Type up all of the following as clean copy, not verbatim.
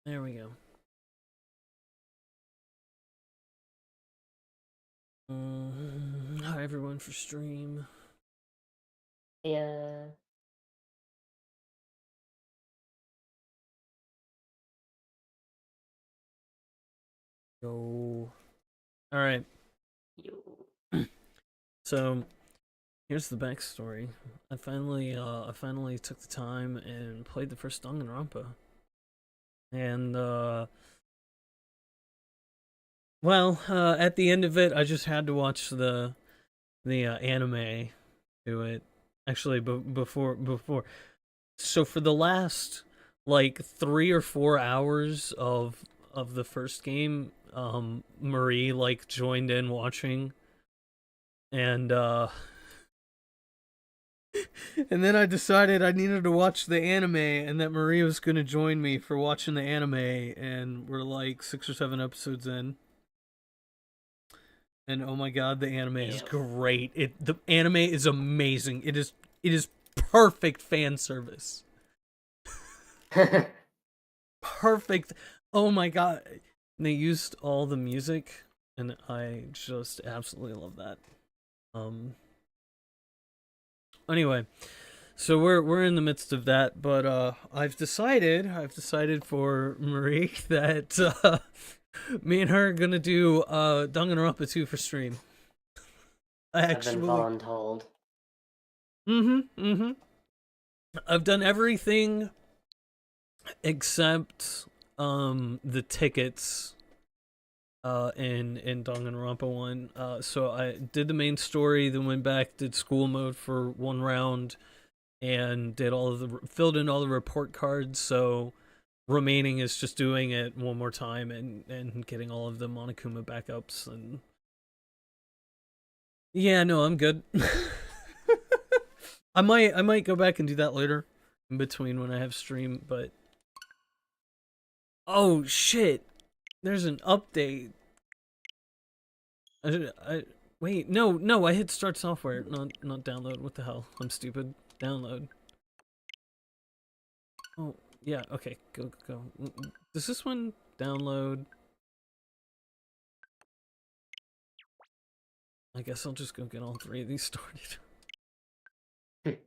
There we go. Hi everyone for stream. Yeah. Go. All right. Yo. So here's the backstory. I finally took the time and played the first Danganronpa, and at the end of it, I just had to watch the anime to it. Actually, before. So for the last like 3 or 4 hours of the first game, Marie like joined in watching, and and then I decided I needed to watch the anime, and that Marie was gonna join me for watching the anime, and we're like 6 or 7 episodes in. And oh my god, the anime is great. The anime is amazing. It is perfect fan service. Perfect. Oh my god. They used all the music and I just absolutely love that. Anyway, so we're in the midst of that, but I've decided for Marie that me and her are gonna do Danganronpa 2 for stream. I've been voluntold. I've done everything except the tickets in Danganronpa 1. So I did the main story, then went back, did school mode for one round, and did filled in all the report cards. So remaining is just doing it one more time and getting all of the Monokuma backups. And yeah, no, I'm good. I might go back and do that later in between when I have stream, but oh shit, there's an update. Wait, no, I hit start software, not download. What the hell? I'm stupid. Download. Oh, yeah, okay, go. Does this one download? I guess I'll just go get all 3 of these started. If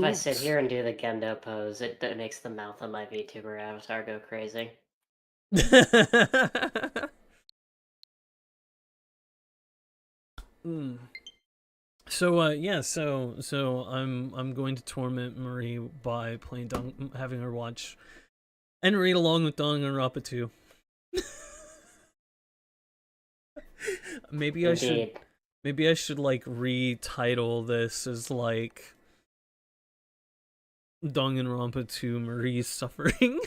I sit here and do the Gendo pose, it makes the mouth of my VTuber avatar go crazy. So yeah, so I'm going to torment Marie by having her watch and read along with Danganronpa 2. Maybe Indeed. I should like retitle this as like Danganronpa 2 Marie's Suffering.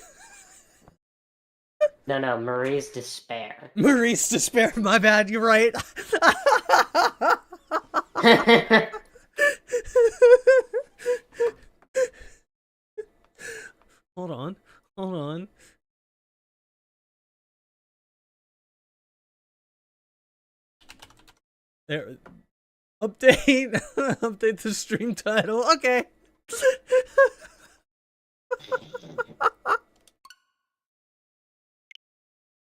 No, Marie's Despair. Marie's Despair, my bad, you're right. Hold on. There. Update. Update the stream title. Okay.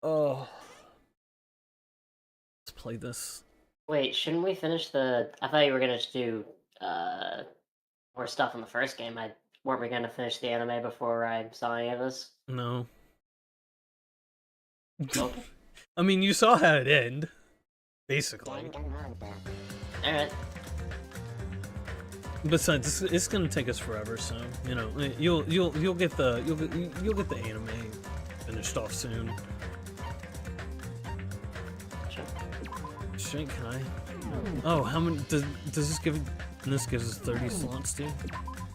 Oh. Let's play this. Wait, shouldn't we finish the... I thought you were gonna do more stuff in the first game. Weren't we gonna finish the anime before I saw any of this? No. Okay. I mean, you saw how it ended. Basically. Alright. Besides, it's gonna take us forever, so you know you'll get the anime finished off soon. Sure. Shit, can I? Oh, how many does this give? This gives us 30 slots, dude.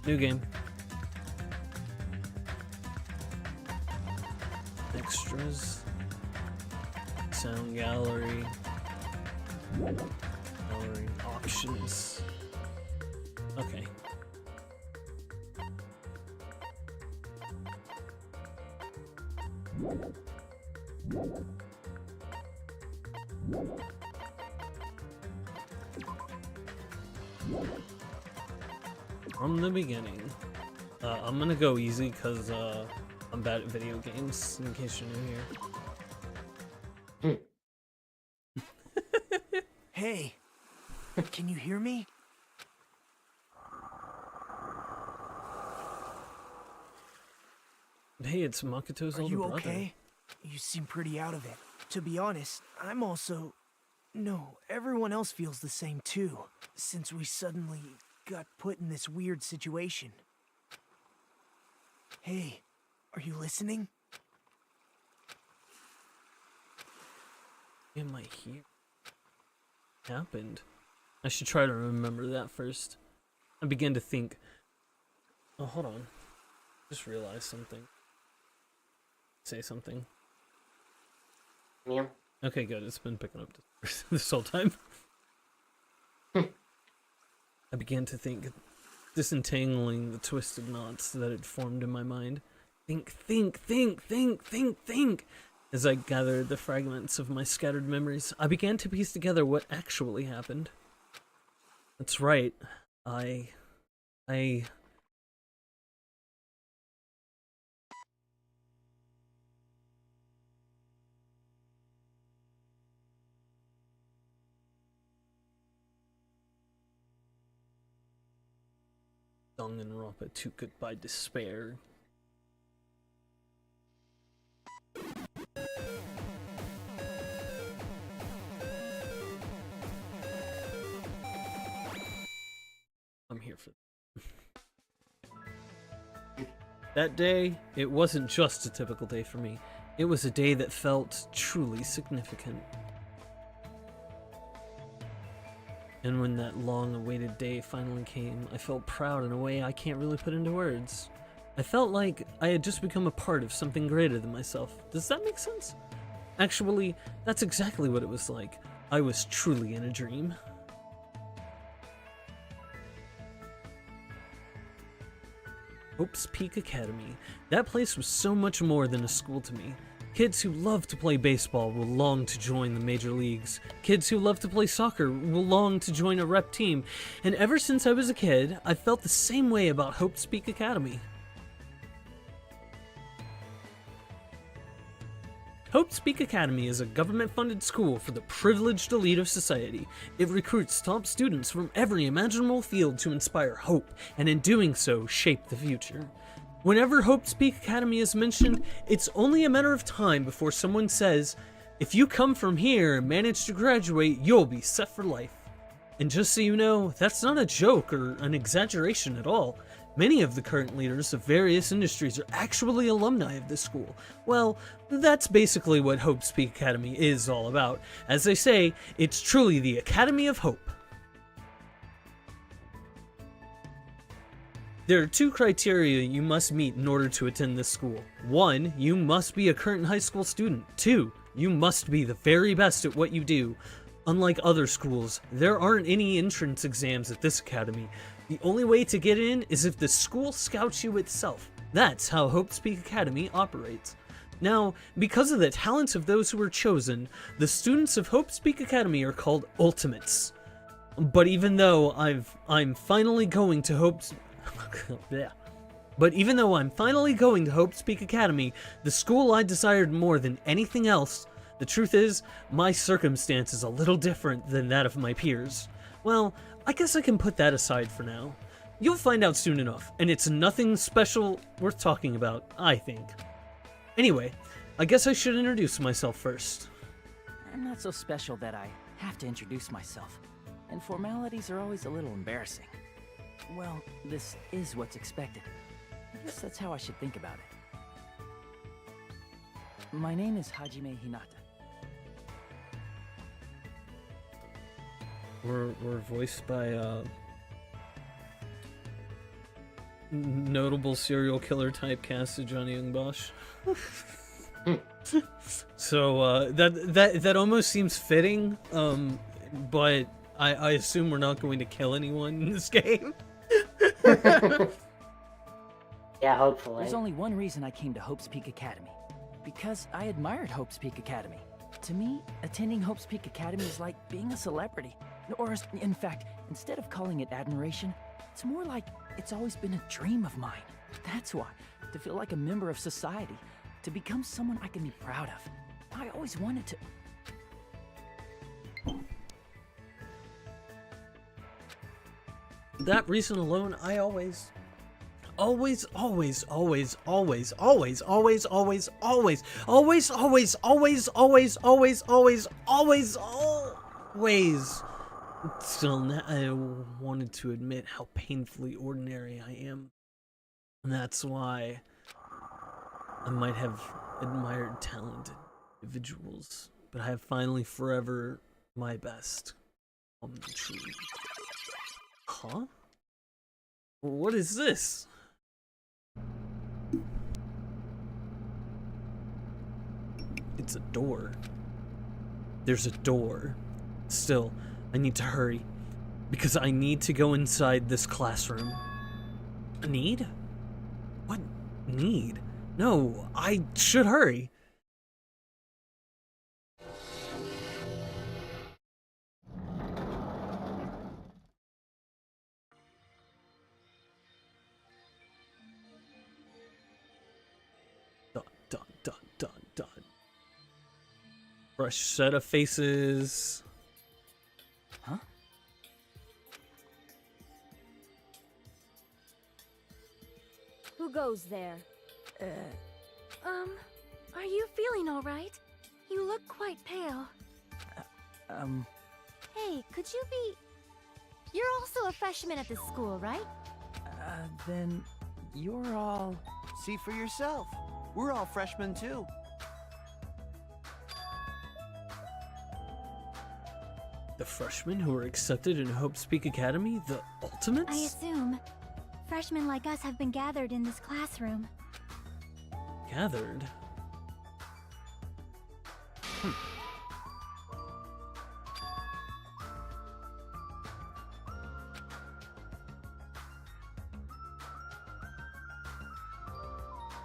New game. Extras. Sound gallery. Gallery options. Okay. From the beginning. I'm gonna go easy because I'm bad at video games, in case you're new here. Hey, can you hear me? Hey, it's Makoto's older brother. Are you okay? You seem pretty out of it. To be honest, I'm also... No, everyone else feels the same too, since we suddenly got put in this weird situation. Hey, are you listening? Am I here? Happened. I should try to remember that first. I began to think. Oh, hold on. Just realized something. Say something. Yeah. Okay, good. It's been picking up this whole time. I began to think, disentangling the twisted knots that had formed in my mind. Think. As I gathered the fragments of my scattered memories, I began to piece together what actually happened. That's right. I... Danganronpa to goodbye despair. I'm here for that day. It wasn't just a typical day for me. It was a day that felt truly significant. And when that long-awaited day finally came, I felt proud in a way I can't really put into words. I felt like I had just become a part of something greater than myself. Does that make sense? Actually, that's exactly what it was like. I was truly in a dream. Hope's Peak Academy. That place was so much more than a school to me. Kids who love to play baseball will long to join the major leagues. Kids who love to play soccer will long to join a rep team. And ever since I was a kid, I felt the same way about Hope's Peak Academy. Hope's Peak Academy is a government-funded school for the privileged elite of society. It recruits top students from every imaginable field to inspire hope, and in doing so, shape the future. Whenever Hope's Peak Academy is mentioned, it's only a matter of time before someone says, if you come from here and manage to graduate, you'll be set for life. And just so you know, that's not a joke or an exaggeration at all. Many of the current leaders of various industries are actually alumni of this school. Well, that's basically what Hope's Peak Academy is all about. As they say, it's truly the Academy of Hope. There are two criteria you must meet in order to attend this school. 1, you must be a current high school student. 2, you must be the very best at what you do. Unlike other schools, there aren't any entrance exams at this academy. The only way to get in is if the school scouts you itself. That's how Hope's Peak Academy operates. Now, because of the talents of those who are chosen, the students of Hope's Peak Academy are called Ultimates. But even though I'm finally going to Hope's Peak Academy, the school I desired more than anything else, the truth is, my circumstance is a little different than that of my peers. Well, I guess I can put that aside for now. You'll find out soon enough, and it's nothing special worth talking about, I think. Anyway, I guess I should introduce myself first. I'm not so special that I have to introduce myself, and formalities are always a little embarrassing. Well, this is what's expected. I guess that's how I should think about it. My name is Hajime Hinata. We're voiced by notable serial killer typecast Johnny Young Bosch. So that almost seems fitting, but I assume we're not going to kill anyone in this game. Yeah, hopefully. There's only one reason I came to Hope's Peak Academy. Because I admired Hope's Peak Academy. To me, attending Hope's Peak Academy is like being a celebrity. Or, in fact, instead of calling it admiration, It's more like it's always been a dream of mine. That's why. To feel like a member of society. To become someone I can be proud of. I always wanted to... That reason alone, I always, always, always, always, always, always, always, always, always, always, always, always, always, always, always, always, always. Still, I wanted to admit how painfully ordinary I am. And that's why I might have admired talented individuals, but I have finally forever my best on the tree. Huh? What is this? It's a door. There's a door. Still, I need to hurry. Because I need to go inside this classroom. A need? What need? No, I should hurry. Dun. Fresh set of faces. Huh? Who goes there? Are you feeling all right? You look quite pale. Hey, could you be... You're also a freshman at this school, right? Then you're all... See for yourself. We're all freshmen too. The freshmen who were accepted in Hope Speak Academy? The Ultimates? I assume. Freshmen like us have been gathered in this classroom. Gathered?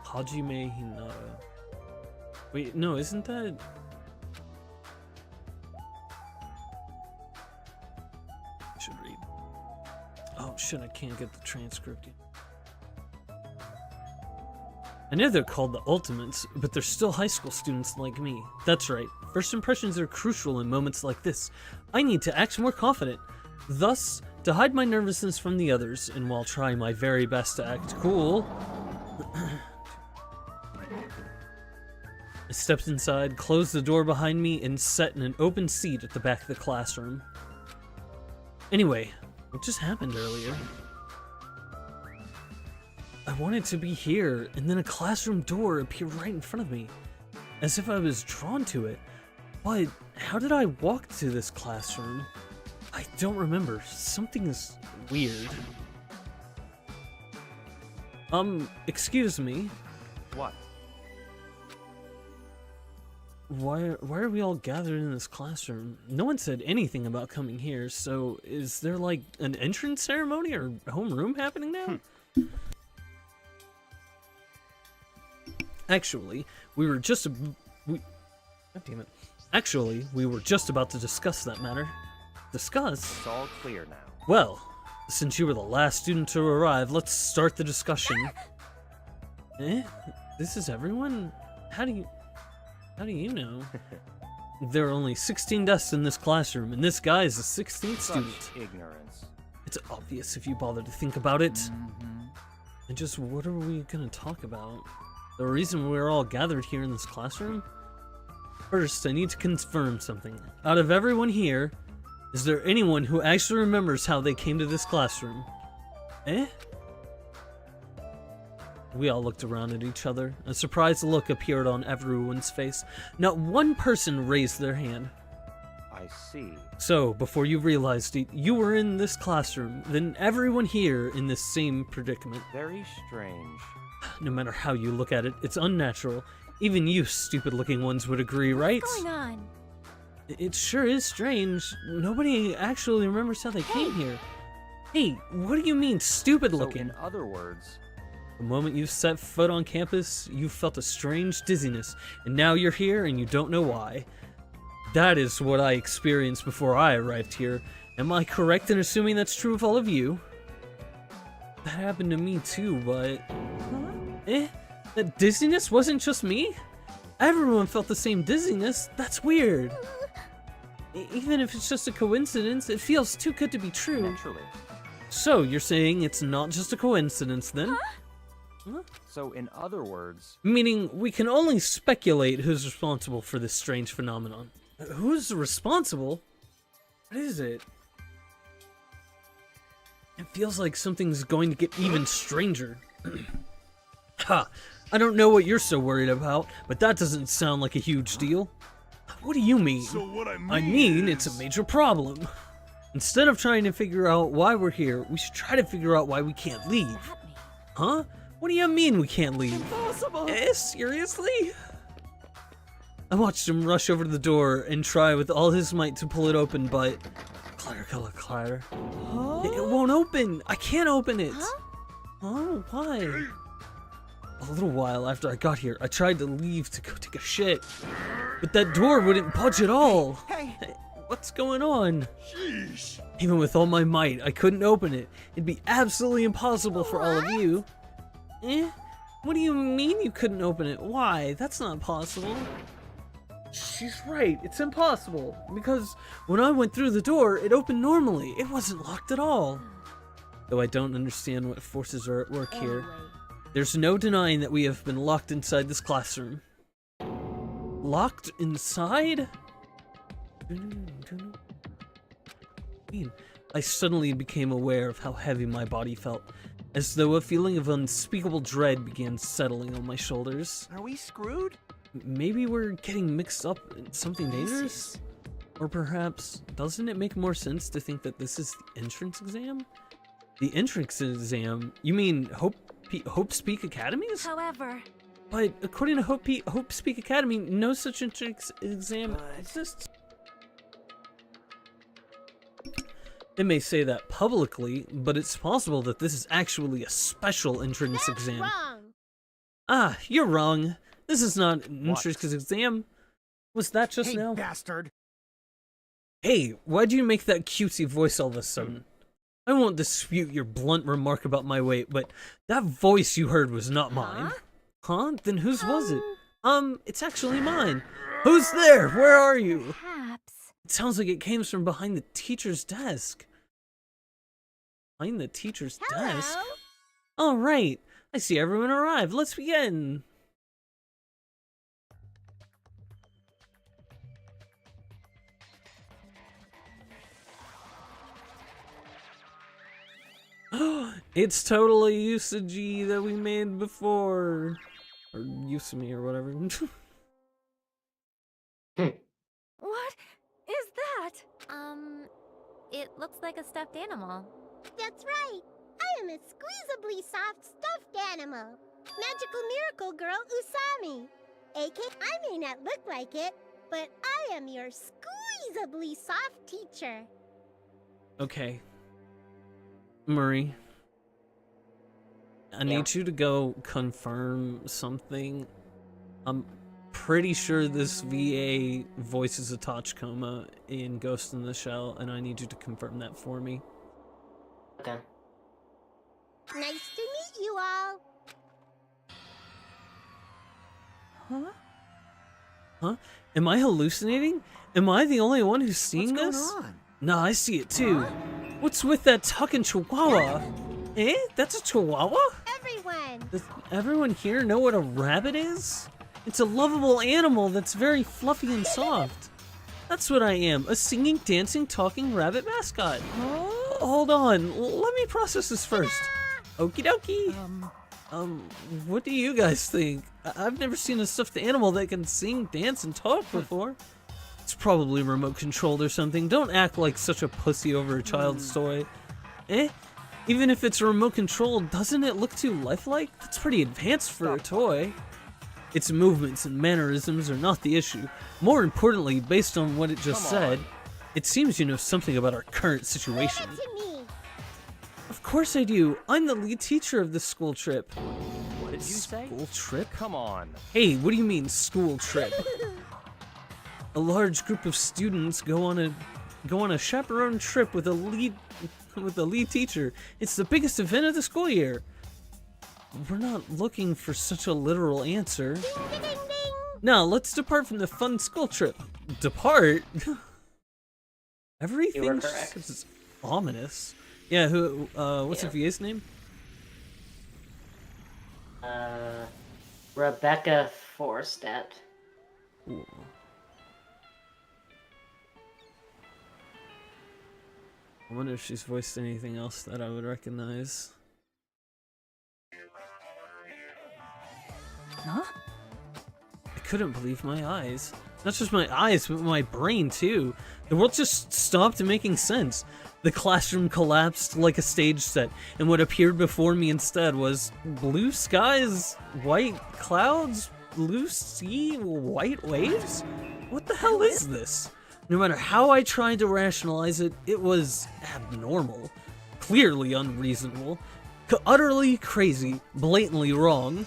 Hajime Hinata. Wait, no, isn't that... I should read. Oh shit, I can't get the transcript yet. I know they're called the Ultimates, but they're still high school students like me. That's right, first impressions are crucial in moments like this. I need to act more confident. Thus, to hide my nervousness from the others, and while trying my very best to act cool... I stepped inside, closed the door behind me, and sat in an open seat at the back of the classroom. Anyway, what just happened earlier? I wanted to be here, and then a classroom door appeared right in front of me, as if I was drawn to it. But how did I walk to this classroom? I don't remember. Something's weird. Excuse me. What? Why are we all gathered in this classroom? No one said anything about coming here, so is there like an entrance ceremony or homeroom happening now? Actually, we were just God damn it. Actually, we were just about to discuss that matter. Discuss? It's all clear now. Well, since you were the last student to arrive, let's start the discussion. This is everyone? How do you know? There are only 16 desks in this classroom, and this guy is the 16th student. Such ignorance. It's obvious if you bother to think about it. And just what are we gonna talk about? The reason we're all gathered here in this classroom? First, I need to confirm something. Out of everyone here, is there anyone who actually remembers how they came to this classroom? We all looked around at each other. A surprised look appeared on everyone's face. Not one person raised their hand. I see. So, before you realized it, you were in this classroom, then everyone here in this same predicament. Very strange. No matter how you look at it, it's unnatural. Even you stupid-looking ones would agree, right? What's going on? It sure is strange. Nobody actually remembers how they came here. Hey, what do you mean, stupid-looking? So in other words... The moment you set foot on campus, you felt a strange dizziness, and now you're here and you don't know why. That is what I experienced before I arrived here. Am I correct in assuming that's true of all of you? that happened to me too, but... That dizziness wasn't just me? Everyone felt the same dizziness. That's weird. Even if it's just a coincidence, it feels too good to be true. Naturally. So, you're saying it's not just a coincidence, then? Huh? So, in other words, Meaning, we can only speculate who's responsible for this strange phenomenon. Who's responsible? What is it? It feels like something's going to get even stranger. Ha! I don't know what you're so worried about, but that doesn't sound like a huge deal. What do you mean? So what I mean it's a major problem. Instead of trying to figure out why we're here, we should try to figure out why we can't leave. Huh? What do you mean we can't leave? Impossible! Seriously? I watched him rush over to the door and try with all his might to pull it open, but... Clatter, clatter, clatter. Huh? It won't open! I can't open it! Oh, why? A little while after I got here, I tried to leave to go take a shit. But that door wouldn't budge at all! Hey! What's going on? Sheesh. Even with all my might, I couldn't open it. It'd be absolutely impossible for all of you. What do you mean you couldn't open it? Why? That's not possible. She's right, it's impossible. Because when I went through the door, it opened normally. It wasn't locked at all. Though I don't understand what forces are at work here. There's no denying that we have been locked inside this classroom. Locked inside? I suddenly became aware of how heavy my body felt, as though a feeling of unspeakable dread began settling on my shoulders. Are we screwed? Maybe we're getting mixed up in something dangerous? Or perhaps, doesn't it make more sense to think that this is the entrance exam? The entrance exam? You mean Hope Speak Academies? However, But according to Hope Speak Academy, no such entrance exam exists. They may say that publicly, but it's possible that this is actually a special entrance exam. wrong. Ah, you're wrong. This is not an What? entrance exam. Was that just Hey, now? bastard! Hey, why'd you make that cutesy voice all of a sudden? I won't dispute your blunt remark about my weight, but that voice you heard was not mine. Huh? Then whose was it? It's actually mine. Who's there? Where are you? Perhaps. It sounds like it came from behind the teacher's desk. Behind the teacher's desk? All right. I see everyone arrived. Let's begin. It's totally Usagi that we made before. Or Usami or whatever. What is that? It looks like a stuffed animal. That's right. I am a squeezably soft stuffed animal. Magical miracle girl Usami. I may not look like it, but I am your squeezably soft teacher. Okay. Murray. I need you to go confirm something. I'm pretty sure this VA voices a Tachikoma in Ghost in the Shell, and I need you to confirm that for me. Okay. Nice to meet you all. Huh? Am I hallucinating? Am I the only one who's seeing What's this? going on? Nah, I see it too. What's with that talking chihuahua? That's a chihuahua? Everyone. Does everyone here know what a rabbit is? It's a lovable animal that's very fluffy and soft. That's what I am, a singing, dancing, talking rabbit mascot. Hold on, let me process this first. Okie dokie. What do you guys think? I've never seen a stuffed animal that can sing, dance, and talk before. It's probably remote controlled or something. Don't act like such a pussy over a child's toy. Even if it's remote controlled, doesn't it look too lifelike? That's pretty advanced for a toy. Its movements and mannerisms are not the issue. More importantly, based on what it just said, it seems you know something about our current situation. Give it to me. Of course I do. I'm the lead teacher of this school trip. what did you say? School trip? Come on. Hey, what do you mean school trip? A large group of students go on a chaperone trip with a lead. with the lead teacher. It's the biggest event of the school year. We're not looking for such a literal answer. Ding, ding, ding, ding. Now, let's depart from the fun school trip. Depart? Everything correct. is ominous. Yeah, what's Yeah. the VA's name? Rebecca Forstedt. Ooh. I wonder if she's voiced anything else that I would recognize. Huh? I couldn't believe my eyes. Not just my eyes, but my brain too. The world just stopped making sense. The classroom collapsed like a stage set, and what appeared before me instead was blue skies, white clouds, blue sea, white waves? What the hell is this? No matter how I tried to rationalize it, it was abnormal, clearly unreasonable, utterly crazy, blatantly wrong.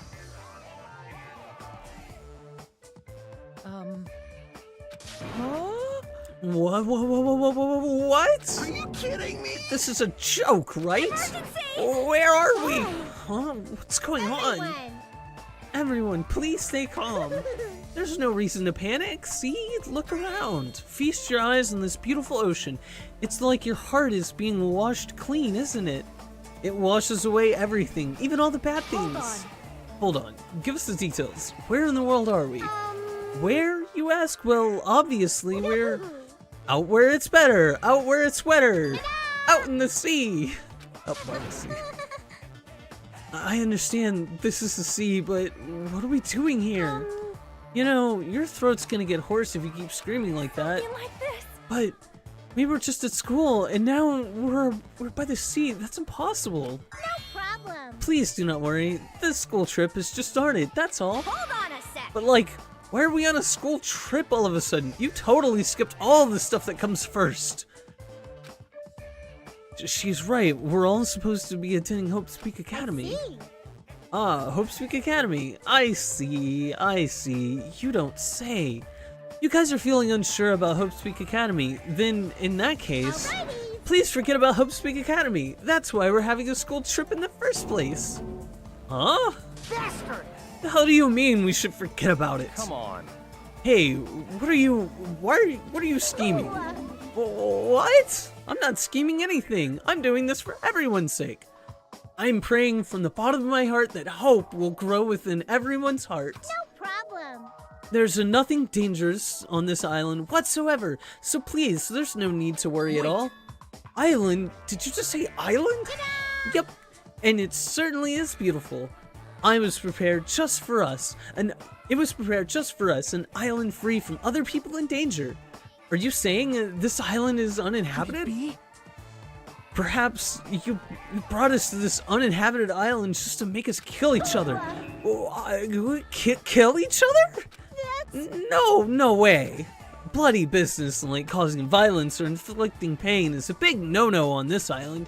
Huh? What? Are you kidding me? This is a joke, right? Where are we? Huh? What's going on? Everyone. Everyone, please stay calm. There's no reason to panic. See? Look around. Feast your eyes on this beautiful ocean. It's like your heart is being washed clean, isn't it? It washes away everything, even all the bad things. Hold on. Give us the details. Where in the world are we? Where, you ask? Well, obviously we're out where it's better, out where it's wetter, out in the sea. Up by the sea. I understand this is the sea, but what are we doing here? You know, your throat's gonna get hoarse if you keep screaming like that. Like this. But we were just at school, and now we're by the sea. That's impossible. No problem. Please do not worry. This school trip has just started. That's all. Hold on a sec. But like, why are we on a school trip all of a sudden? You totally skipped all the stuff that comes first. She's right. We're all supposed to be attending Hope Speak Academy. See. Ah, Hope Speak Academy. I see. I see. You don't say. You guys are feeling unsure about Hope Speak Academy. Then, in that case, Alrighty. please forget about Hope Speak Academy. That's why we're having a school trip in the first place. Huh? Bastard! The hell do you mean we should forget about it? Come on. Hey, what are you scheming? What? I'm not scheming anything. I'm doing this for everyone's sake. I'm praying from the bottom of my heart that hope will grow within everyone's heart. No problem. There's nothing dangerous on this island whatsoever, so please, there's no need to worry at all. Island? Did you just say island? Yep, and it certainly is beautiful. I was prepared just for us, and it was prepared just for us, an island free from other people in danger. Are you saying this island is uninhabited? Be? Perhaps you brought us to this uninhabited island just to make us kill each other. Kill each other? No way. Bloody business like causing violence or inflicting pain is a big no-no on this island.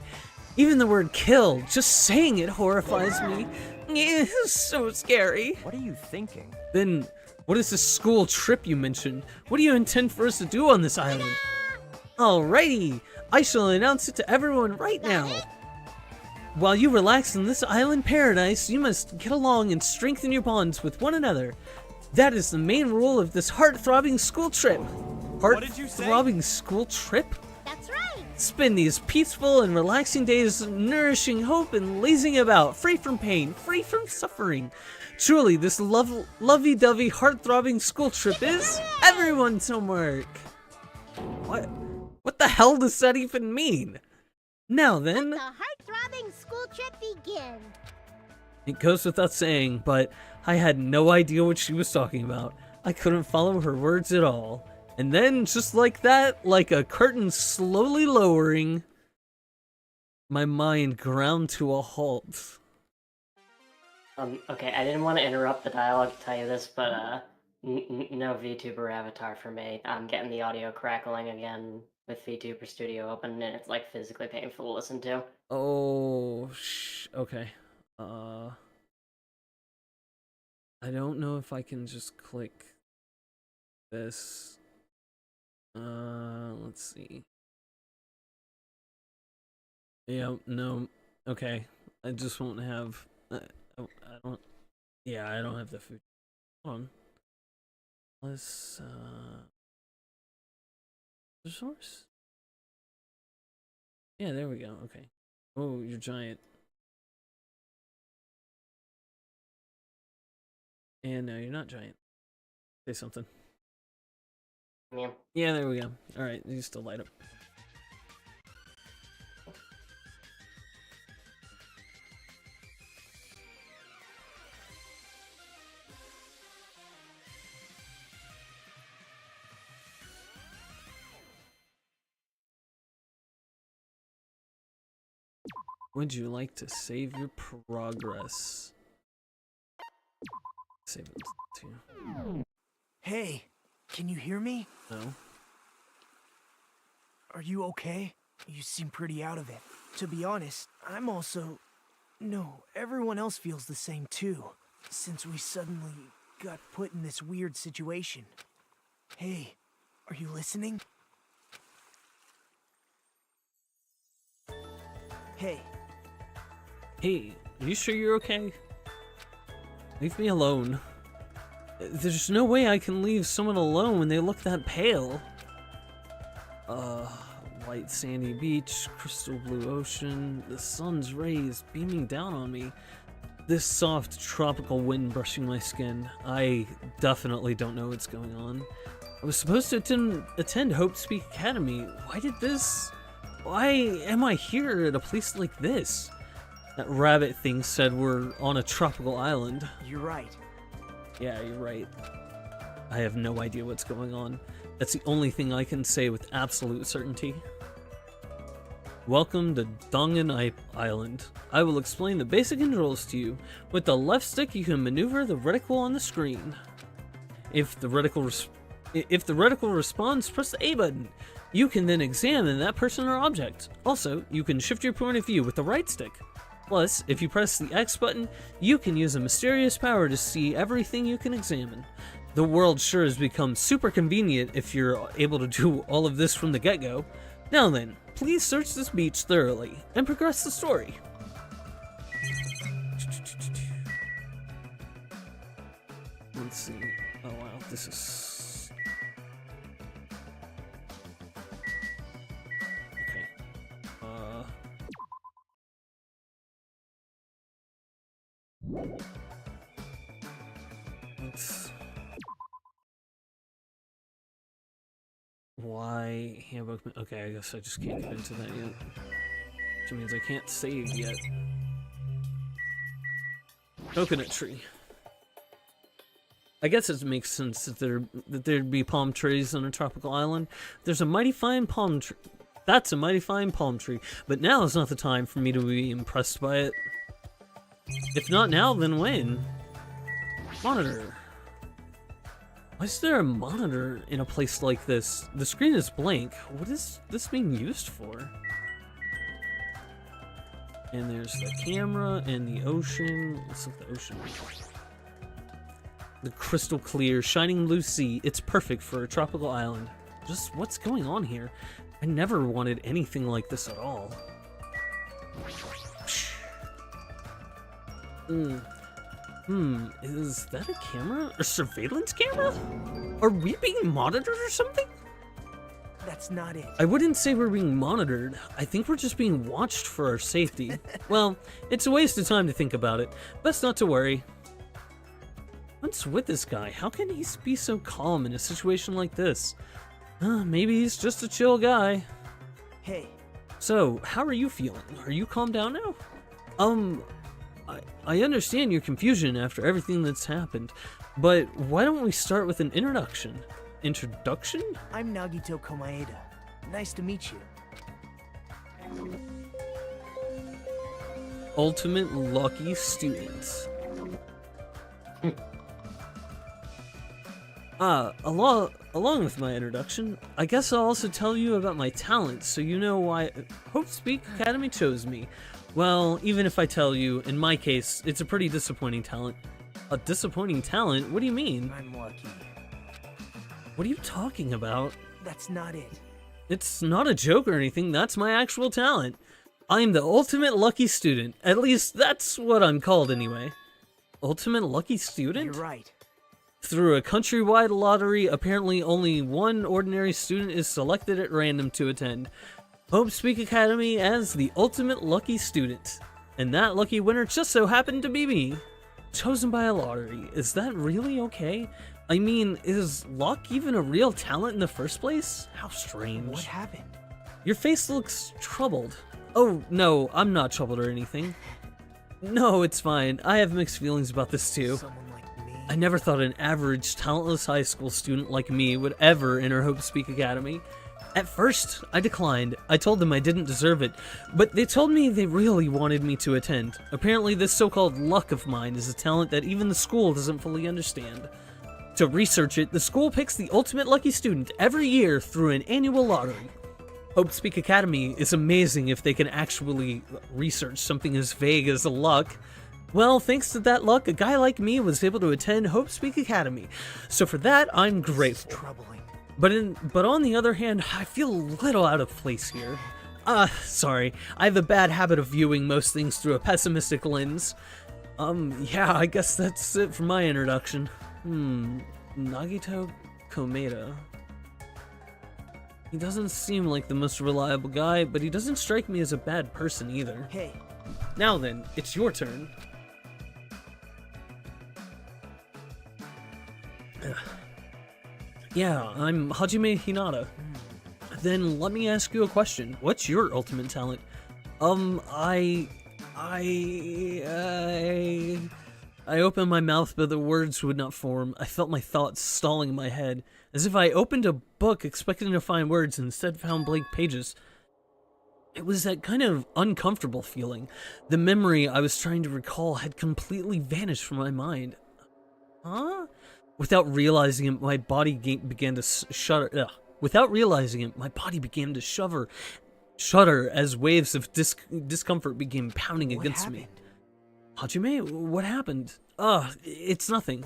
Even the word kill, just saying it horrifies me. It's so scary. What are you thinking? Then, what is this school trip you mentioned? What do you intend for us to do on this island? Alrighty, I shall announce it to everyone right now. While you relax in this island paradise, you must get along and strengthen your bonds with one another. That is the main rule of this heart-throbbing school trip. What did you say? Heart-throbbing school trip? That's right. Spend these peaceful and relaxing days nourishing hope and lazing about, free from pain, free from suffering. Truly, this lovey-dovey, heart-throbbing school trip is everyone's homework. What the hell does that even mean? Now then, The heart-throbbing school trip begin. it goes without saying, but I had no idea what she was talking about. I couldn't follow her words at all. And then, just like that, like a curtain slowly lowering, my mind ground to a halt. Okay, I didn't want to interrupt the dialogue to tell you this, but no VTuber avatar for me. I'm getting the audio crackling again with VTuber Studio open, and it's like physically painful to listen to. Oh, okay. I don't know if I can just click this. Let's see. Yeah, no. Okay. I just won't have... I don't... Yeah, I don't have the food. Hold on. Let's, resource? Yeah, there we go. Okay. Oh, you're giant. And no, you're not giant. Say something. Yeah. Yeah, there we go. Alright, you still light up. Would you like to save your progress? Save it too. Hey, can you hear me? No. Are you okay? You seem pretty out of it. To be honest, I'm also... No, everyone else feels the same too, since we suddenly got put in this weird situation. Hey, are you listening? Hey. Hey, are you sure you're okay? Leave me alone. There's no way I can leave someone alone when they look that pale. White sandy beach, crystal blue ocean, the sun's rays beaming down on me. This soft tropical wind brushing my skin. I definitely don't know what's going on. I was supposed to attend Hope Speak Academy. Why am I here at a place like this? That rabbit thing said we're on a tropical island. You're right. Yeah, you're right. I have no idea what's going on. That's the only thing I can say with absolute certainty. Welcome to Danganronpa Island. I will explain the basic controls to you. With the left stick, you can maneuver the reticle on the screen. If the reticle responds, press the A button. You can then examine that person or object. Also, you can shift your point of view with the right stick. Plus, if you press the X button, you can use a mysterious power to see everything you can examine. The world sure has become super convenient if you're able to do all of this from the get-go. Now then, please search this beach thoroughly and progress the story. Let's see. Oh wow, this is... Okay. Why handbook? Okay, I guess I just can't get into that yet. Which means I can't save yet. Coconut tree. I guess it makes sense that there'd be palm trees on a tropical island. There's a mighty fine palm tree. That's a mighty fine palm tree. But now is not the time for me to be impressed by it. If not now, then when? Monitor. Why is there a monitor in a place like this? The screen is blank. What is this being used for? And there's the camera and the ocean. Let's look at the ocean. The crystal clear, shining blue sea. It's perfect for a tropical island. Just what's going on here? I never wanted anything like this at all. Is that a camera? A surveillance camera? Are we being monitored or something? That's not it. I wouldn't say we're being monitored. I think we're just being watched for our safety. Well, it's a waste of time to think about it. Best not to worry. What's with this guy? How can he be so calm in a situation like this? Maybe he's just a chill guy. Hey. So, how are you feeling? Are you calmed down now? I understand your confusion after everything that's happened, but why don't we start with an introduction? Introduction? I'm Nagito Komaeda. Nice to meet you. Ultimate lucky students. Along with my introduction, I guess I'll also tell you about my talents so you know why Hope Speak Academy chose me. Well, even if I tell you, in my case, it's a pretty disappointing talent. A disappointing talent? What do you mean? I'm lucky. What are you talking about? That's not it. It's not a joke or anything, that's my actual talent. I'm the ultimate lucky student. At least that's what I'm called anyway. Ultimate lucky student? You're right. Through a countrywide lottery, apparently only one ordinary student is selected at random to attend Hope Speak Academy as the ultimate lucky student. And that lucky winner just so happened to be me. Chosen by a lottery. Is that really okay? I mean, is luck even a real talent in the first place? How strange. What happened? Your face looks troubled. Oh, no, I'm not troubled or anything. No, it's fine. I have mixed feelings about this too. Someone like me? I never thought an average, talentless high school student like me would ever enter Hope Speak Academy. At first, I declined. I told them I didn't deserve it, but they told me they really wanted me to attend. Apparently, this so-called luck of mine is a talent that even the school doesn't fully understand. To research it, the school picks the ultimate lucky student every year through an annual lottery. Hope Speak Academy is amazing if they can actually research something as vague as luck. Well, thanks to that luck, a guy like me was able to attend Hope Speak Academy. So for that, I'm grateful. Troubling. But on the other hand, I feel a little out of place here. Sorry. I have a bad habit of viewing most things through a pessimistic lens. Yeah, I guess that's it for my introduction. Nagito Komeda. He doesn't seem like the most reliable guy, but he doesn't strike me as a bad person either. Hey. Now then, it's your turn. Yeah, I'm Hajime Hinata. Then let me ask you a question. What's your ultimate talent? I opened my mouth, but the words would not form. I felt my thoughts stalling in my head, as if I opened a book expecting to find words and instead found blank pages. It was that kind of uncomfortable feeling. The memory I was trying to recall had completely vanished from my mind. Huh? Without realizing it, my body began to shudder. Without realizing it, my body began to shudder as waves of discomfort began pounding against me. Hajime, what happened? It's nothing.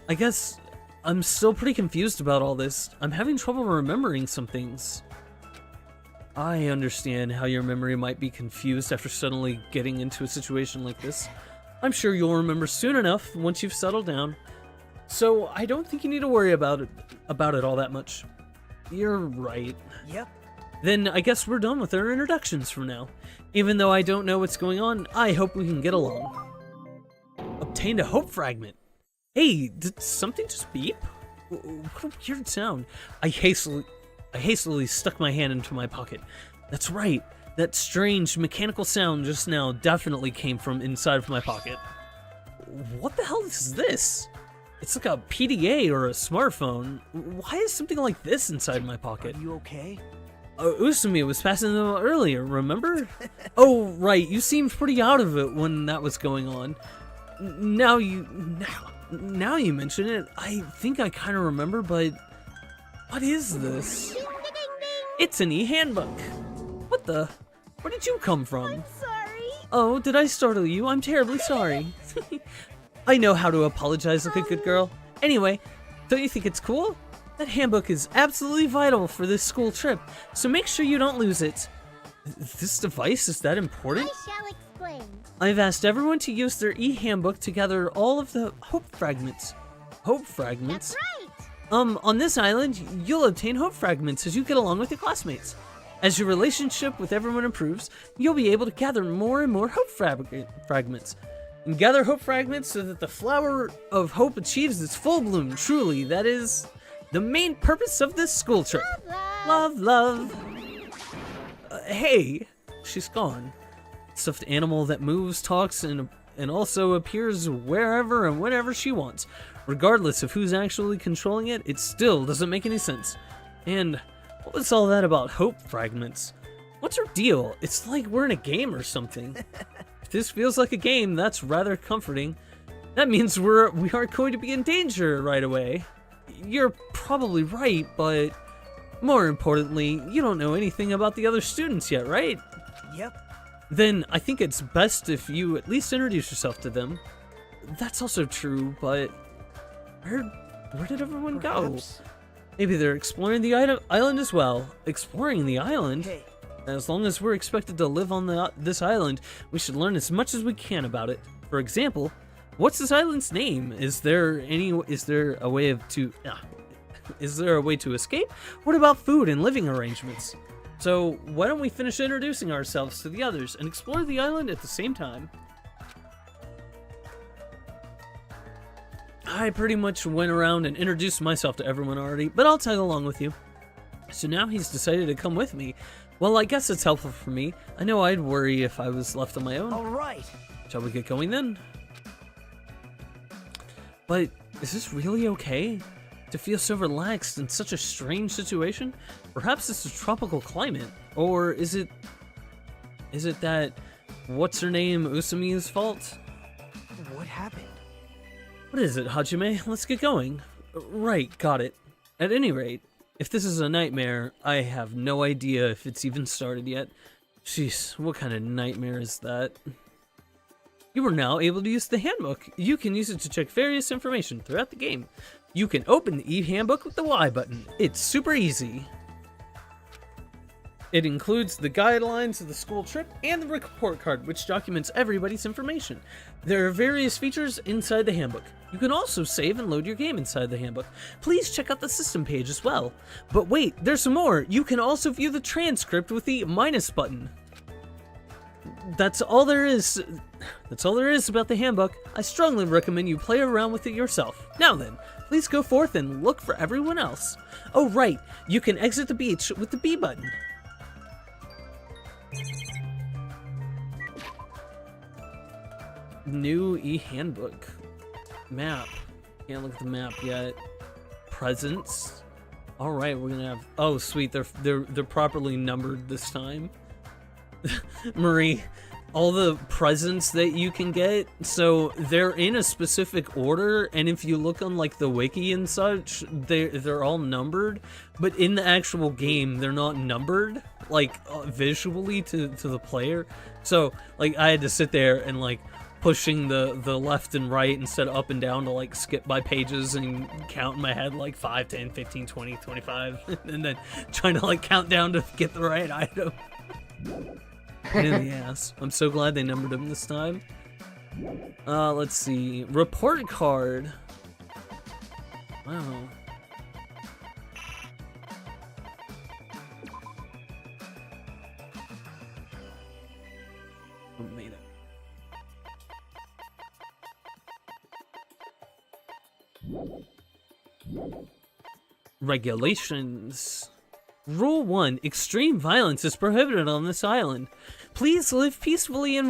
I guess I'm still pretty confused about all this. I'm having trouble remembering some things. I understand how your memory might be confused after suddenly getting into a situation like this. I'm sure you'll remember soon enough once you've settled down. So I don't think you need to worry about it all that much. You're right. Yep. Then I guess we're done with our introductions for now. Even though I don't know what's going on, I hope we can get along. Obtained a hope fragment. Hey, did something just beep? What a weird sound. I hastily stuck my hand into my pocket. That's right. That strange mechanical sound just now definitely came from inside of my pocket. What the hell is this? It's like a PDA or a smartphone. Why is something like this inside my pocket? Are you okay? Usumi was passing them out earlier, remember? Oh, right, you seemed pretty out of it when that was going on. Now you mention it, I think I kind of remember, but what is this? Ding, ding, ding. It's an e-handbook. What the? Where did you come from? I'm sorry. Oh, did I startle you? I'm terribly sorry. I know how to apologize like a good girl. Anyway, don't you think it's cool? That handbook is absolutely vital for this school trip, so make sure you don't lose it. This device is that important? I shall explain. I've asked everyone to use their e-handbook to gather all of the hope fragments. Hope fragments? That's right. On this island, you'll obtain hope fragments as you get along with your classmates. As your relationship with everyone improves, you'll be able to gather more and more hope fragments. And gather hope fragments so that the flower of hope achieves its full bloom. Truly, that is the main purpose of this school trip. Love. Love. Hey, she's gone. Stuffed animal that moves, talks, and also appears wherever and whenever she wants. Regardless of who's actually controlling it, it still doesn't make any sense. And what was all that about hope fragments? What's her deal? It's like we're in a game or something. If this feels like a game, that's rather comforting. That means we aren't going to be in danger right away. You're probably right, but more importantly, you don't know anything about the other students yet, right? Yep. Then I think it's best if you at least introduce yourself to them. That's also true, but where did everyone go? Perhaps. Maybe they're exploring the island as well. Exploring the island? Hey, As long as we're expected to live on this island, we should learn as much as we can about it. For example, what's this island's name? Is there a way to escape? What about food and living arrangements? So why don't we finish introducing ourselves to the others and explore the island at the same time? I pretty much went around and introduced myself to everyone already, but I'll tag along with you. So now he's decided to come with me. Well, I guess it's helpful for me. I know I'd worry if I was left on my own. All right. Shall we get going then? But is this really okay? To feel so relaxed in such a strange situation? Perhaps it's a tropical climate, or is it that what's her name Usami's fault? What happened? What is it, Hajime? Let's get going. Right, got it. At any rate, if this is a nightmare, I have no idea if it's even started yet. Jeez, what kind of nightmare is that? You are now able to use the handbook. You can use it to check various information throughout the game. You can open the e-handbook with the Y button. It's super easy. It includes the guidelines of the school trip and the report card, which documents everybody's information. There are various features inside the handbook. You can also save and load your game inside the handbook. Please check out the system page as well. But wait, there's some more. You can also view the transcript with the minus button. That's all there is about the handbook. I strongly recommend you play around with it yourself. Now then, please go forth and look for everyone else. Oh right, you can exit the beach with the B button. New e-handbook. Map. Can't look at the map yet. Presents. All right, we're gonna have. Oh, sweet. They're properly numbered this time. Marie, all the presents that you can get, so they're in a specific order, and if you look on like the wiki and such, they're all numbered, but in the actual game they're not numbered like visually to the player. So like I had to sit there and like pushing the left and right instead of up and down to like skip by pages and count in my head like 5, 10, 15, 20, 25 and then trying to like count down to get the right item. Pain in the ass. I'm so glad they numbered them this time. Let's see. Report card. Wow. Oh, made it. Regulations. Rule 1. Extreme violence is prohibited on this island. Please live peacefully and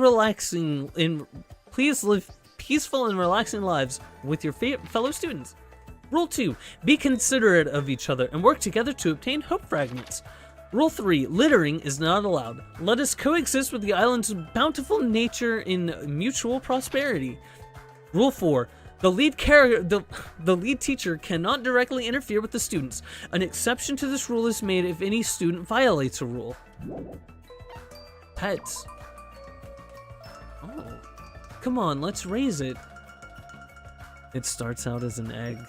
Please live peaceful and relaxing lives with your fellow students. Rule 2. Be considerate of each other and work together to obtain hope fragments. Rule 3. Littering is not allowed. Let us coexist with the island's bountiful nature in mutual prosperity. Rule 4. The lead teacher cannot directly interfere with the students. An exception to this rule is made if any student violates a rule. Pets. Oh. Come on, let's raise it. It starts out as an egg.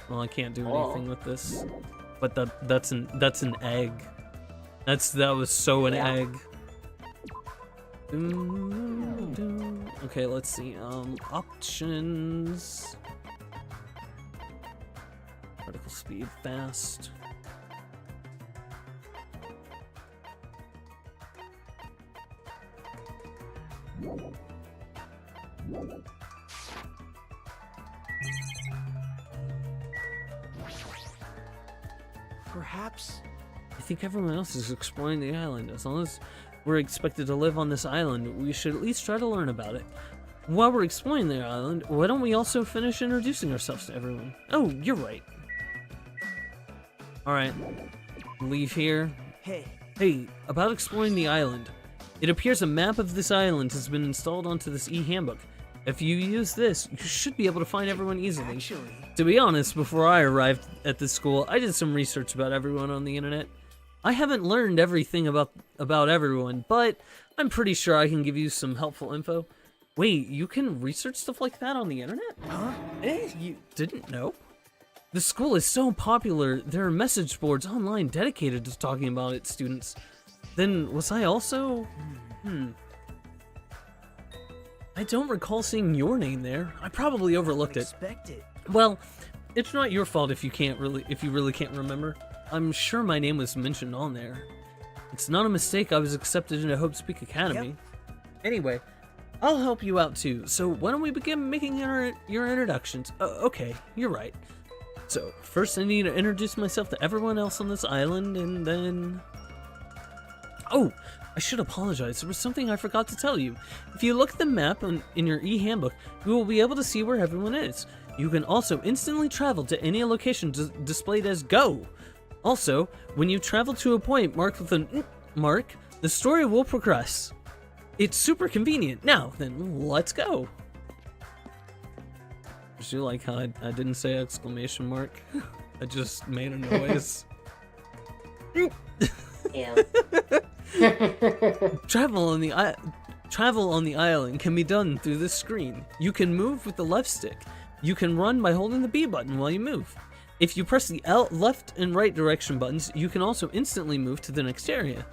Well, I can't do anything with this. But that's an egg. That was so an egg. Okay, let's see. Options. Particle speed, fast. Perhaps. I think everyone else is exploring the island. As long as we're expected to live on this island, we should at least try to learn about it. While we're exploring the island, why don't we also finish introducing ourselves to everyone? Oh, you're right. Alright. Leave here. Hey, about exploring the island. It appears a map of this island has been installed onto this e-handbook. If you use this, you should be able to find everyone easily. Actually, to be honest, before I arrived at this school, I did some research about everyone on the internet. I haven't learned everything about everyone, but I'm pretty sure I can give you some helpful info. Wait, you can research stuff like that on the internet? huh? You didn't know? The school is so popular, there are message boards online dedicated to talking about its students. Then, was I also? I don't recall seeing your name there. I probably overlooked it. Expect it. Well, it's not your fault if you really can't remember. I'm sure my name was mentioned on there. It's not a mistake I was accepted into Hope Speak Academy. Yep. Anyway, I'll help you out too. So why don't we begin making your introductions? Okay, you're right. So first I need to introduce myself to everyone else on this island, and then... Oh, I should apologize. There was something I forgot to tell you. If you look at the map in your e-handbook, you will be able to see where everyone is. You can also instantly travel to any location displayed as Go. Also, when you travel to a point marked with an mark, the story will progress. It's super convenient. Now, then, let's go. Did you like how I didn't say exclamation mark? I just made a noise. Yeah. Travel on the island can be done through this screen. You can move with the left stick. You can run by holding the B button while you move. If you press the left and right direction buttons, you can also instantly move to the next area.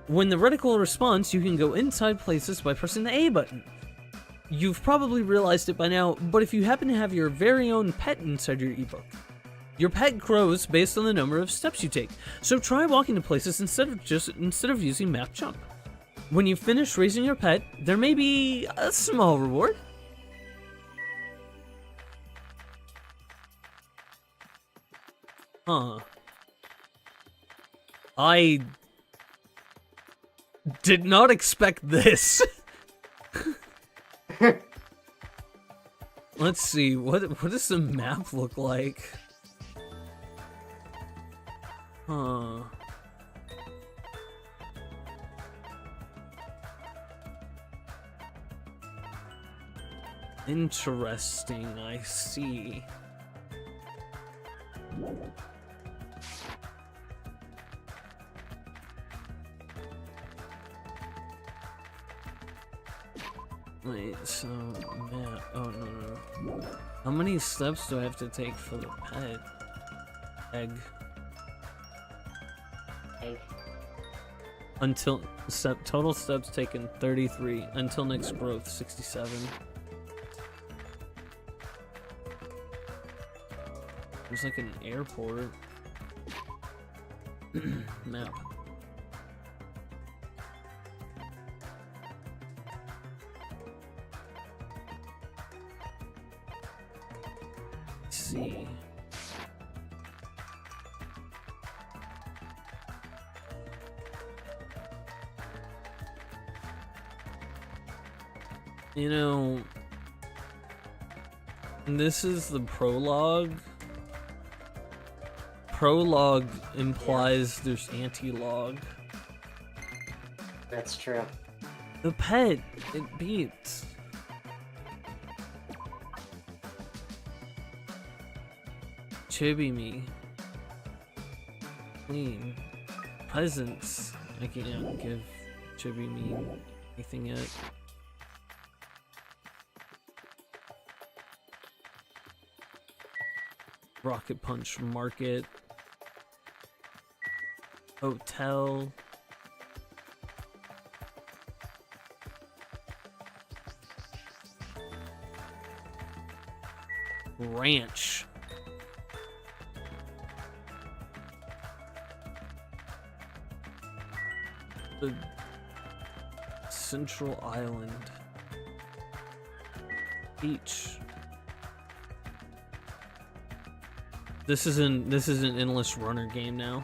When the reticle responds, you can go inside places by pressing the A button. You've probably realized it by now, but if you happen to have your very own pet inside your ebook, your pet grows based on the number of steps you take. So try walking to places instead of using map jump. When you finish raising your pet, there may be a small reward. Huh. I did not expect this. Let's see, what does the map look like? Huh. Interesting, I see. Wait, so, man, oh no. How many steps do I have to take for the pet? Egg. Until, total steps taken 33, until next growth 67. There's like an airport. Map. Let's see. You know, this is the prologue. Prologue implies there's anti-log. That's true. The pet, it beats. Chibi me. Clean. Presents. I can't give Chibi me anything yet. Rocket Punch Market. Hotel. Ranch. The Central Island. Beach. This is an endless runner game now.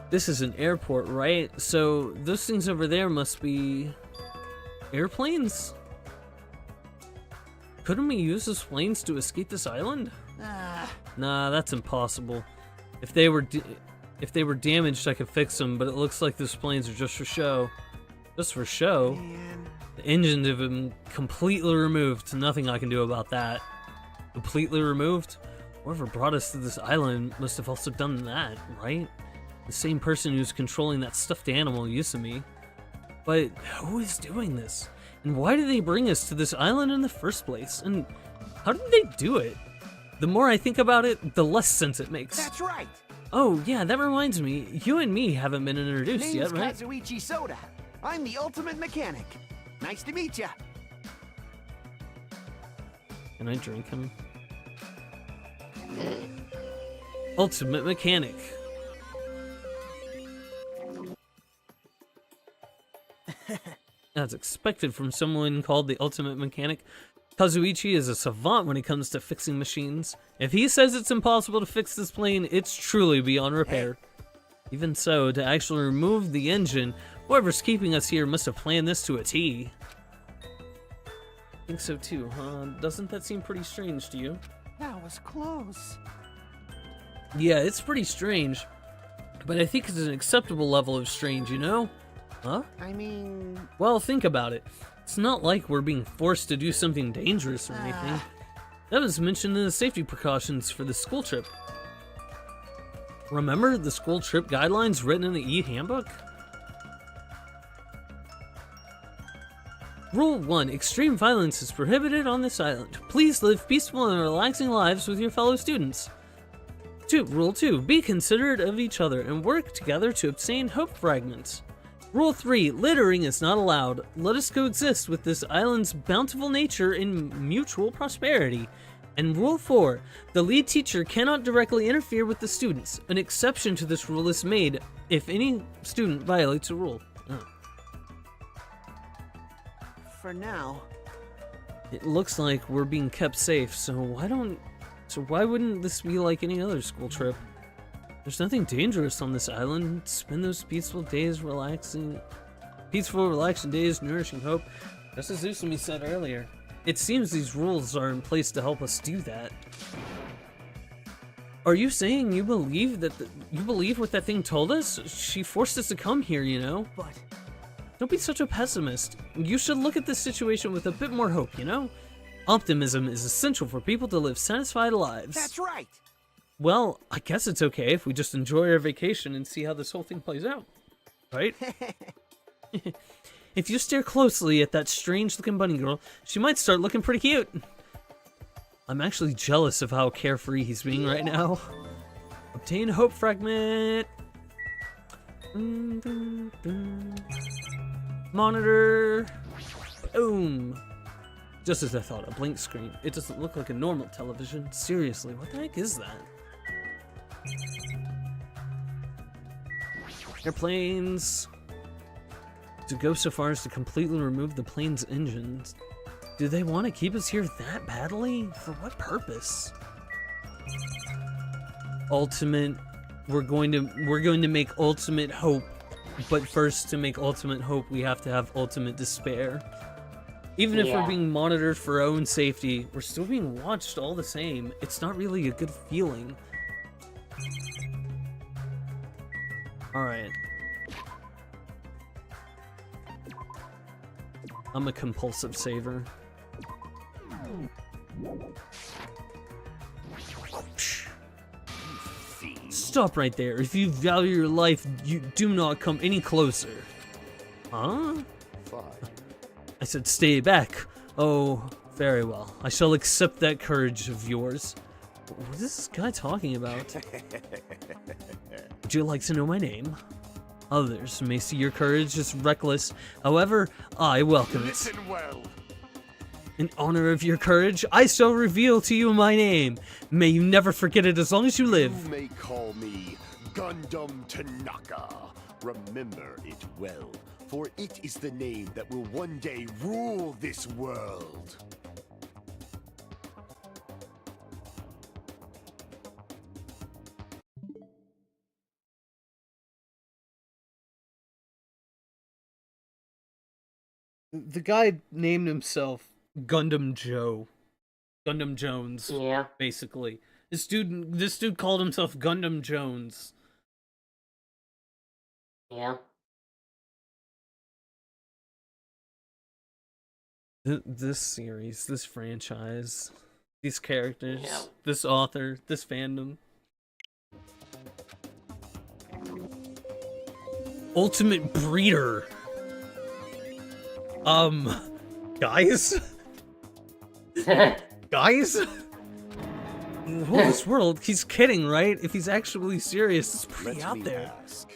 This is an airport, right? So those things over there must be airplanes? Couldn't we use those planes to escape this island? Nah, that's impossible. If they were damaged, I could fix them, but it looks like those planes are just for show. Just for show? Man. The engines have been completely removed. Nothing I can do about that. Completely removed? Whoever brought us to this island must have also done that, right? The same person who's controlling that stuffed animal, Yusumi. But who is doing this? And why did they bring us to this island in the first place? And how did they do it? The more I think about it, the less sense it makes. That's right. Oh, yeah, that reminds me. You and me haven't been introduced Name's yet, right? Kazuichi Soda. I'm the ultimate mechanic. Nice to meet ya. Can I drink him? Ultimate Mechanic. As expected from someone called the Ultimate Mechanic, Kazuichi is a savant when it comes to fixing machines. If he says it's impossible to fix this plane, it's truly beyond repair. Even so, to actually remove the engine, whoever's keeping us here must have planned this to a T. I think so too, huh? Doesn't that seem pretty strange to you? That was close. Yeah, it's pretty strange. But I think it's an acceptable level of strange, you know? Huh? I mean... Well, think about it. It's not like we're being forced to do something dangerous or anything. That was mentioned in the safety precautions for the school trip. Remember the school trip guidelines written in the e-handbook? Rule 1. Extreme violence is prohibited on this island. Please live peaceful and relaxing lives with your fellow students. Rule 2. Be considerate of each other and work together to obtain hope fragments. Rule 3. Littering is not allowed. Let us coexist with this island's bountiful nature in mutual prosperity. And Rule 4. The lead teacher cannot directly interfere with the students. An exception to this rule is made if any student violates a rule. Oh. For now. It looks like we're being kept safe, so why wouldn't this be like any other school trip? There's nothing dangerous on this island. Spend those peaceful, relaxing days nourishing hope. Just as Usumi said earlier. It seems these rules are in place to help us do that. Are you saying you believe what that thing told us? She forced us to come here, you know? But... Don't be such a pessimist. You should look at this situation with a bit more hope, you know? Optimism is essential for people to live satisfied lives. That's right! Well, I guess it's okay if we just enjoy our vacation and see how this whole thing plays out. Right? If you stare closely at that strange-looking bunny girl, she might start looking pretty cute. I'm actually jealous of how carefree he's being right now. Obtain hope fragment. Monitor. Boom. Just as I thought, a blank screen. It doesn't look like a normal television. Seriously, what the heck is that? Airplanes. To go so far as to completely remove the plane's engines. Do they want to keep us here that badly? For what purpose? Ultimate. We're going to make ultimate hope. But first, to make ultimate hope, we have to have ultimate despair. Even if we're being monitored for our own safety, we're still being watched all the same. It's not really a good feeling. Alright. I'm a compulsive saver. Stop right there. If you value your life, you do not come any closer. Huh? I said stay back. Oh, very well. I shall accept that courage of yours. What is this guy talking about? Would you like to know my name? Others may see your courage as reckless. However, I welcome it. Listen well. In honor of your courage, I shall reveal to you my name. May you never forget it as long as you live. You may call me Gundam Tanaka. Remember it well, for it is the name that will one day rule this world. The guy named himself Gundam Joe. Gundam Jones. Yeah. Basically. This dude called himself Gundam Jones. Yeah. This series, this franchise, these characters, Yeah. this author, this fandom. Ultimate breeder. Guys? Guys? In this world, he's kidding, right? If he's actually serious, it's pretty out there. Ask.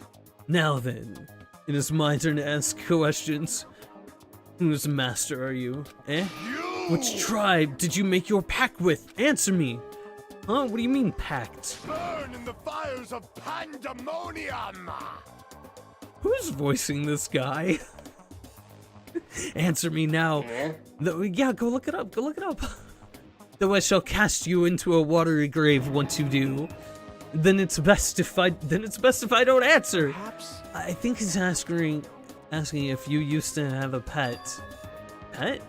Now then, it is my turn to ask questions. Whose master are you, eh? Which tribe did you make your pact with? Answer me. Huh? What do you mean, pact? Burn in the fires of pandemonium! Who's voicing this guy? Answer me now. Yeah, go look it up. Go look it up. Though I shall cast you into a watery grave once you do. Then it's best if I don't answer. Perhaps. I think he's asking if you used to have a pet. Pet?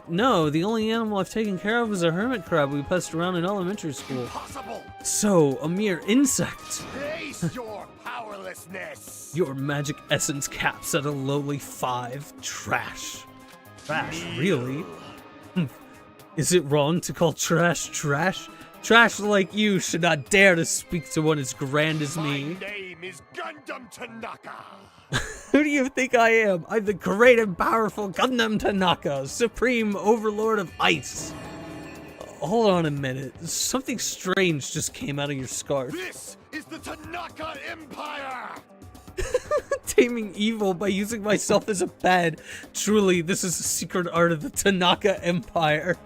No, the only animal I've taken care of was a hermit crab we passed around in elementary school. Impossible! So, a mere insect. Face your powerlessness! Your magic essence caps at a lowly 5. Trash. Trash, really? Is it wrong to call trash trash? Trash like you should not dare to speak to one as grand as me. My name is Gundam Tanaka! Who do you think I am? I'm the great and powerful Gundam Tanaka, Supreme Overlord of Ice. Hold on a minute. Something strange just came out of your scarf. This is the Tanaka Empire! Taming evil by using myself as a bed. Truly, this is the secret art of the Tanaka Empire.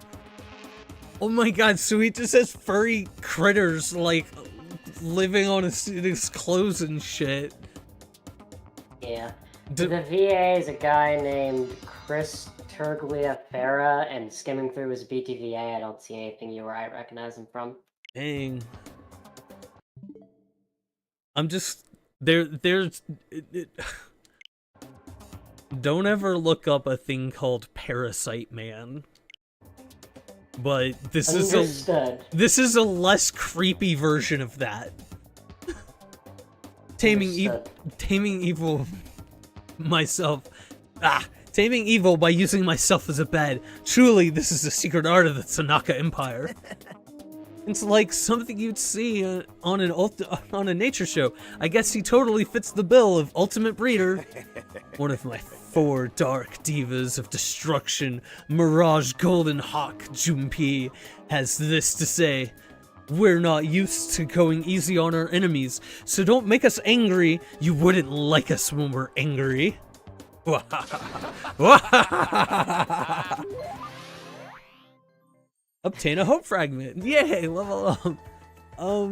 Oh my god, so he just has furry critters, like, living on his clothes and shit. Yeah. The VA is a guy named Chris Tergliafera, and skimming through his BTVA, I don't see anything you or I recognize him from. Dang. I'm just... There's... Don't ever look up a thing called Parasite Man. But this is a less creepy version of that. Taming evil myself. Taming evil by using myself as a bed. Truly, this is the secret art of the Tanaka Empire. It's like something you'd see on a nature show. I guess he totally fits the bill of ultimate breeder. One of my 4 dark divas of destruction, Mirage Golden Hawk Junpei, has this to say. We're not used to going easy on our enemies, so don't make us angry. You wouldn't like us when we're angry. Obtain a hope fragment. Yay, level up.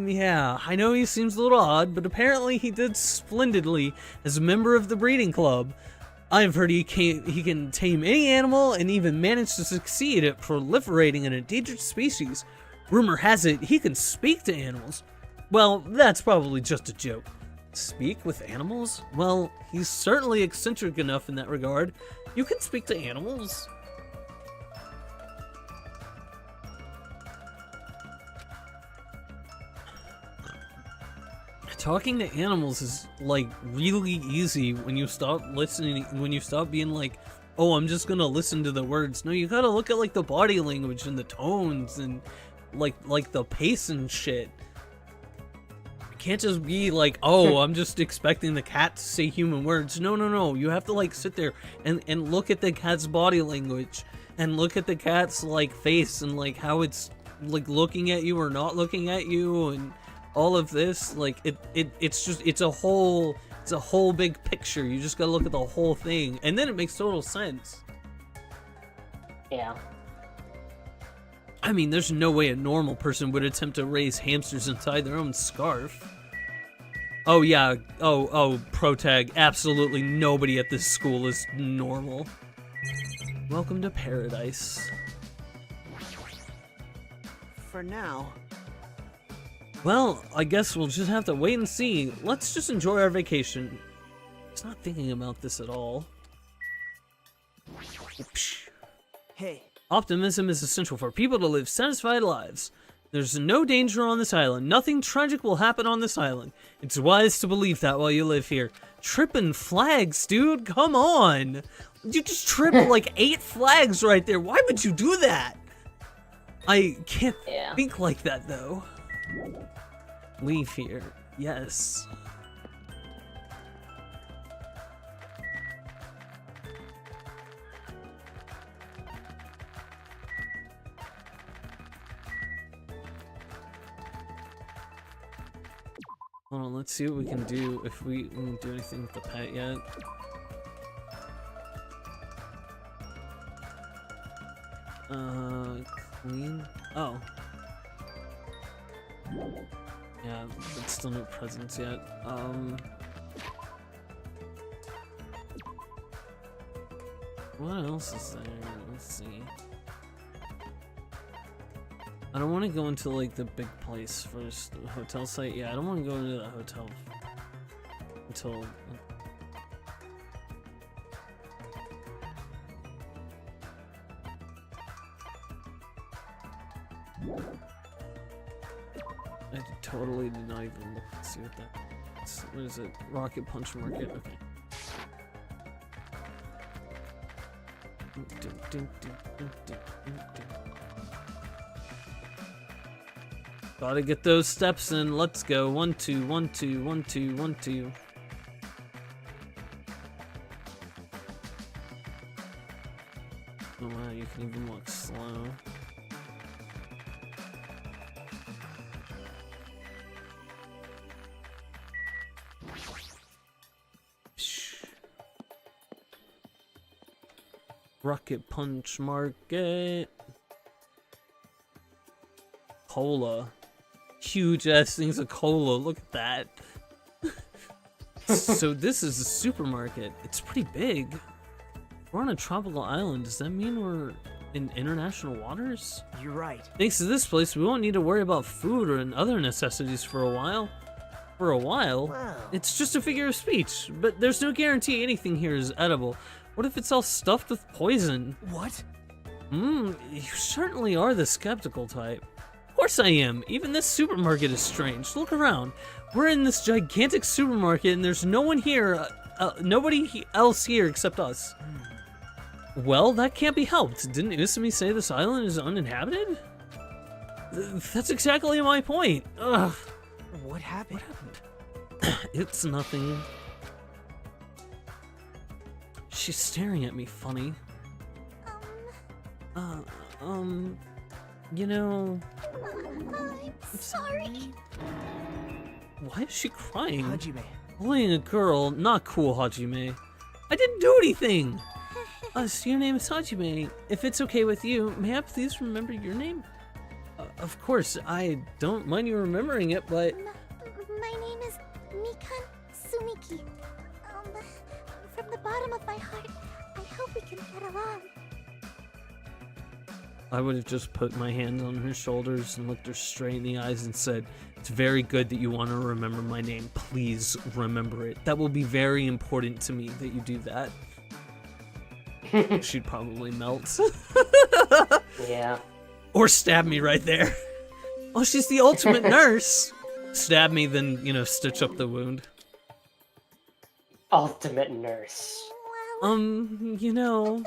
Yeah, I know he seems a little odd, but apparently he did splendidly as a member of the breeding club. I've heard he can tame any animal and even manage to succeed at proliferating an endangered species. Rumor has it he can speak to animals. Well, that's probably just a joke. Speak with animals? Well, he's certainly eccentric enough in that regard. You can speak to animals. Talking to animals is, like, really easy when you stop listening, when you stop being like, oh, I'm just gonna listen to the words. No, you gotta look at, like, the body language and the tones and, like the pace and shit. You can't just be like, oh, I'm just expecting the cat to say human words. No. You have to, like, sit there and look at the cat's body language and look at the cat's, like, face and, like, how it's, like, looking at you or not looking at you and all of this. Like, it's a whole big picture. You just gotta look at the whole thing, and then it makes total sense. Yeah. I mean, there's no way a normal person would attempt to raise hamsters inside their own scarf. Oh yeah, Protag, absolutely nobody at this school is normal. Welcome to paradise. For now. Well, I guess we'll just have to wait and see. Let's just enjoy our vacation. He's not thinking about this at all. Hey. Optimism is essential for people to live satisfied lives. There's no danger on this island. Nothing tragic will happen on this island. It's wise to believe that while you live here. Tripping flags, dude. Come on. You just tripped like 8 flags right there. Why would you do that? I can't Yeah. think like that, though. Leave here. Yes. Hold on, let's see what we can do if we can do anything with the pet yet. Clean? Oh. Yeah, but still no presents yet. What else is there? Let's see. I don't want to go into like the big place first, the hotel site. Yeah, I don't want to go into the hotel until. I totally did not even look to see what that. What is it? Rocket Punch Market. Okay. Gotta get those steps in. Let's go. 1, 2, 1, 2, 1, 2, 1, 2. Oh wow, you can even walk slow. Rocket Punch Market. Cola. Huge ass things of cola. Look at that. So this is a supermarket. It's pretty big. We're on a tropical island. Does that mean we're in international waters? You're right. Thanks to this place, we won't need to worry about food or other necessities for a while. For a while? Wow. It's just a figure of speech, but there's no guarantee anything here is edible. What if it's all stuffed with poison? What? You certainly are the skeptical type. Of course I am. Even this supermarket is strange. Look around. We're in this gigantic supermarket and there's no one here, nobody else here except us. Well, that can't be helped. Didn't Usami say this island is uninhabited? That's exactly my point. Ugh. What happened? It's nothing. She's staring at me funny. You know... I'm sorry. Why is she crying? Hajime. Bullying a girl, not cool, Hajime. I didn't do anything! So your name is Hajime. If it's okay with you, may I please remember your name? Of course, I don't mind you remembering it, but... My name is Mikan Sumiki. From the bottom of my heart, I hope we can get along. I would have just put my hands on her shoulders and looked her straight in the eyes and said, "It's very good that you want to remember my name. Please remember it. That will be very important to me that you do that." She'd probably melt. Yeah. Or stab me right there. Oh, she's the ultimate nurse. Stab me, then, you know, stitch up the wound. Ultimate nurse. You know,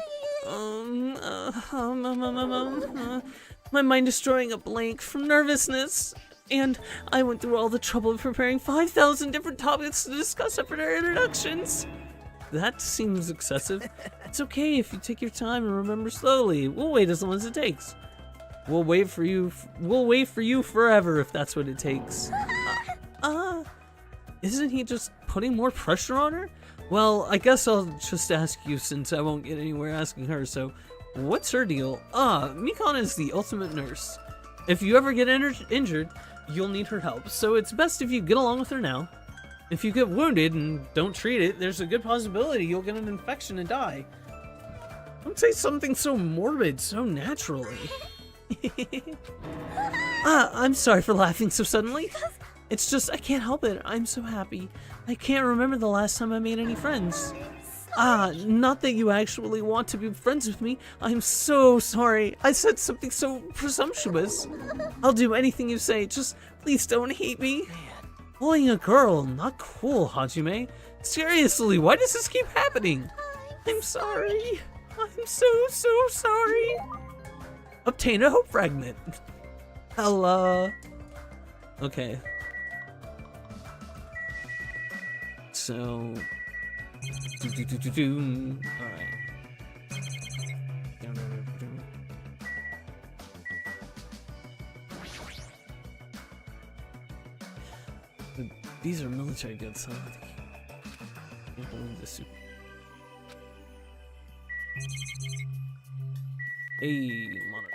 my mind is drawing a blank from nervousness, and I went through all the trouble of preparing 5,000 different topics to discuss after our introductions. That seems excessive. It's okay if you take your time and remember slowly. We'll wait as long as it takes. We'll wait for you forever if that's what it takes. Isn't he just putting more pressure on her? Well, I guess I'll just ask you since I won't get anywhere asking her, so what's her deal? Mikan is the ultimate nurse. If you ever get injured, you'll need her help, so it's best if you get along with her now. If you get wounded and don't treat it, there's a good possibility you'll get an infection and die. Don't say something so morbid so naturally. I'm sorry for laughing so suddenly. It's just, I can't help it. I'm so happy. I can't remember the last time I made any friends. Not that you actually want to be friends with me. I'm so sorry. I said something so presumptuous. I'll do anything you say. Just please don't hate me. Bullying a girl, not cool, Hajime. Seriously, why does this keep happening? I'm sorry. I'm so sorry. Obtain a hope fragment. Hello. Okay. So. Alright. These are military goods, huh? I can't believe this. Hey, monarch.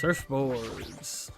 Surfboards.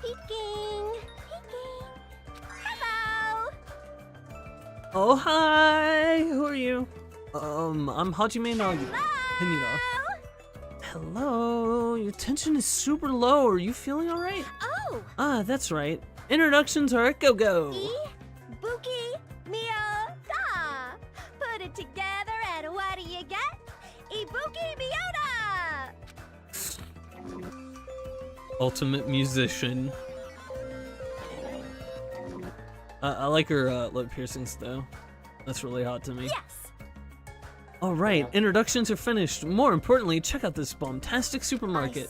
Peeking! Peeking! Hello! Oh, hi! Who are you? I'm Hajime Hinida. Hello! Your tension is super low. Are you feeling alright? Oh! Ah, that's right. Introductions are a go-go. Ibuki Mio Da! Put it together and what do you get? Ibuki Miota! Ultimate musician. I like her lip piercings though. That's really hot to me. Yes! Alright, introductions are finished. More importantly, check out this bombastic supermarket.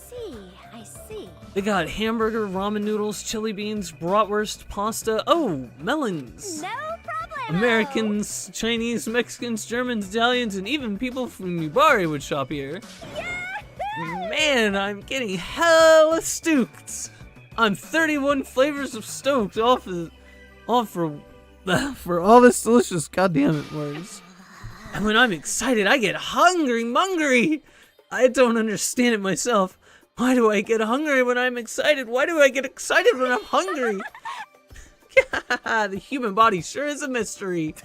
I see. They got hamburger, ramen noodles, chili beans, bratwurst, pasta. Oh, melons! No problem! Americans, Chinese, Mexicans, Germans, Italians, and even people from Yubari would shop here. Man, I'm getting hella stoked. I'm 31 flavors of stoked, all for all this delicious goddamn words. And when I'm excited, I get hungry. I don't understand it myself. Why do I get hungry when I'm excited? Why do I get excited when I'm hungry? The human body sure is a mystery.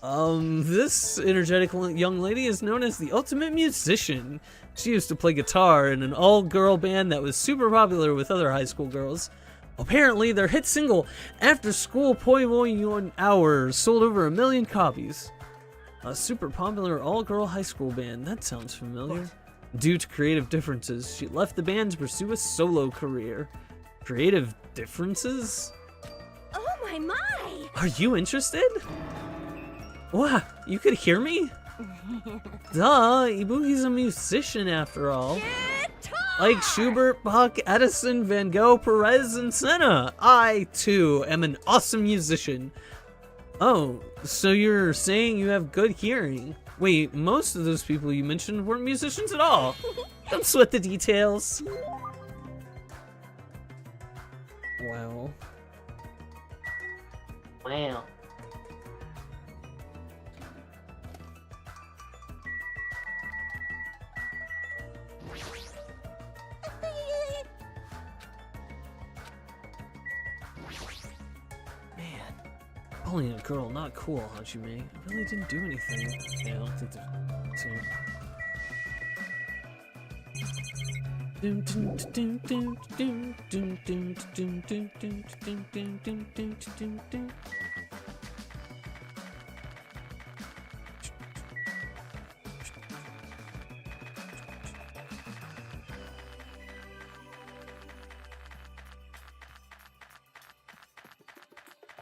This energetic young lady is known as the ultimate musician. She used to play guitar in an all-girl band that was super popular with other high school girls. Apparently, their hit single, After School Poivoyon Hour, sold over 1 million copies. A super popular all-girl high school band. That sounds familiar. What? Due to creative differences, she left the band to pursue a solo career. Creative differences? Oh my! Are you interested? What? You could hear me? Duh, Ibuki's a musician after all. Guitar! Like Schubert, Bach, Edison, Van Gogh, Perez, and Senna. I, too, am an awesome musician. Oh, so you're saying you have good hearing? Wait, most of those people you mentioned weren't musicians at all. Don't sweat the details. Wow. Wow. Bullying a girl, not cool, Hajime. I really didn't do anything. Yeah, I don't think there's...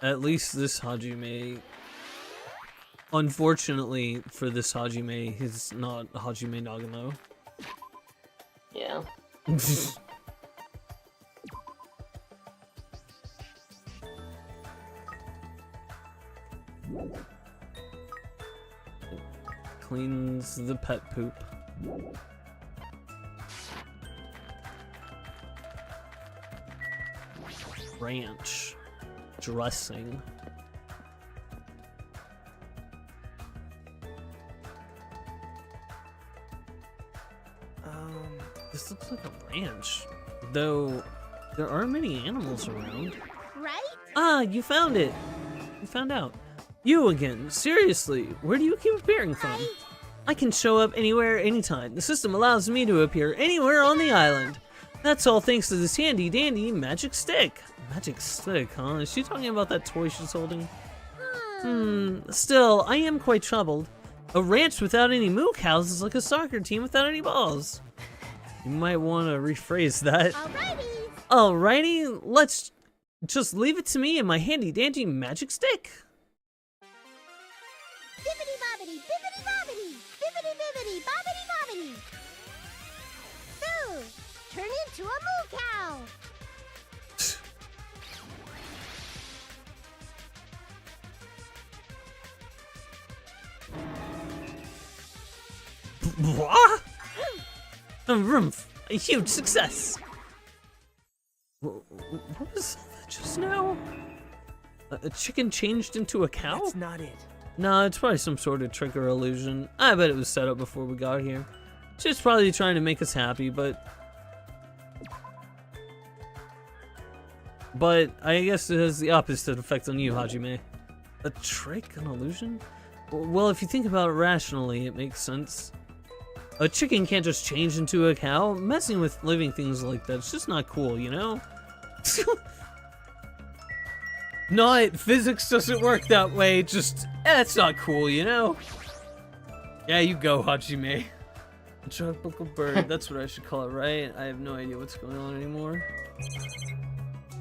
At least this Hajime, unfortunately for this Hajime, he's not Hajime Nagano. Yeah. Cleans the pet poop. Ranch. Dressing. This looks like a ranch, though there aren't many animals around. Right? Ah, you found it. You found out. You again. Seriously, where do you keep appearing from? Right. I can show up anywhere, anytime. The system allows me to appear anywhere on the island. That's all thanks to this handy dandy magic stick. Magic stick, huh? Is she talking about that toy she's holding? Still, I am quite troubled. A ranch without any moo cows is like a soccer team without any balls. You might want to rephrase that. Alrighty. Alrighty, let's just leave it to me and my handy dandy magic stick. Bibbidi bobbidi, bibbidi bobbidi, bibbidi bibbidi, bobbidi bobbidi. So, turn into a moo cow. What? A huge success. What was that just now? A chicken changed into a cow? That's not it. No, it's probably some sort of trick or illusion. I bet it was set up before we got here. She's probably trying to make us happy, but I guess it has the opposite effect on you, Hajime. A trick? An illusion? Well, if you think about it rationally, it makes sense. A chicken can't just change into a cow. Messing with living things like that's just not cool, you know? Not physics doesn't work that way, just it's not cool, you know? Yeah, you go, Hajime. A tropical bird, that's what I should call it, right? I have no idea what's going on anymore.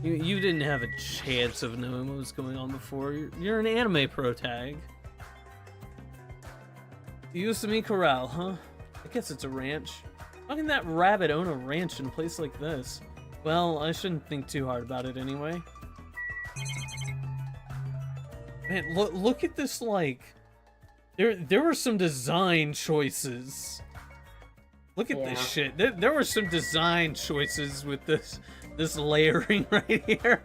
You didn't have a chance of knowing what was going on before. You're an anime pro tag. Yusumi Corral, huh? I guess it's a ranch. How can that rabbit own a ranch in a place like this? Well, I shouldn't think too hard about it anyway. Man, look at this, like... There were some design choices. Look at this shit. There were some design choices with this layering right here.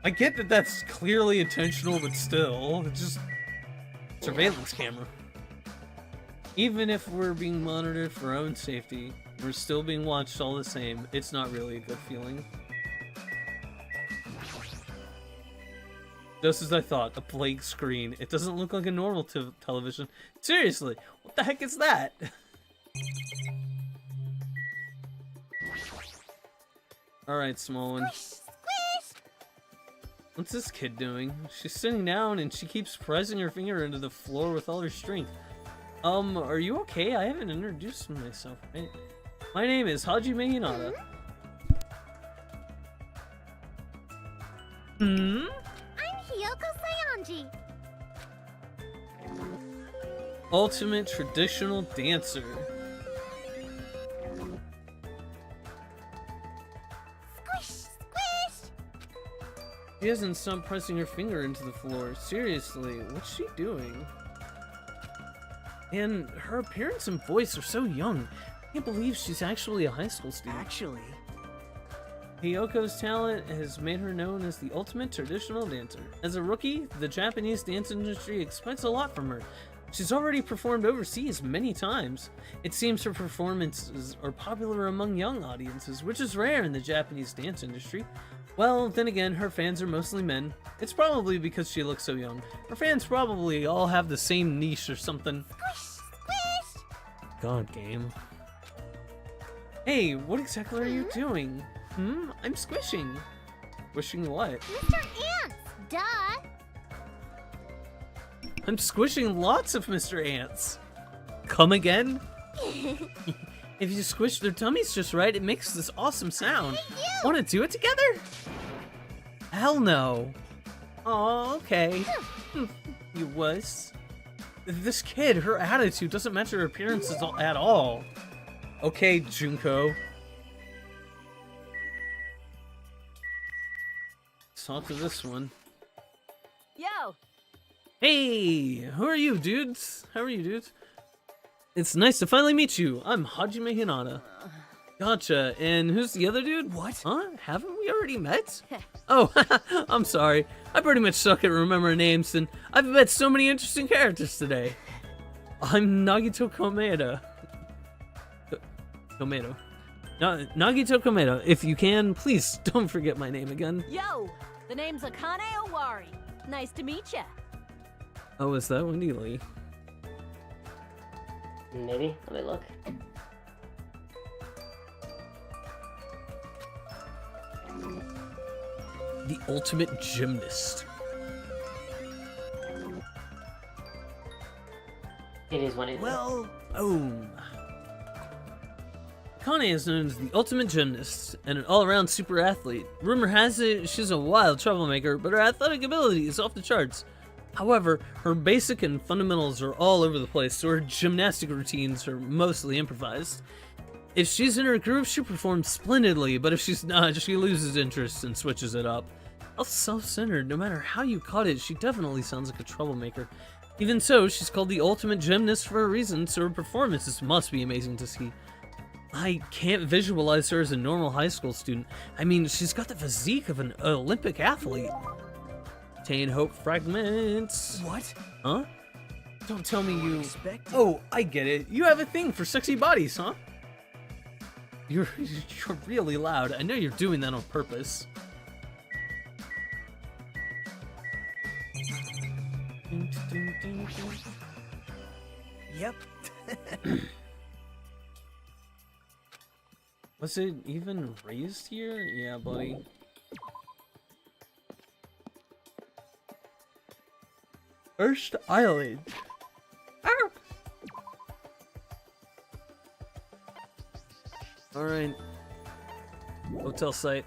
I get that that's clearly intentional, but still, it's just surveillance camera. Even if we're being monitored for our own safety, we're still being watched all the same. It's not really a good feeling. Just as I thought, a blank screen. It doesn't look like a normal television. Seriously, what the heck is that? Alright, small one. What's this kid doing? She's sitting down and she keeps pressing her finger into the floor with all her strength. Are you okay? I haven't introduced myself, right? My name is Hajime Hinata. I'm Hiyoko Sayanji. Ultimate traditional dancer. Squish, squish. She hasn't stopped pressing her finger into the floor. Seriously, what's she doing? And her appearance and voice are so young. I can't believe she's actually a high school student. Actually, Hiyoko's talent has made her known as the ultimate traditional dancer. As a rookie, the Japanese dance industry expects a lot from her. She's already performed overseas many times. It seems her performances are popular among young audiences, which is rare in the Japanese dance industry. Well, then again, her fans are mostly men. It's probably because she looks so young. Her fans probably all have the same niche or something. Squish, squish. God, game. Hey, what exactly are you doing? I'm squishing. Squishing what? Mr. Ants, duh. I'm squishing lots of Mr. Ants. Come again? If you squish their tummies just right, it makes this awesome sound. Want to do it together? Hell no. Oh, okay. You wuss. This kid, her attitude doesn't match her appearance at all. Okay, Junko. Let's talk to this one. Yo! Hey, who are you, dudes? How are you, dudes? It's nice to finally meet you. I'm Hajime Hinata. Gotcha. And who's the other dude? What? Huh? Haven't we already met? Oh, I'm sorry. I pretty much suck at remembering names, and I've met so many interesting characters today. I'm Nagito Komeda. Komedo. Nagito Komeda. If you can, please don't forget my name again. Yo, the name's Akane Owari. Nice to meet ya. Oh, is that Wendy Lee? Maybe. Let me look. The ultimate gymnast. It is what it is. Well, Boom. Akane is known as the ultimate gymnast and an all-around super athlete. Rumor has it she's a wild troublemaker, but her athletic ability is off the charts. However, her basic and fundamentals are all over the place, so her gymnastic routines are mostly improvised. If she's in her groove, she performs splendidly, but if she's not, she loses interest and switches it up. All self-centered, no matter how you cut it, she definitely sounds like a troublemaker. Even so, she's called the ultimate gymnast for a reason, so her performances must be amazing to see. I can't visualize her as a normal high school student. I mean, she's got the physique of an Olympic athlete. Obtain hope fragments. what? Huh? Don't tell me you... Expected. Oh, I get it. You have a thing for sexy bodies, huh? You're really loud. I know you're doing that on purpose. Yep. Was it even raised here? Yeah, buddy. First Island. Arr! Alright. Hotel site.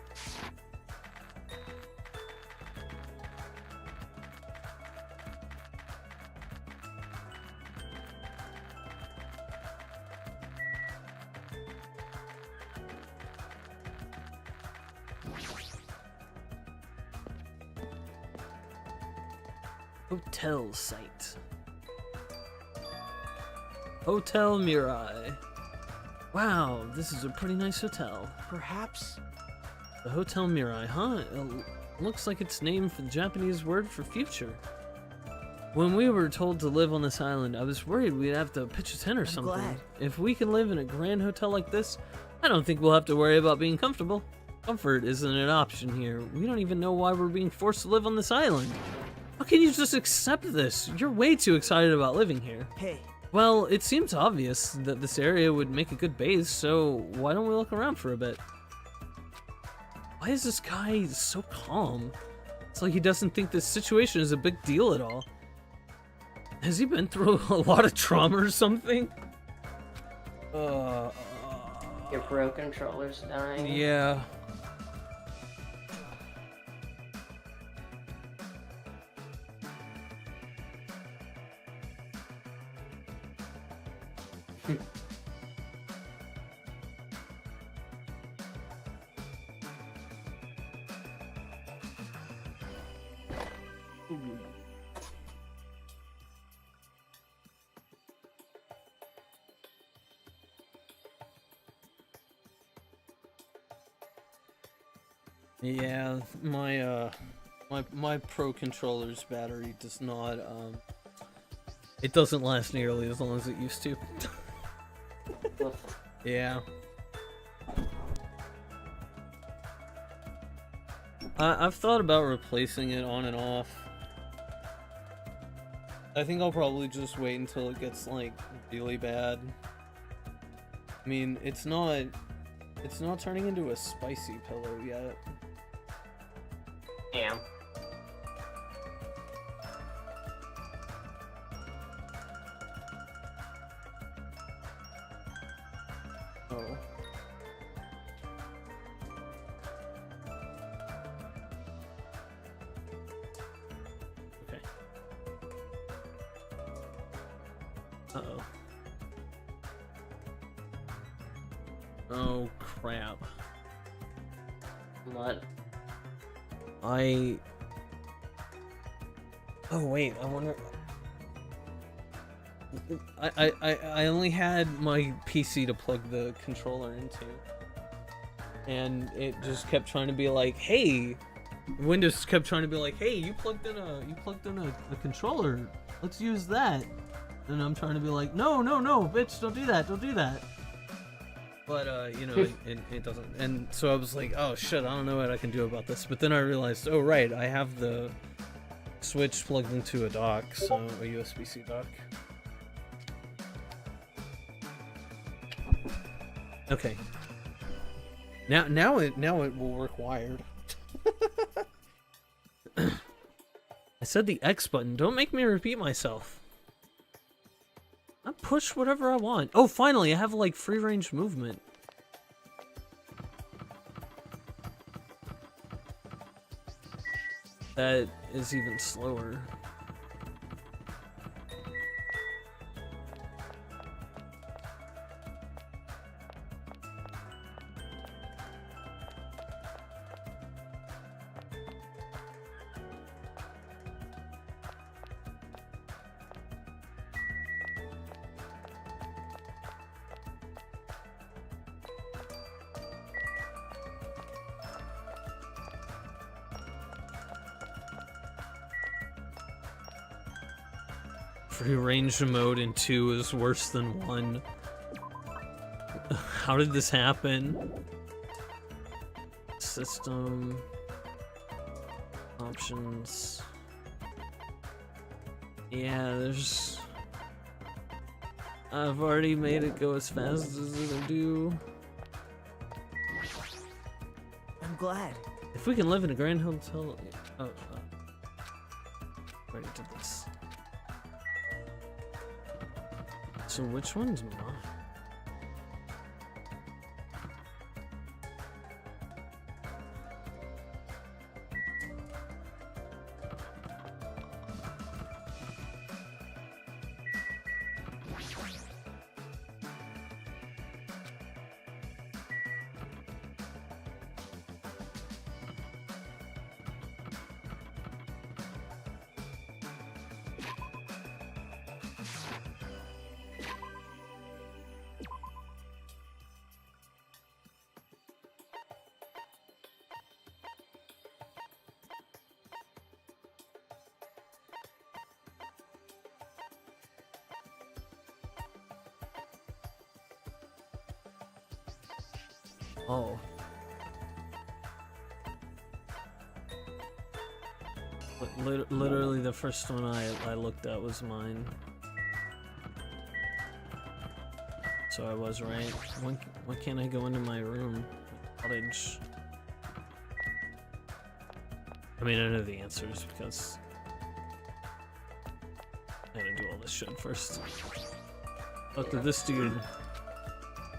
Hotel site. Hotel Mirai. Wow, this is a pretty nice hotel. Perhaps. The Hotel Mirai, huh? Looks like it's named for the Japanese word for future. When we were told to live on this island, I was worried we'd have to pitch a tent or something. glad. If we can live in a grand hotel like this, I don't think we'll have to worry about being comfortable. Comfort isn't an option here. We don't even know why we're being forced to live on this island. How can you just accept this? You're way too excited about living here. Hey, Well, it seems obvious that this area would make a good base, so why don't we look around for a bit? Why is this guy so calm? It's like he doesn't think this situation is a big deal at all. Has he been through a lot of trauma or something? Your Pro controller's dying. Yeah. Yeah, my Pro controller's battery does not it doesn't last nearly as long as it used to. Yeah. I've thought about replacing it on and off. I think I'll probably just wait until it gets like really bad. I mean, it's not turning into a spicy pillow yet. Yeah. Oh. Okay. Uh-oh. Oh, crap. What? Oh, wait, I wonder... I only had my PC to plug the controller into. And it just kept trying to be like, hey... Windows kept trying to be like, hey, you plugged in a controller. Let's use that. and I'm trying to be like, no, bitch, don't do that. But, you know, it doesn't. And so I was like, oh shit, I don't know what I can do about this. But then I realized, oh right, I have the Switch plugged into a dock, so a USB-C dock. Okay. Now it will work wired. I said the X button. Don't make me repeat myself. I push whatever I want. Oh, finally, I have like free range movement. That is even slower. Free range mode in 2 is worse than 1. How did this happen? System options. Yeah, there's. I've already made it go as fast as it'll do. I'm glad. If we can live in a grand hotel. Oh, already did this. So which one's mine? Oh. Literally the first one I looked at was mine. So I was right. Why can't I go into my room? Cottage. I mean, I know the answers because I had to do all this shit first. Talk to this dude.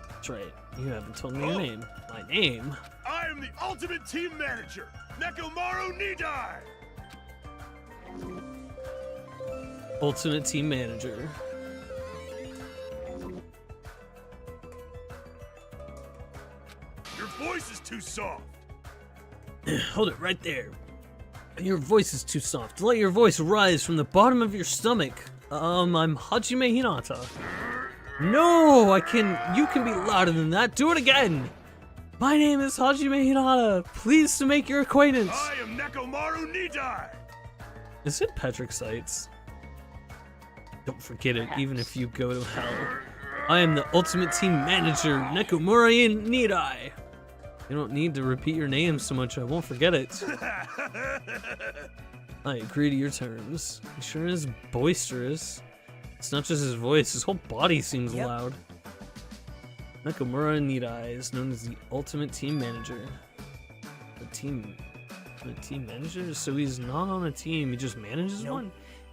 That's right. You haven't told me your name. My name? I am the ultimate team manager, Nekomaru Nidai! Ultimate team manager. Your voice is too soft. Hold it right there. Your voice is too soft. Let your voice rise from the bottom of your stomach. I'm Hajime Hinata. No, you can be louder than that. Do it again. My name is Hajime Hinata. Pleased to make your acquaintance. I am Nekomaru Nidai. Is it Petric Sites? Don't forget it, even if you go to hell. I am the ultimate team manager, Nekomaru Nidai. You don't need to repeat your name so much, I won't forget it. I agree to your terms. He sure is boisterous. It's not just his voice, his whole body seems loud. Nekomaru Nidai is known as the ultimate team manager. The team manager? So he's not on a team, he just manages one?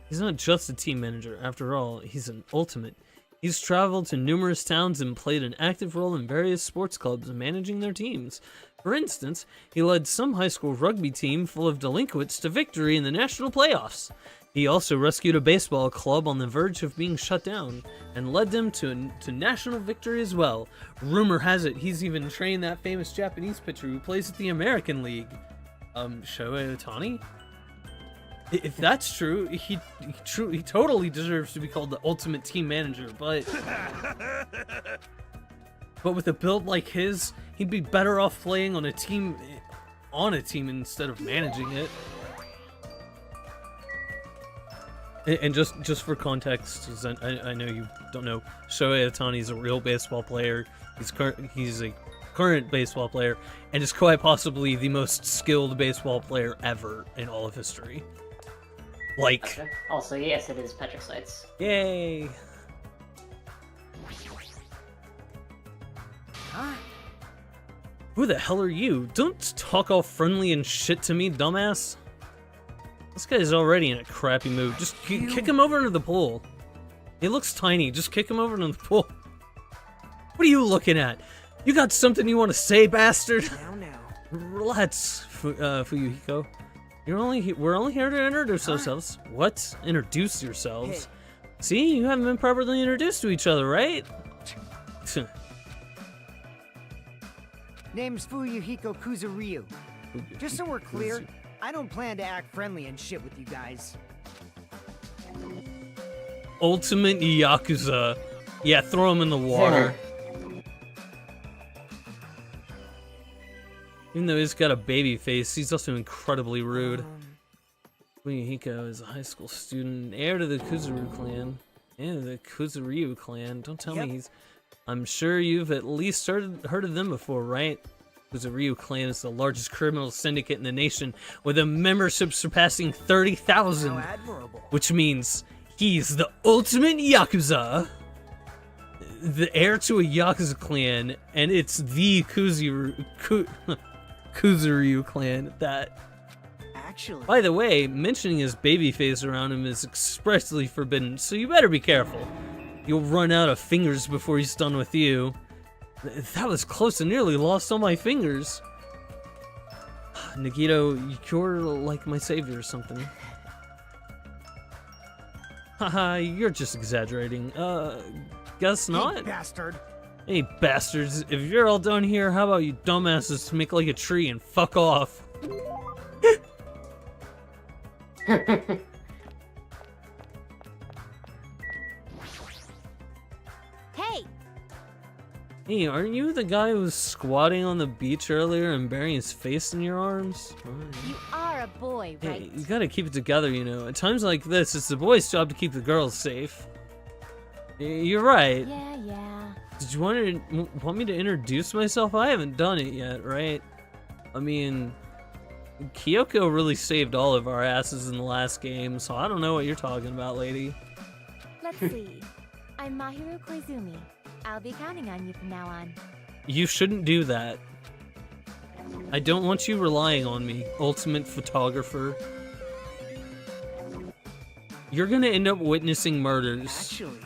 He's not just a team manager, after all, he's an ultimate. He's traveled to numerous towns and played an active role in various sports clubs managing their teams. For instance, he led some high school rugby team full of delinquents to victory in the national playoffs. He also rescued a baseball club on the verge of being shut down, and led them to national victory as well. Rumor has it he's even trained that famous Japanese pitcher who plays at the American League. Shohei Ohtani? If that's true, he totally deserves to be called the ultimate team manager, but with a build like his, he'd be better off playing on a team instead of managing it. And just for context, 'cause I know you don't know, Shohei Ohtani's a real baseball player. He's a current baseball player, and is quite possibly the most skilled baseball player ever in all of history. Like, Okay. Also, yes, it is Petrocytes. yay! Huh? Who the hell are you? Don't talk all friendly and shit to me, dumbass. This guy's already in a crappy mood. Just kick him over into the pool. He looks tiny. Just kick him over into the pool. What are you looking at? You got something you want to say, bastard? Now. Relax, Fuyuhiko. We're only here to introduce ourselves. What? Introduce yourselves? See, you haven't been properly introduced to each other, right? Name's Fuyuhiko Kuzuryu. Just so we're clear, I don't plan to act friendly and shit with you guys. Ultimate Yakuza. Yeah, throw him in the water. Even though he's got a baby face, he's also incredibly rude. Fuyuhiko is a high school student, heir to the Kuzuryu clan. Heir to the Kuzuryu clan. Don't tell me he's... I'm sure you've at least heard of them before, right? Kuzuryu clan is the largest criminal syndicate in the nation, with a membership surpassing 30,000. How admirable. Which means he's the ultimate Yakuza. The heir to a Yakuza clan, and it's the Kuzuryu clan that... Actually... By the way, mentioning his baby face around him is expressly forbidden, so you better be careful. You'll run out of fingers before he's done with you. That was close. I nearly lost all my fingers. Nagito, you're like my savior or something. Haha, you're just exaggerating. Guess not? Hey, bastard. Hey, bastards. If you're all done here, how about you dumbasses make like a tree and fuck off? Hey! Hey, aren't you the guy who was squatting on the beach earlier and burying his face in your arms? You are a boy, right? Hey, you gotta keep it together, you know. At times like this, it's the boys' job to keep the girls safe. You're right. Yeah. Did you want me to introduce myself? I haven't done it yet, right? I mean, Kyoko really saved all of our asses in the last game, so I don't know what you're talking about, lady. Let's see. I'm Mahiru Koizumi. I'll be counting on you from now on. You shouldn't do that. I don't want you relying on me, ultimate photographer. You're gonna end up witnessing murders. Actually...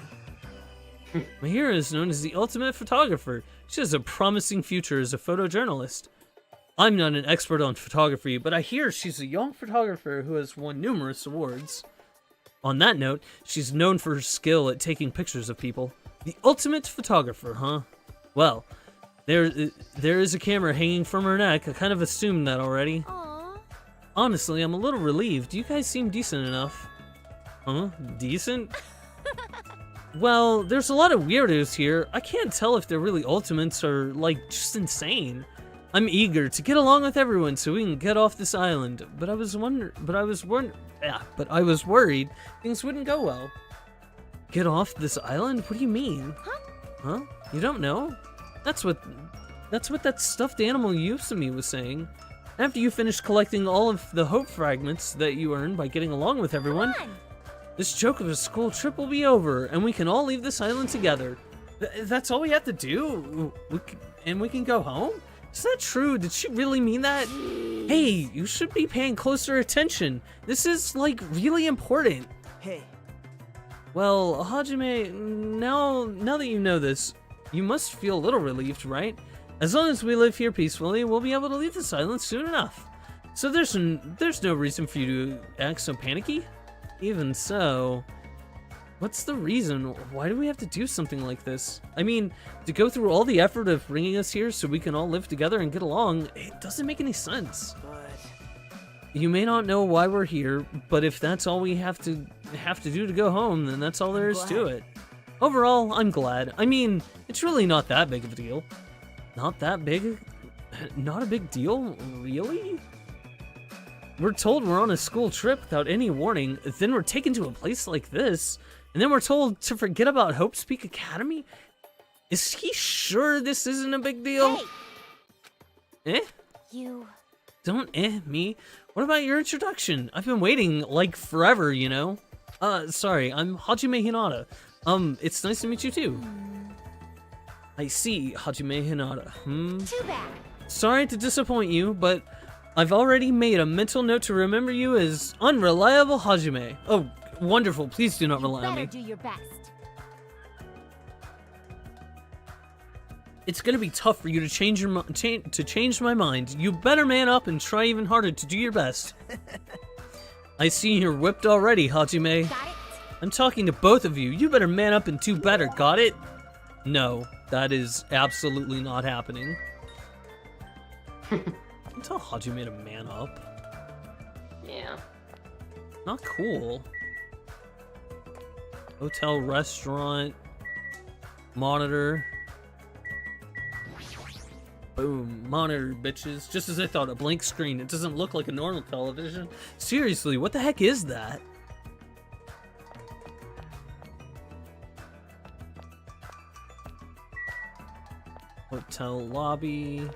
Mahira is known as the ultimate photographer. She has a promising future as a photojournalist. I'm not an expert on photography, but I hear she's a young photographer who has won numerous awards. On that note, she's known for her skill at taking pictures of people. The ultimate photographer, huh? Well, there is a camera hanging from her neck. I kind of assumed that already. Aww. Honestly, I'm a little relieved. You guys seem decent enough. Huh? Decent? Well, there's a lot of weirdos here. I can't tell if they're really ultimates or, like, just insane. I'm eager to get along with everyone so we can get off this island, but I was worried things wouldn't go well. Get off this island? What do you mean? Huh? You don't know? That's what that stuffed animal Yusumi was saying. After you finish collecting all of the hope fragments that you earned by getting along with everyone, this joke of a school trip will be over, and we can all leave this island together. That's all we have to do? We can go home? Is that true? Did she really mean that? Hey, you should be paying closer attention. This is, like, really important. Hey. Well, Hajime, now that you know this, you must feel a little relieved, right? As long as we live here peacefully, we'll be able to leave this island soon enough. So there's no reason for you to act so panicky? Even so, what's the reason? Why do we have to do something like this? I mean, to go through all the effort of bringing us here so we can all live together and get along, it doesn't make any sense. But... You may not know why we're here, but if that's all we have to do to go home, then that's all there is to it. Overall, I'm glad. I mean, it's really not that big of a deal. Not that big? Not a big deal? Really? We're told we're on a school trip without any warning, then we're taken to a place like this, and then we're told to forget about Hope's Peak Academy? Is he sure this isn't a big deal? Hey! Eh? You... Don't me. What about your introduction? I've been waiting, like, forever, you know? Sorry, I'm Hajime Hinata. It's nice to meet you, too. I see, Hajime Hinata. Too bad. Sorry to disappoint you, but I've already made a mental note to remember you as Unreliable Hajime. Oh, wonderful. Please do not rely on me. better do your best. It's gonna be tough for you to change my mind. You better man up and try even harder to do your best. I see you're whipped already, Hajime. Got it? I'm talking to both of you. You better man up and do better, got it? No, that is absolutely not happening. Tell Hajime to man up. Yeah. Not cool. Hotel, restaurant, monitor. Boom, monitor, bitches. Just as I thought, a blank screen. It doesn't look like a normal television. Seriously, what the heck is that? Hotel lobby.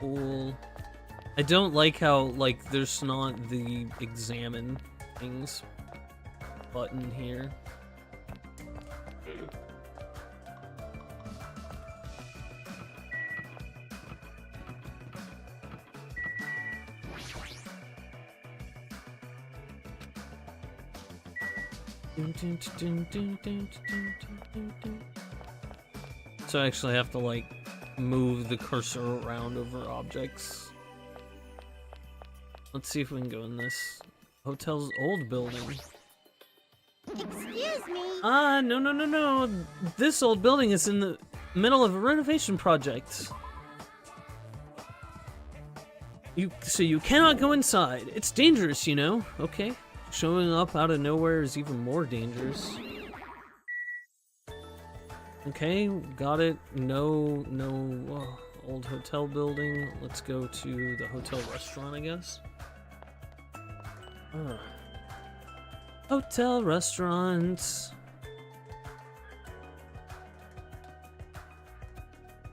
Pool. I don't like how, like, there's not the examine things button here. So I actually have to, like, move the cursor around over objects. Let's see if we can go in this. Hotel's old building. Excuse me. No. This old building is in the middle of a renovation project. So you cannot go inside. It's dangerous, you know? Okay. Showing up out of nowhere is even more dangerous. Okay, got it. No, old hotel building. Let's go to the hotel restaurant, I guess. Hotel restaurants.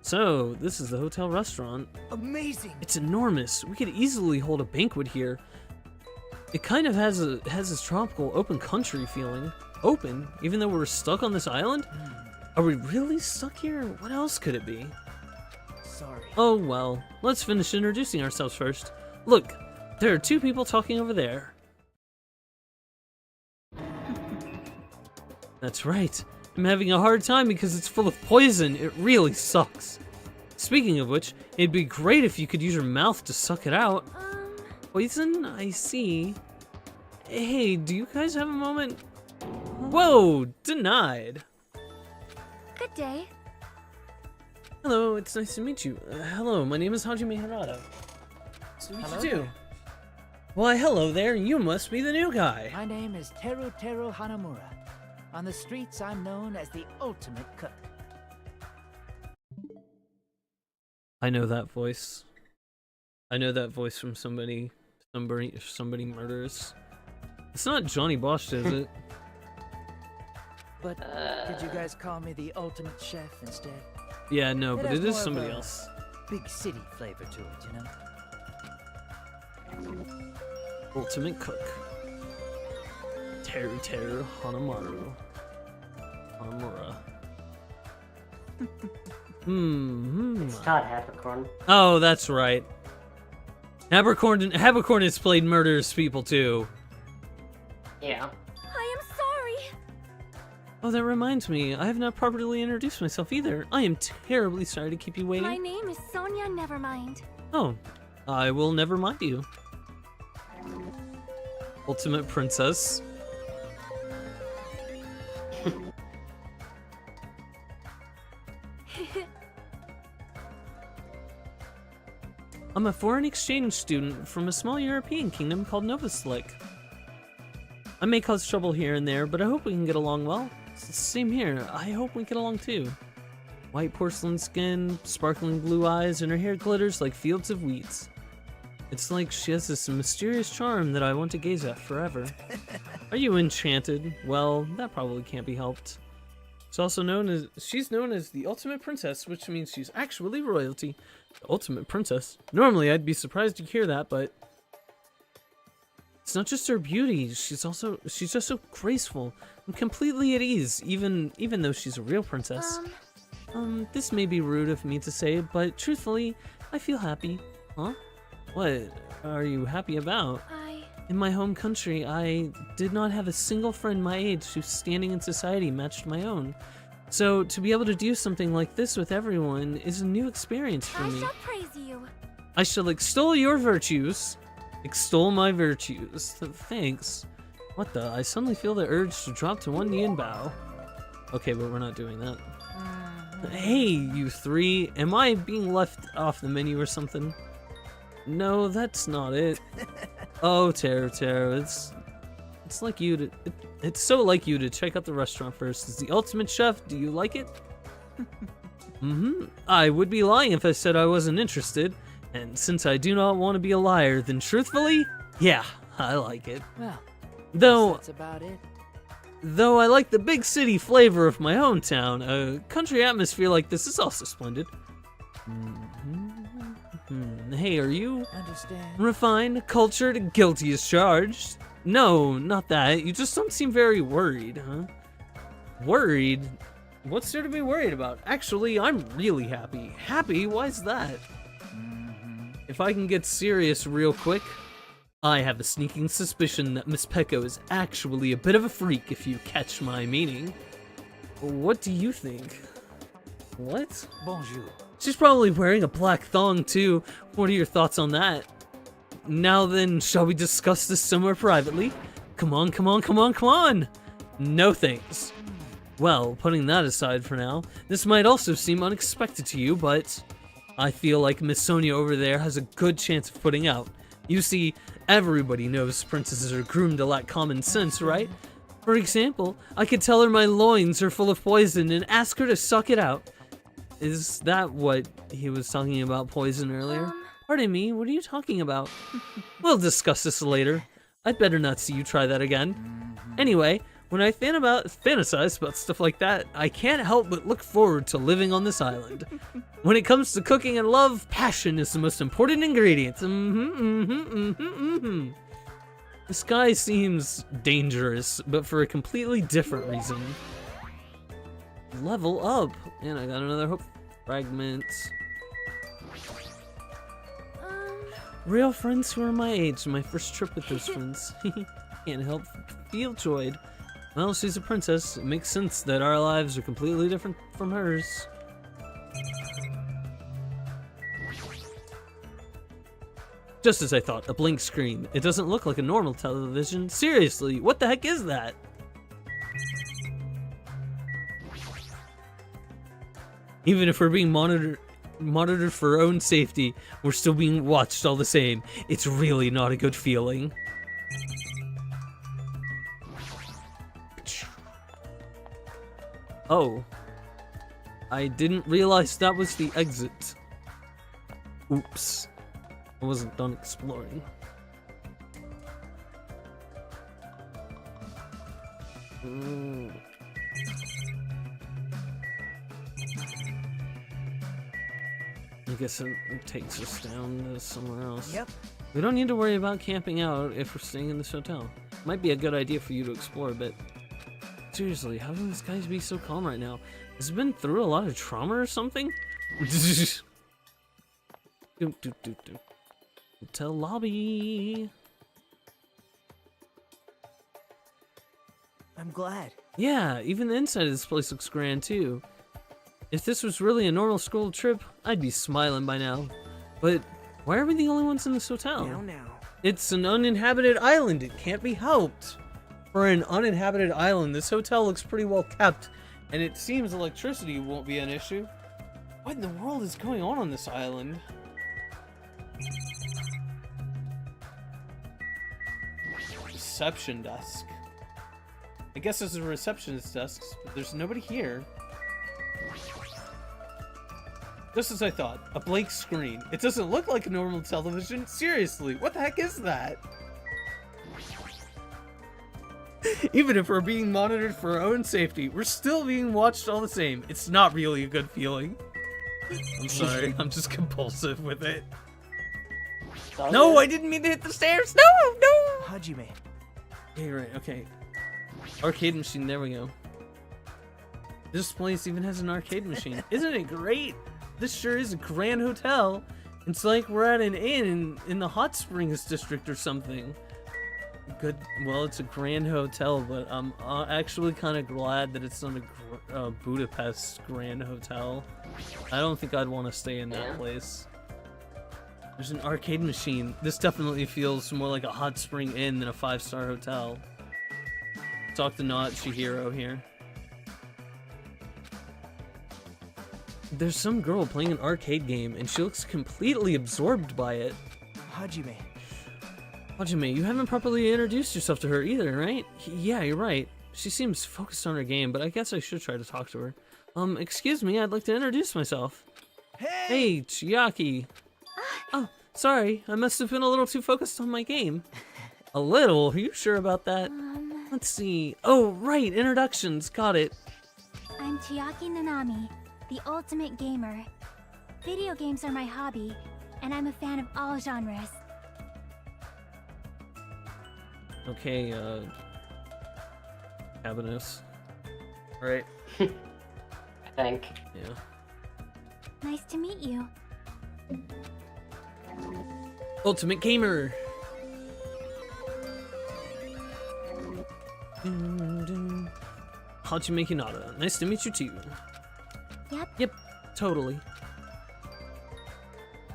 So, this is the hotel restaurant. Amazing! It's enormous. We could easily hold a banquet here. It kind of has this tropical open country feeling. Open, even though we're stuck on this island? Are we really stuck here? What else could it be? Sorry. Oh well, let's finish introducing ourselves first. Look, there are two people talking over there. That's right. I'm having a hard time because it's full of poison. It really sucks. Speaking of which, it'd be great if you could use your mouth to suck it out. Poison? I see. Hey, do you guys have a moment? Whoa, denied. Good day. Hello, it's nice to meet you. Hello, my name is Hajime Harada. Nice to meet you too. Why, hello there, you must be the new guy. My name is Teru Hanamura. On the streets, I'm known as the ultimate cook. I know that voice. I know that voice from somebody murders. It's not Johnny Bosch, is it? But could you guys call me the ultimate chef instead? Yeah, no, but has it is more of somebody a else. Big city flavor to it, you know? Ultimate cook. Teru Hanamura. It's Todd Habercorn. Oh, that's right. Habercorn has played murderous people too. Yeah. I am sorry. Oh, that reminds me. I have not properly introduced myself either. I am terribly sorry to keep you waiting. My name is Sonia Nevermind. Oh, I will never mind you. Ultimate princess. I'm a foreign exchange student from a small European kingdom called Novoslick. I may cause trouble here and there, but I hope we can get along well. Same here. I hope we get along too. White porcelain skin, sparkling blue eyes, and her hair glitters like fields of wheat. It's like she has this mysterious charm that I want to gaze at forever. Are you enchanted? Well, that probably can't be helped. She's known as the ultimate princess, which means she's actually royalty. The ultimate princess. Normally, I'd be surprised to hear that, but it's not just her beauty. She's just so graceful and completely at ease, even though she's a real princess. This may be rude of me to say, but truthfully, I feel happy. Huh? What are you happy about? In my home country, I did not have a single friend my age whose standing in society matched my own. So to be able to do something like this with everyone is a new experience for me. I shall praise you. I shall extol your virtues. Extol my virtues. Thanks. What the? I suddenly feel the urge to drop to one knee and bow. Okay, but we're not doing that. Hey, you three. Am I being left off the menu or something? No, that's not it. Oh, Taro, it's like you to. It's so like you to check out the restaurant first. As the ultimate chef, do you like it? I would be lying if I said I wasn't interested. And since I do not want to be a liar, then truthfully, yeah, I like it. Well, that's about it. Though I like the big city flavor of my hometown, a country atmosphere like this is also splendid. Hey, are you refined, cultured, guilty as charged? No, not that. You just don't seem very worried, huh? Worried? What's there to be worried about? Actually, I'm really happy. Happy? Why's that? If I can get serious real quick, I have a sneaking suspicion that Miss Pecco is actually a bit of a freak, if you catch my meaning. What do you think? What? Bonjour. She's probably wearing a black thong, too. What are your thoughts on that? Now then, shall we discuss this somewhere privately? Come on. No thanks. Well, putting that aside for now, this might also seem unexpected to you, but I feel like Miss Sonia over there has a good chance of putting out. You see, everybody knows princesses are groomed to lack common sense, right? For example, I could tell her my loins are full of poison and ask her to suck it out. Is that what he was talking about, poison, earlier? Pardon me, what are you talking about? We'll discuss this later. I'd better not see you try that again. Anyway, when I fantasize about stuff like that, I can't help but look forward to living on this island. When it comes to cooking and love, passion is the most important ingredient. This guy seems dangerous, but for a completely different reason. Level up. And I got another hope fragment. Real friends who are my age. My first trip with those friends. Can't help feel joyed. Well, she's a princess. It makes sense that our lives are completely different from hers. Just as I thought, a blank screen. It doesn't look like a normal television. Seriously, what the heck is that? Even if we're being monitored for our own safety, we're still being watched all the same. It's really not a good feeling. Oh. I didn't realize that was the exit. Oops. I wasn't done exploring. I guess it takes us down to somewhere else. Yep. We don't need to worry about camping out if we're staying in this hotel. Might be a good idea for you to explore a bit. Seriously, how can this guy be so calm right now? Has he been through a lot of trauma or something? Hotel lobby. I'm glad. Yeah, even the inside of this place looks grand too. If this was really a normal school trip, I'd be smiling by now. But why are we the only ones in this hotel? Now. It's an uninhabited island. It can't be helped. For an uninhabited island, this hotel looks pretty well kept, and it seems electricity won't be an issue. What in the world is going on this island? Reception desk. I guess this is a receptionist desk, but there's nobody here. Just as I thought, a blank screen. It doesn't look like a normal television. Seriously, what the heck is that? Even if we're being monitored for our own safety, we're still being watched all the same. It's not really a good feeling. I'm sorry, I'm just compulsive with it. No, I didn't mean to hit the stairs. No, no. Hajime. Yeah, you're right. Okay. Arcade machine. There we go. This place even has an arcade machine. Isn't it great? This sure is a grand hotel. It's like we're at an inn in the Hot Springs district or something. Good. Well, it's a grand hotel, but I'm actually kind of glad that it's not a Budapest grand hotel. I don't think I'd want to stay in that place. There's an arcade machine. This definitely feels more like a hot spring inn than a 5-star hotel. Talk to not Chihiro here. There's some girl playing an arcade game, and she looks completely absorbed by it. Hajime. Hajime, you haven't properly introduced yourself to her either, right? Yeah, you're right. She seems focused on her game, but I guess I should try to talk to her. Excuse me, I'd like to introduce myself. Hey, Chiaki. Oh, sorry, I must have been a little too focused on my game. A little? Are you sure about that? Let's see. Oh, right, introductions, got it. I'm Chiaki Nanami, the ultimate gamer. Video games are my hobby, and I'm a fan of all genres. Okay, Cabinus. Alright. I think. Yeah. Nice to meet you. Ultimate gamer. Hajime Hinata. Nice to meet you too. Yep. Yep, totally.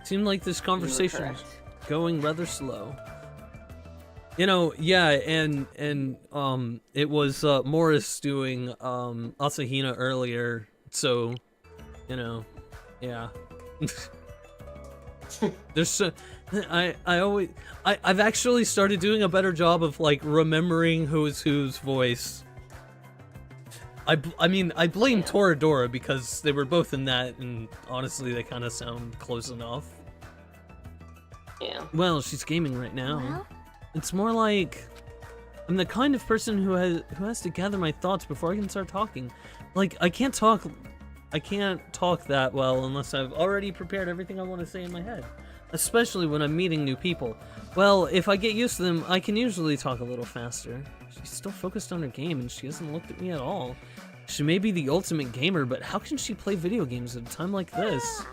Seemed like this conversation is going rather slow. You know, yeah, and it was Morris doing Asahina earlier, so you know, yeah. There's so, I've actually started doing a better job of like remembering who's whose voice. I mean, I blame Toradora because they were both in that, and honestly, they kind of sound close enough. Yeah. Well, she's gaming right now. Well? It's more like I'm the kind of person who has to gather my thoughts before I can start talking. Like I can't talk that well unless I've already prepared everything I want to say in my head, especially when I'm meeting new people. Well, if I get used to them, I can usually talk a little faster. She's still focused on her game and she hasn't looked at me at all. She may be the ultimate gamer, but how can she play video games at a time like this?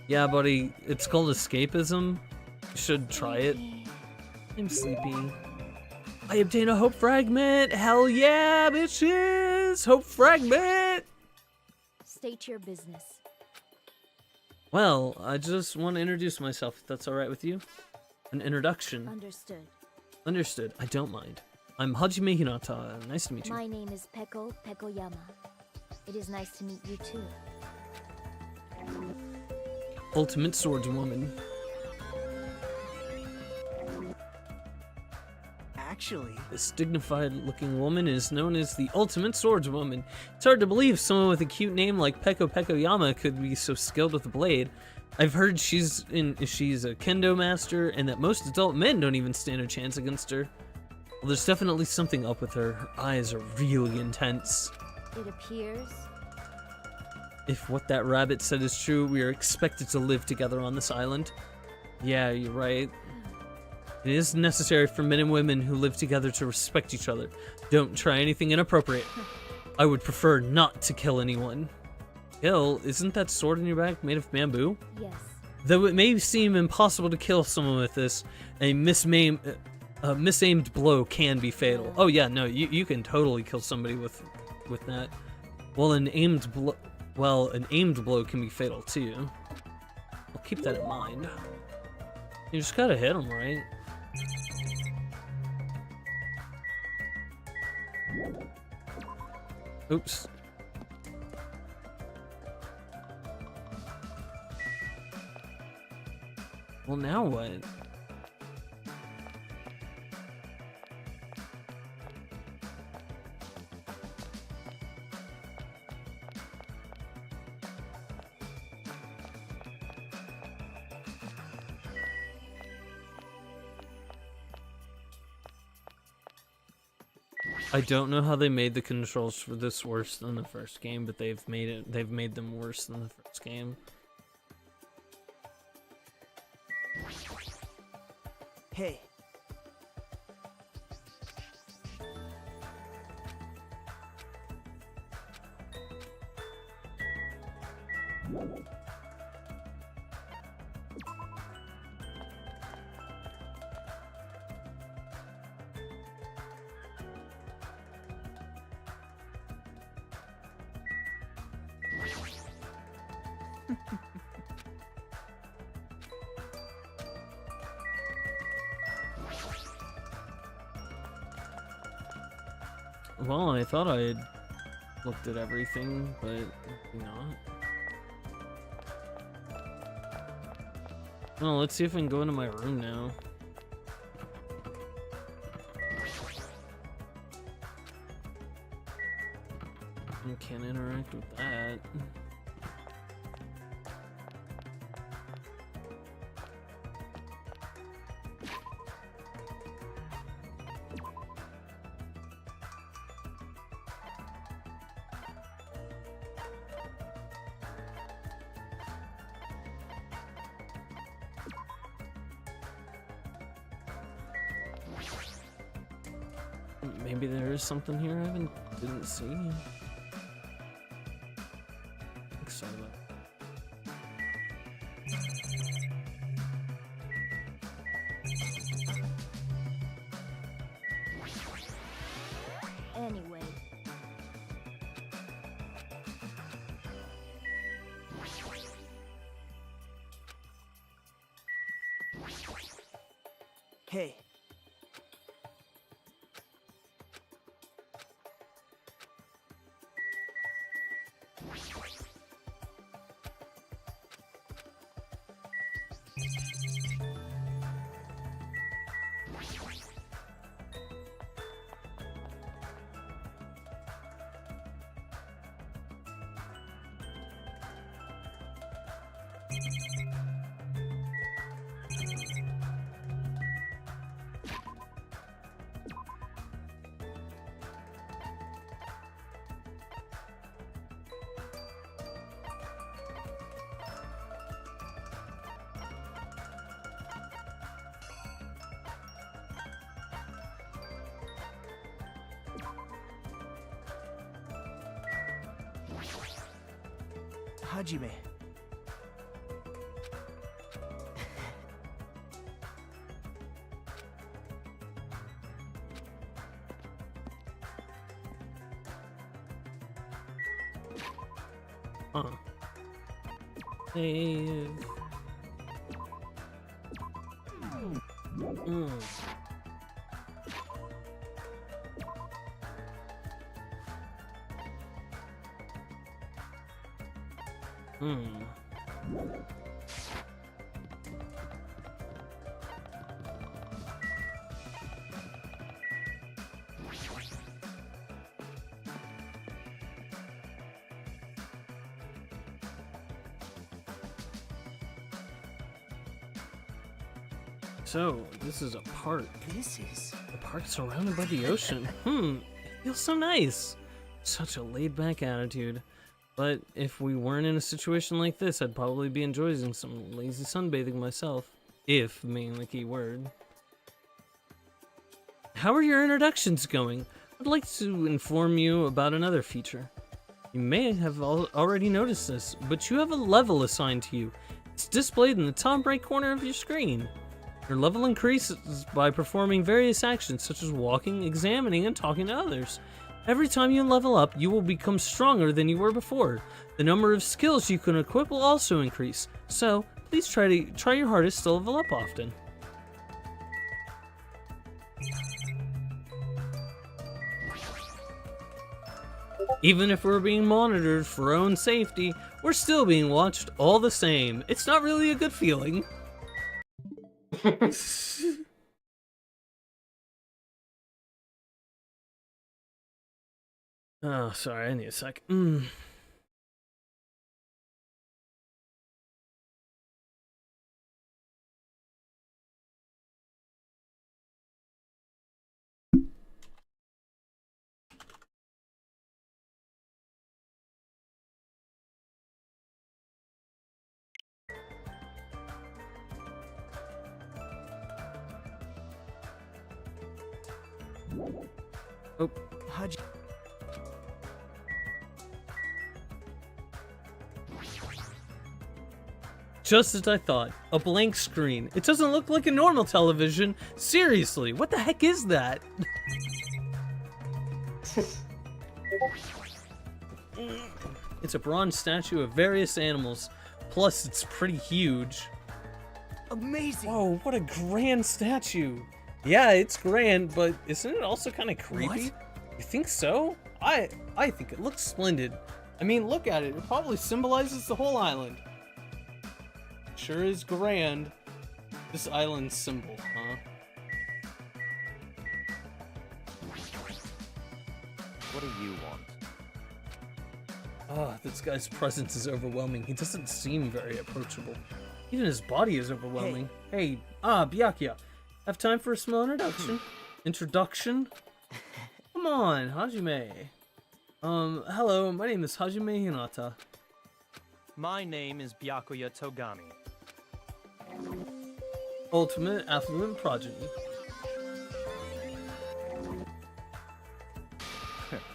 Yeah, buddy, it's called escapism. You should try it. I'm sleepy. I obtain a hope fragment! Hell yeah, bitches! Hope fragment! State your business. Well, I just want to introduce myself, if that's alright with you. An introduction. Understood. Understood, I don't mind. I'm Hajime Hinata. Nice to meet you. My name is Peko Pekoyama. It is nice to meet you too. Ultimate swordswoman. Actually, This dignified-looking woman is known as the Ultimate Swordswoman. It's hard to believe someone with a cute name like Peko Pekoyama could be so skilled with a blade. I've heard she's a kendo master, and that most adult men don't even stand a chance against her. Well, there's definitely something up with her. Her eyes are really intense. It appears. If what that rabbit said is true, we are expected to live together on this island. Yeah, you're right. It is necessary for men and women who live together to respect each other. Don't try anything inappropriate. I would prefer not to kill anyone. Kill? Isn't that sword in your back made of bamboo? Yes. Though it may seem impossible to kill someone with this, a misaimed blow can be fatal. Oh yeah, no, you can totally kill somebody with that. Well, an aimed blow can be fatal too. I'll keep that in mind. You just gotta hit him, right? Oops. Well, now what? I don't know how they made the controls for this worse than the first game, but they've made them worse than the first game. Hey. Well, I thought I had looked at everything, but maybe not. Well, let's see if I can go into my room now. I can't interact with that. Maybe there is something here I didn't see. Excited about. Anyway. Hey. Hajime. Huh. Save. So, this is a park. This is... A park surrounded by the ocean. It feels so nice. Such a laid-back attitude. But if we weren't in a situation like this, I'd probably be enjoying some lazy sunbathing myself. If being the key word. How are your introductions going? I'd like to inform you about another feature. You may have already noticed this, but you have a level assigned to you. It's displayed in the top right corner of your screen. Your level increases by performing various actions such as walking, examining, and talking to others. Every time you level up, you will become stronger than you were before. The number of skills you can equip will also increase, so please try your hardest to level up often. Even if we're being monitored for our own safety, we're still being watched all the same. It's not really a good feeling. Oh, sorry, I need a sec. Oh. Just as I thought, a blank screen. It doesn't look like a normal television. Seriously, what the heck is that? It's a bronze statue of various animals. Plus, it's pretty huge. Amazing. Whoa, what a grand statue. Yeah, it's grand, but isn't it also kind of creepy? What? You think so? I think it looks splendid. I mean, look at it. It probably symbolizes the whole island. Sure is grand. This island symbol, huh? What do you want? Oh, this guy's presence is overwhelming. He doesn't seem very approachable. Even his body is overwhelming. Hey, Byakuya. Have time for a small introduction? Introduction? Come on, Hajime. Hello, my name is Hajime Hinata. My name is Byakuya Togami. Ultimate affluent progeny.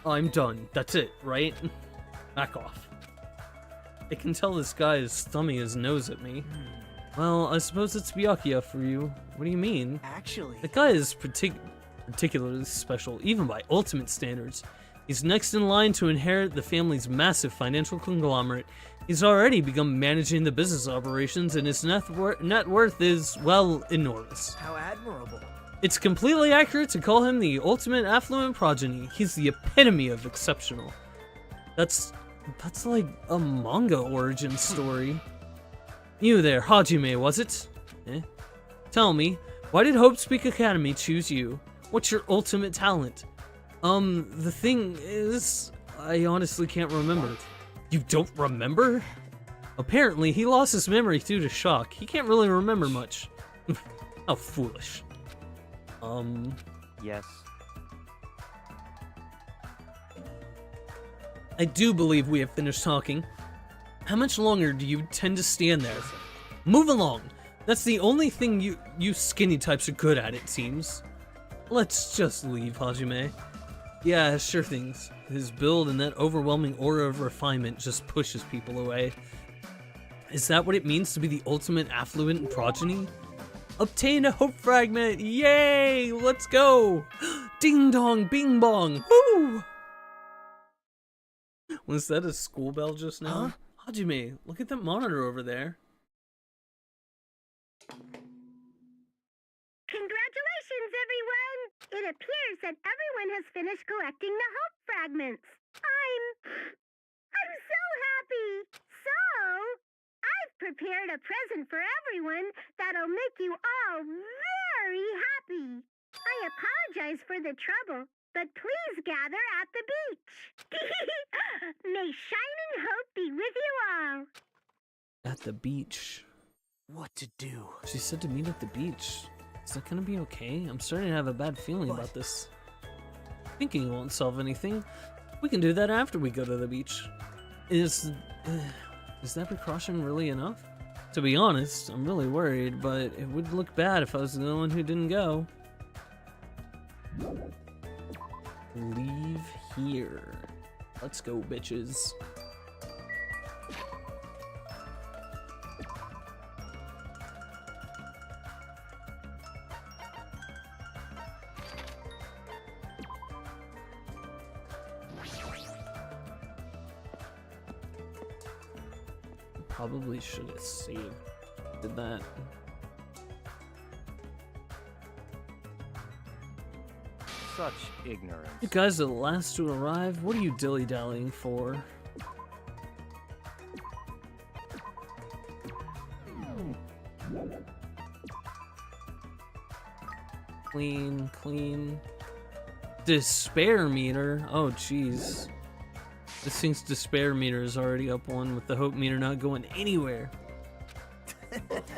I'm done. That's it, right? Back off. I can tell this guy is thumbing his nose at me. Well, I suppose it's Byakuya for you. What do you mean? Actually, The guy is particularly special, even by ultimate standards. He's next in line to inherit the family's massive financial conglomerate. He's already begun managing the business operations, and his net worth is, well, enormous. how admirable. It's completely accurate to call him the ultimate affluent progeny. He's the epitome of exceptional. That's like a manga origin story. You there, Hajime, was it? Tell me, why did Hope Speak Academy choose you? What's your ultimate talent? The thing is, I honestly can't remember. You don't remember? Apparently, he lost his memory due to shock. He can't really remember much. How foolish. Yes. I do believe we have finished talking. How much longer do you tend to stand there? Move along. That's the only thing you skinny types are good at, it seems. Let's just leave, Hajime. Yeah, sure things. His build and that overwhelming aura of refinement just pushes people away. Is that what it means to be the ultimate affluent progeny? Obtain a hope fragment! Yay! Let's go! Ding dong, bing bong! Woo! Was that a school bell just now? Huh? Hajime, look at that monitor over there. Congratulations, everyone! It appears that everyone has finished collecting the hope fragments. I'm so happy! So, I've prepared a present for everyone that'll make you all very happy. I apologize for the trouble, but please gather at the beach. May shining hope be with you all. At the beach. What to do? She said to meet at the beach. Is that gonna be okay? I'm starting to have a bad feeling What? about this. Thinking it won't solve anything. We can do that after we go to the beach. Is that precaution really enough? To be honest, I'm really worried, but it would look bad if I was the one who didn't go. Leave here. Let's go, bitches. Probably should have saved. Did that. Such ignorance. You guys are the last to arrive. What are you dilly-dallying for? Clean, clean. Despair meter? Oh, jeez. This thing's despair meter is already up one, with the hope meter not going anywhere.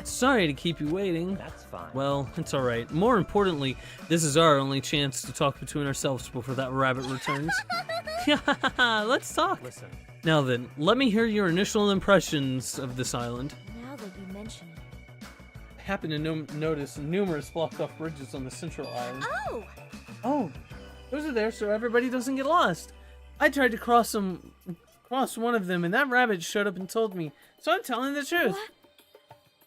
Sorry to keep you waiting. That's fine. Well, it's alright. More importantly, this is our only chance to talk between ourselves before that rabbit returns. Let's talk. Listen. Now then, let me hear your initial impressions of this island. Now that you mention it. I happen to notice numerous blocked off bridges on the central island. Oh! Oh, Those are there so everybody doesn't get lost. I tried to cross one of them, and that rabbit showed up and told me. So I'm telling the truth. What?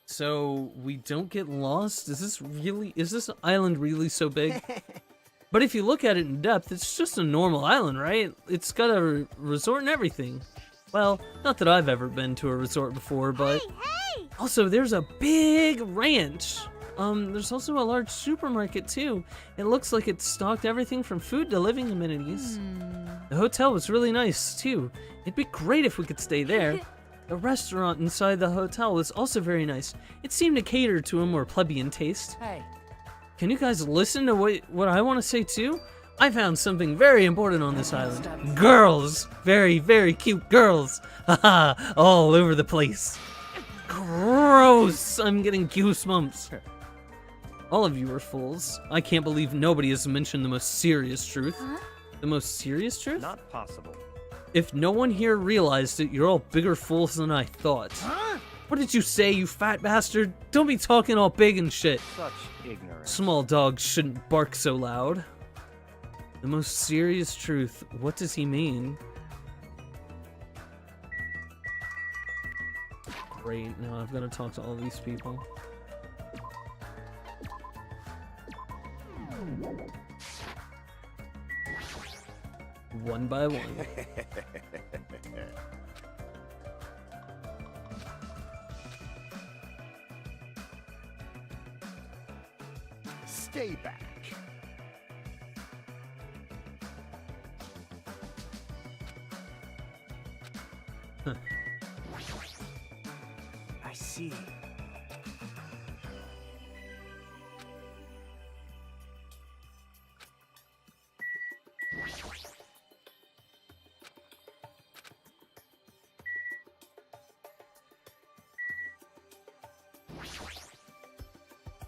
So we don't get lost? Is this island really so big? But if you look at it in depth, it's just a normal island, right? It's got a resort and everything. Well, not that I've ever been to a resort before, but... Hey! Also, there's a big ranch. There's also a large supermarket, too. It looks like it's stocked everything from food to living amenities. The hotel was really nice, too. It'd be great if we could stay there. The restaurant inside the hotel was also very nice. It seemed to cater to a more plebeian taste. Hey, Can you guys listen to what I want to say too? I found something very important on this island. Girls! Very, very cute girls! Haha, all over the place. Gross! I'm getting goosebumps. All of you are fools. I can't believe nobody has mentioned the most serious truth. Huh? The most serious truth? Not possible. If no one here realized it, you're all bigger fools than I thought. Huh? What did you say, you fat bastard? Don't be talking all big and shit. Such ignorance. Small dogs shouldn't bark so loud. The most serious truth. What does he mean? Great, now I've got to talk to all these people. One by one. Stay back. I see.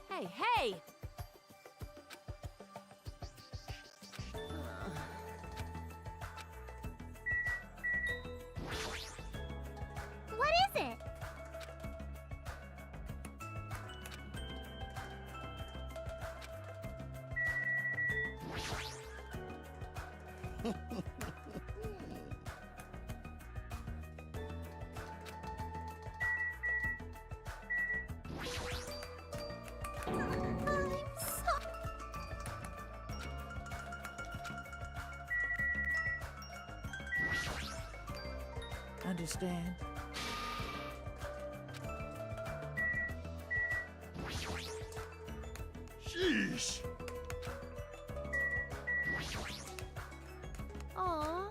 Hey, hey! What is it? Understand? Sheesh. Aw.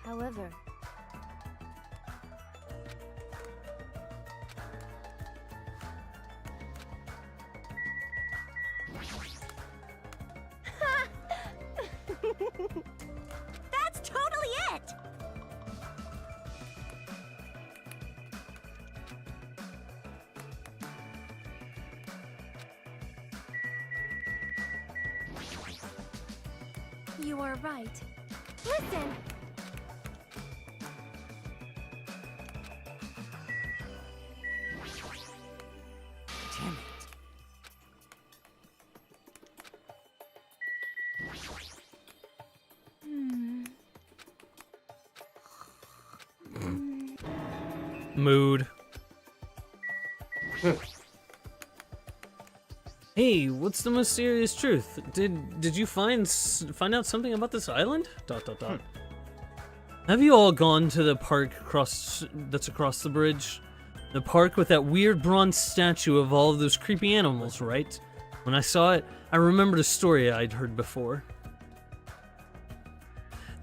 However, That's totally it! you are right. Listen! Damn it. Mood. Hey, what's the most serious truth? Did you find out something about this island? ... Have you all gone to the park that's across the bridge? The park with that weird bronze statue of all of those creepy animals, right? When I saw it, I remembered a story I'd heard before.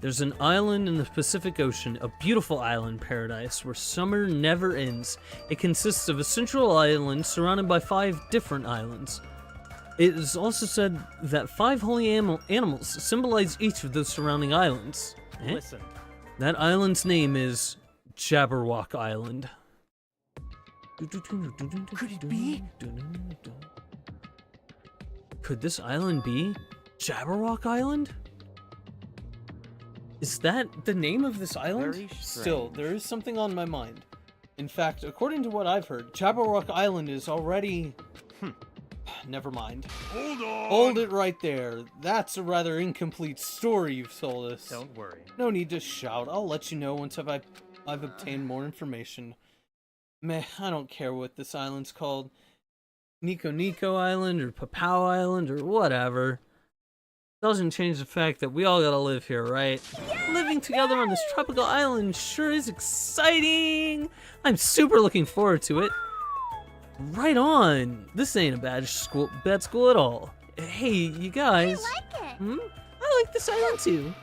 There's an island in the Pacific Ocean, a beautiful island paradise where summer never ends. It consists of a central island surrounded by 5 different islands. It is also said that 5 holy animals symbolize each of those surrounding islands. Listen. That island's name is Jabberwock Island. Could it be? Could this island be Jabberwock Island? Is that the name of this island? Very Still, strange. there is something on my mind. In fact, according to what I've heard, Jabba Rock Island is already... Never mind. Hold on! Hold it right there. That's a rather incomplete story you've told us. Don't worry. No need to shout. I'll let you know once I've obtained more information. Meh, I don't care what this island's called. Nico Nico Island or Papau Island or whatever. Doesn't change the fact that we all gotta live here, right? Living together on this tropical island sure is exciting! I'm super looking forward to it. Right on! This ain't a bad school at all. Hey, you guys. I like it. I like this island too.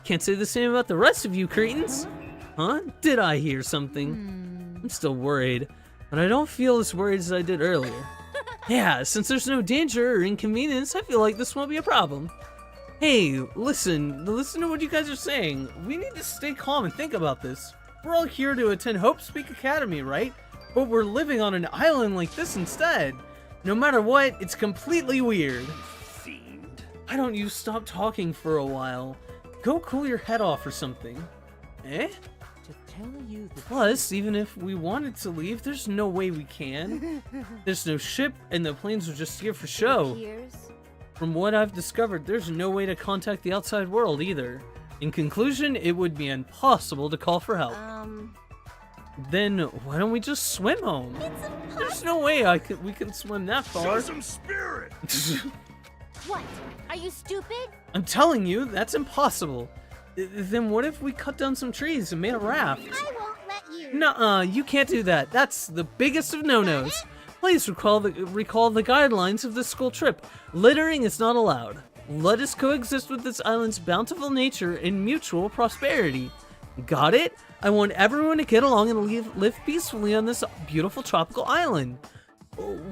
Can't say the same about the rest of you cretins. Huh? Did I hear something? I'm still worried, but I don't feel as worried as I did earlier. Yeah, since there's no danger or inconvenience, I feel like this won't be a problem. Hey, listen to what you guys are saying. We need to stay calm and think about this. We're all here to attend Hope Speak Academy, right? But we're living on an island like this instead. No matter what, it's completely weird. Fiend. Why don't you stop talking for a while? Go cool your head off or something. Eh? To tell you the Plus, even if we wanted to leave, there's no way we can. There's no ship, and the planes are just here for show. Here's From what I've discovered, there's no way to contact the outside world either. In conclusion, it would be impossible to call for help. Then why don't we just swim home? There's no way we can swim that Show far. some spirit! what? Are you stupid? I'm telling you, that's impossible. Then what if we cut down some trees and made a raft? I won't let you. Nuh-uh, you can't do that. That's the biggest of no-nos. Please recall the guidelines of this school trip. Littering is not allowed. Let us coexist with this island's bountiful nature and mutual prosperity. Got it? I want everyone to get along and live peacefully on this beautiful tropical island.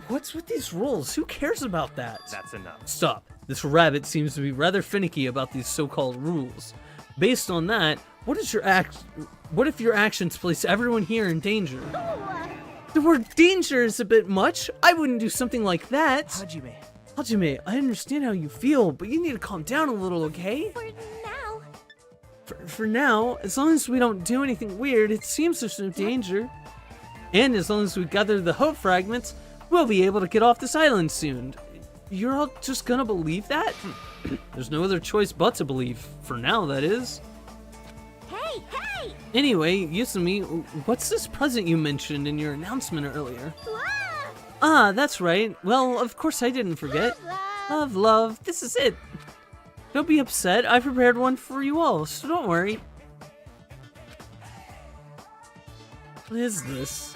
What's with these rules? Who cares about that? That's enough. Stop. This rabbit seems to be rather finicky about these so-called rules. Based on that, what if your actions place everyone here in danger? The word danger is a bit much. I wouldn't do something like that. Hajime, I understand how you feel, but you need to calm down a little, okay? For now. For now, as long as we don't do anything weird, it seems there's no danger. And as long as we gather the hope fragments, we'll be able to get off this island soon. You're all just gonna believe that? There's no other choice but to believe. For now, that is. Hey, hey! Anyway, Yusumi, what's this present you mentioned in your announcement earlier? Wow! Ah, that's right. Well, of course I didn't forget. Love. Love, this is it. Don't be upset. I prepared one for you all, so don't worry. What is this?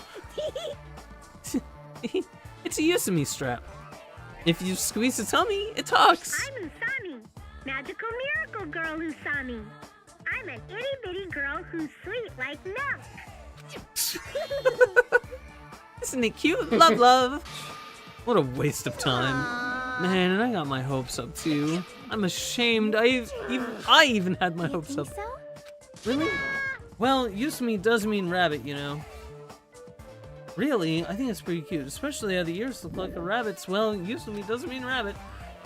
It's a Yusumi strap. If you squeeze the tummy, it talks. I'm Usami, magical miracle girl Usami. I'm an itty bitty girl who's sweet like milk. Isn't it cute? Love, love. What a waste of time. Man, and I got my hopes up too. I'm ashamed. I even had my hopes up. So? Really? Well, Yusumi does mean rabbit, you know. Really? I think it's pretty cute, especially how the ears look like a rabbit's. Well, Yusumi doesn't mean rabbit.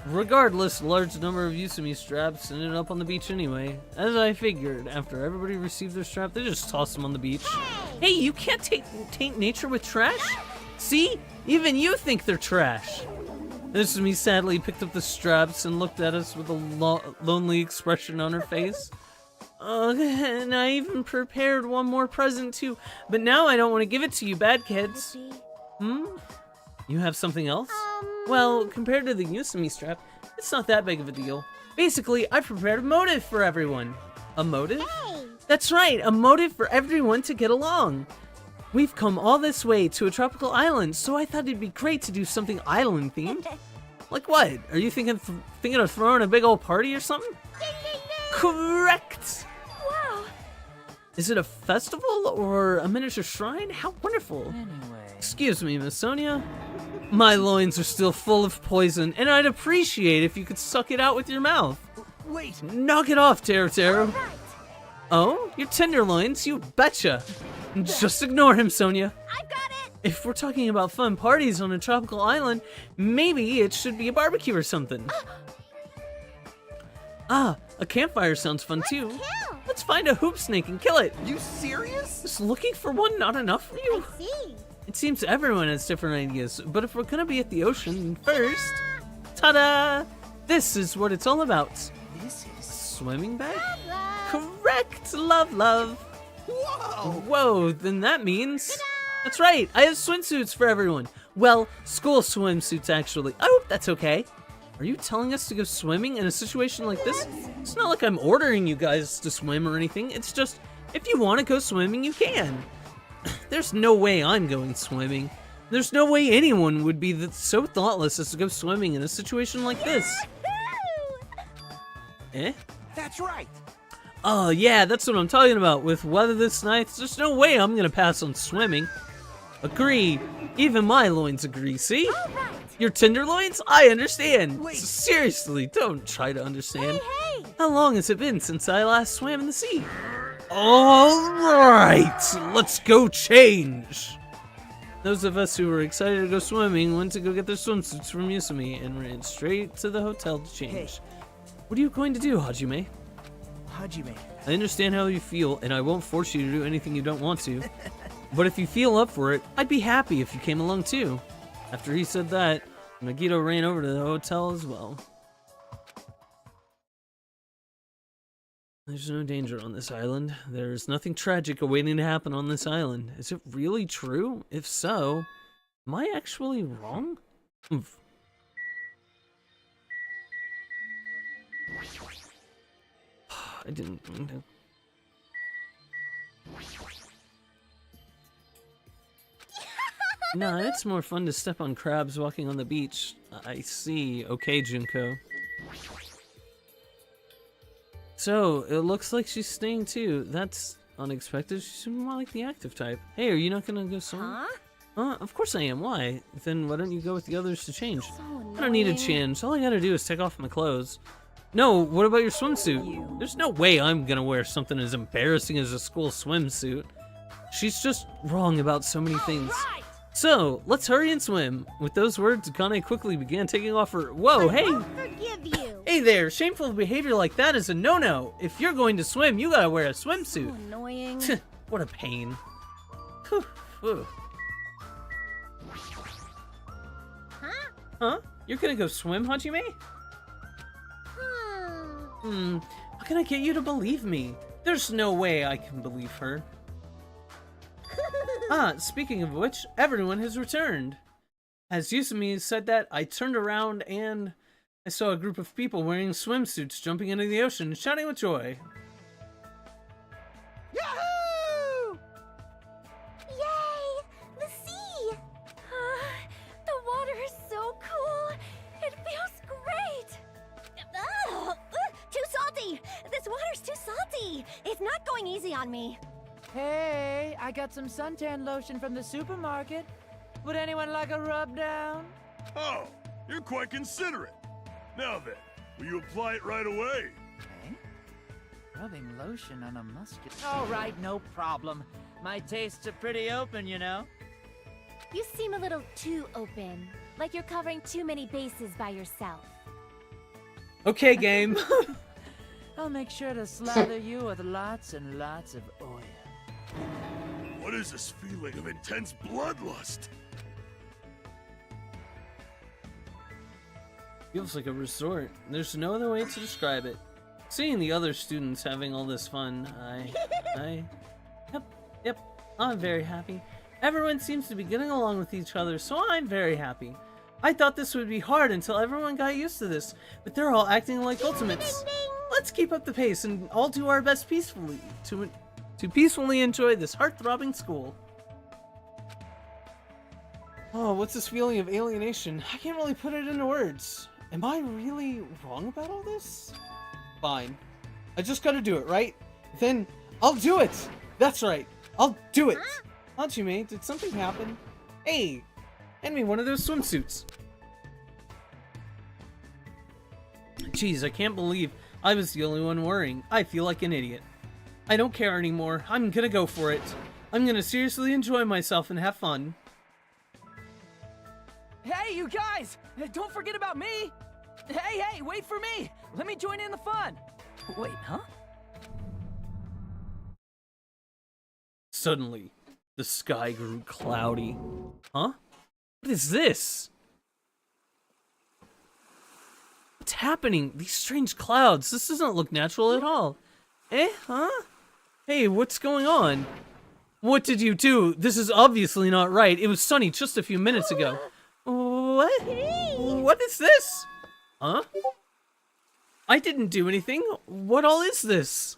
Regardless, a large number of Yusumi straps ended up on the beach anyway. As I figured, after everybody received their strap, they just tossed them on the beach. Hey, you can't taint nature with trash? See? Even you think they're trash. Yusumi sadly picked up the straps and looked at us with a lonely expression on her face. And I even prepared one more present too, but now I don't want to give it to you bad kids. You have something else? Well, compared to the Yusumi strap, it's not that big of a deal. Basically, I prepared a motive for everyone. A motive? Hey! That's right, a motive for everyone to get along. We've come all this way to a tropical island, so I thought it'd be great to do something island themed. Like what? Are you thinking of throwing a big old party or something? Correct! Wow. Is it a festival or a miniature shrine? How wonderful! Anyway. Excuse me, Miss Sonia. My loins are still full of poison, and I'd appreciate if you could suck it out with your mouth. Wait, Knock it off, Taro. Oh, your tenderloins? You betcha. Just ignore him, Sonia. I've got it! If we're talking about fun parties on a tropical island, maybe it should be a barbecue or something. Ah, a campfire sounds fun too. Kill! find a hoop snake and kill it. You serious? Is looking for one not enough for you? I see. It seems everyone has different ideas, but if we're gonna be at the ocean first, ta-da! This is what it's all about. This is... Swimming bag? Love. Correct, love. Whoa! Whoa, then that means... That's right, I have swimsuits for everyone. Well, school swimsuits, actually. I hope that's okay. Are you telling us to go swimming in a situation like this? It's not like I'm ordering you guys to swim or anything. It's just, if you want to go swimming, you can. There's no way I'm going swimming. There's no way anyone would be so thoughtless as to go swimming in a situation like this. Eh? That's right. Oh yeah, that's what I'm talking about. With weather this nice, there's no way I'm gonna pass on swimming. Agree. Even my loins agree, see? Your tenderloins? I understand. Wait. Seriously, don't try to understand. Hey! How long has it been since I last swam in the sea? Alright, let's go change. Those of us who were excited to go swimming went to go get their swimsuits from Yusumi and ran straight to the hotel to change. Hey. What are you going to do, Hajime? Hajime. I understand how you feel, and I won't force you to do anything you don't want to. But if you feel up for it, I'd be happy if you came along too. After he said that, Nagito ran over to the hotel as well. There's no danger on this island. There's nothing tragic awaiting to happen on this island. Is it really true? If so, am I actually wrong? I didn't mean to. Nah, it's more fun to step on crabs walking on the beach. I see. Okay, Junko. So, it looks like she's staying too. That's unexpected. She's more like the active type. Hey, are you not gonna go swimming? Huh? Of course I am. Why? Then why don't you go with the others to change? I don't need to change. All I gotta do is take off my clothes. No, what about your swimsuit? There's no way I'm gonna wear something as embarrassing as a school swimsuit. She's just wrong about so many things. So, let's hurry and swim. With those words, Akane quickly began taking off her— Whoa, hey! Forgive you. Hey there, shameful behavior like that is a no-no. If you're going to swim, you gotta wear a swimsuit. Annoying. What a pain. Whew, whew. Huh? You're gonna go swim, Hajime? How can I get you to believe me? There's no way I can believe her. Speaking of which, everyone has returned. As Yusumi said that, I turned around and I saw a group of people wearing swimsuits jumping into the ocean, shouting with joy. Yahoo! Yay! The sea! The water is so cool. It feels great. Ugh, too salty! This water's too salty! It's not going easy on me. Hey, I got some suntan lotion from the supermarket. Would anyone like a rub down? Oh, you're quite considerate. Now then, will you apply it right away? Okay. Rubbing lotion on a musket. All right, no problem. My tastes are pretty open, you know. You seem a little too open. Like you're covering too many bases by yourself. Okay, game. I'll make sure to slather you with lots and lots of oil. What is this feeling of intense bloodlust? Feels like a resort. There's no other way to describe it. Seeing the other students having all this fun, Yep, I'm very happy. Everyone seems to be getting along with each other, so I'm very happy. I thought this would be hard until everyone got used to this, but they're all acting like ultimates. Let's keep up the pace and all do our best peacefully to peacefully enjoy this heart-throbbing school. Oh, what's this feeling of alienation? I can't really put it into words. Am I really wrong about all this? Fine. I just gotta do it, right? Then I'll do it! That's right. I'll do it! Hajime, did something happen? Hey! Hand me one of those swimsuits. Jeez, I can't believe I was the only one worrying. I feel like an idiot. I don't care anymore. I'm gonna go for it. I'm gonna seriously enjoy myself and have fun. Hey, you guys! Don't forget about me! Hey, wait for me! Let me join in the fun! Wait, huh? Suddenly, the sky grew cloudy. Huh? What is this? What's happening? These strange clouds. This doesn't look natural at all. Eh? Huh? Hey, what's going on? What did you do? This is obviously not right. It was sunny just a few minutes ago. What? What is this? Huh? I didn't do anything. What all is this?